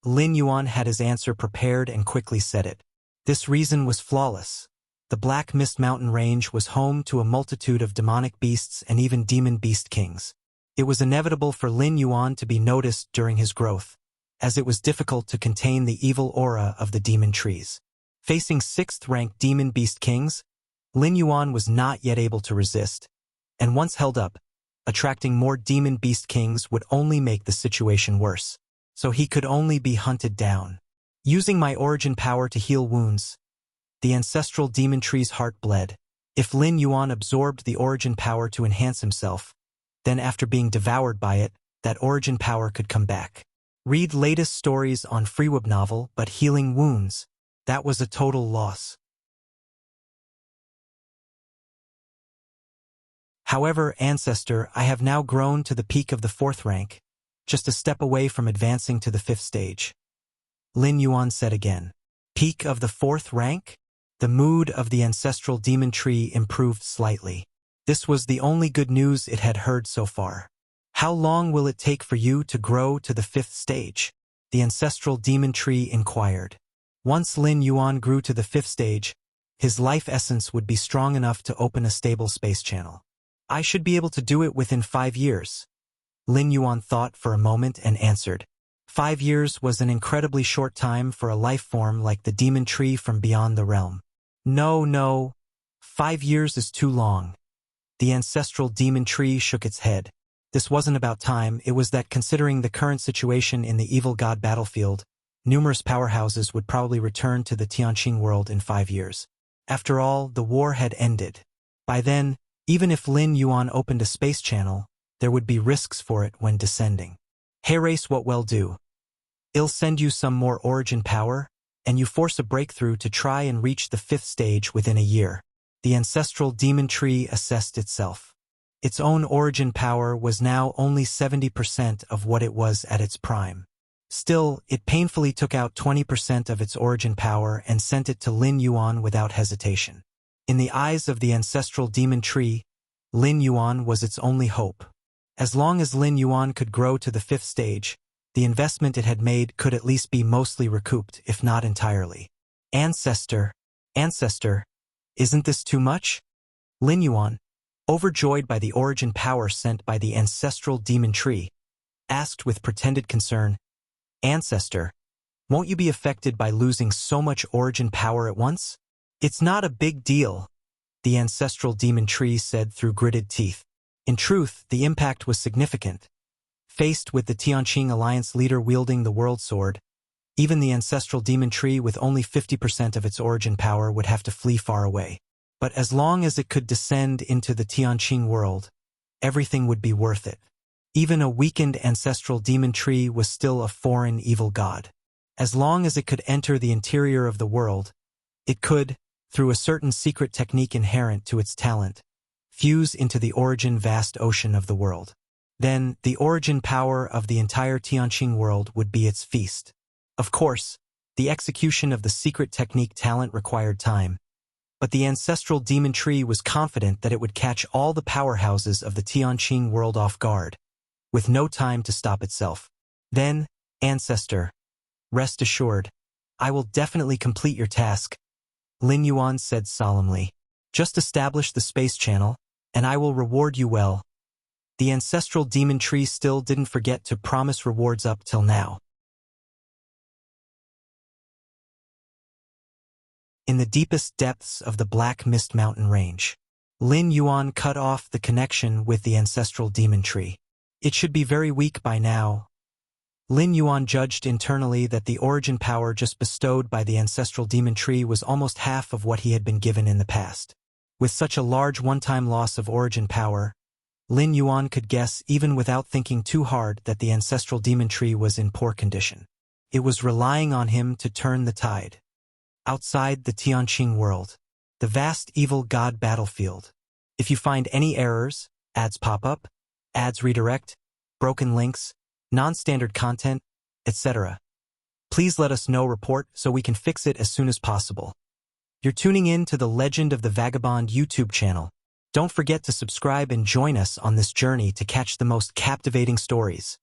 Lin Yuan had his answer prepared and quickly said it. This reason was flawless. The Black Mist Mountain Range was home to a multitude of demonic beasts and even demon beast kings. It was inevitable for Lin Yuan to be noticed during his growth, as it was difficult to contain the evil aura of the demon trees. Facing 6th-ranked demon beast kings, Lin Yuan was not yet able to resist, and once held up, attracting more demon beast kings would only make the situation worse. So he could only be hunted down. Using my origin power to heal wounds, the ancestral demon tree's heart bled. If Lin Yuan absorbed the origin power to enhance himself, then after being devoured by it, that origin power could come back. Read latest stories on Freeweb novel, but healing wounds, that was a total loss. However, Ancestor, I have now grown to the peak of the 4th rank, just a step away from advancing to the 5th stage. Lin Yuan said again. Peak of the 4th rank? The mood of the ancestral demon tree improved slightly. This was the only good news it had heard so far. How long will it take for you to grow to the 5th stage? The ancestral demon tree inquired. Once Lin Yuan grew to the 5th stage, his life essence would be strong enough to open a stable space channel. I should be able to do it within 5 years. Lin Yuan thought for a moment and answered. 5 years was an incredibly short time for a life form like the demon tree from beyond the realm. No, 5 years is too long. The ancestral demon tree shook its head. This wasn't about time, it was that considering the current situation in the evil god battlefield, numerous powerhouses would probably return to the Tianqing world in 5 years. After all, the war had ended. By then, even if Lin Yuan opened a space channel, there would be risks for it when descending. Hey race, what will do? I'll send you some more origin power, and you force a breakthrough to try and reach the 5th stage within a year. The ancestral demon tree assessed itself. Its own origin power was now only 70% of what it was at its prime. Still, it painfully took out 20% of its origin power and sent it to Lin Yuan without hesitation. In the eyes of the ancestral demon tree, Lin Yuan was its only hope. As long as Lin Yuan could grow to the 5th stage, the investment it had made could at least be mostly recouped, if not entirely. Ancestor, isn't this too much? Lin Yuan, overjoyed by the origin power sent by the ancestral demon tree, asked with pretended concern, Ancestor, won't you be affected by losing so much origin power at once? It's not a big deal, the ancestral demon tree said through gritted teeth. In truth, the impact was significant. Faced with the Tianqing Alliance leader wielding the world sword, even the ancestral demon tree with only 50% of its origin power would have to flee far away. But as long as it could descend into the Tianqing world, everything would be worth it. Even a weakened ancestral demon tree was still a foreign evil god. As long as it could enter the interior of the world, it could, through a certain secret technique inherent to its talent, fuse into the origin vast ocean of the world. Then, the origin power of the entire Tianqing world would be its feast. Of course, the execution of the secret technique talent required time, but the ancestral demon tree was confident that it would catch all the powerhouses of the Tianqing world off guard, with no time to stop itself. Then, Ancestor, rest assured, I will definitely complete your task, Lin Yuan said solemnly. Just establish the space channel, and I will reward you well. The ancestral demon tree still didn't forget to promise rewards up till now. In the deepest depths of the Black Mist Mountain Range, Lin Yuan cut off the connection with the ancestral demon tree. It should be very weak by now. Lin Yuan judged internally that the origin power just bestowed by the ancestral demon tree was almost half of what he had been given in the past. With such a large one-time loss of origin power, Lin Yuan could guess even without thinking too hard that the ancestral demon tree was in poor condition. It was relying on him to turn the tide. Outside the Tianqing world, the vast evil god battlefield. If you find any errors, ads pop up, ads redirect, broken links, non-standard content, etc., please let us know report so we can fix it as soon as possible. You're tuning in to the Legend of the Vagabond YouTube channel. Don't forget to subscribe and join us on this journey to catch the most captivating stories.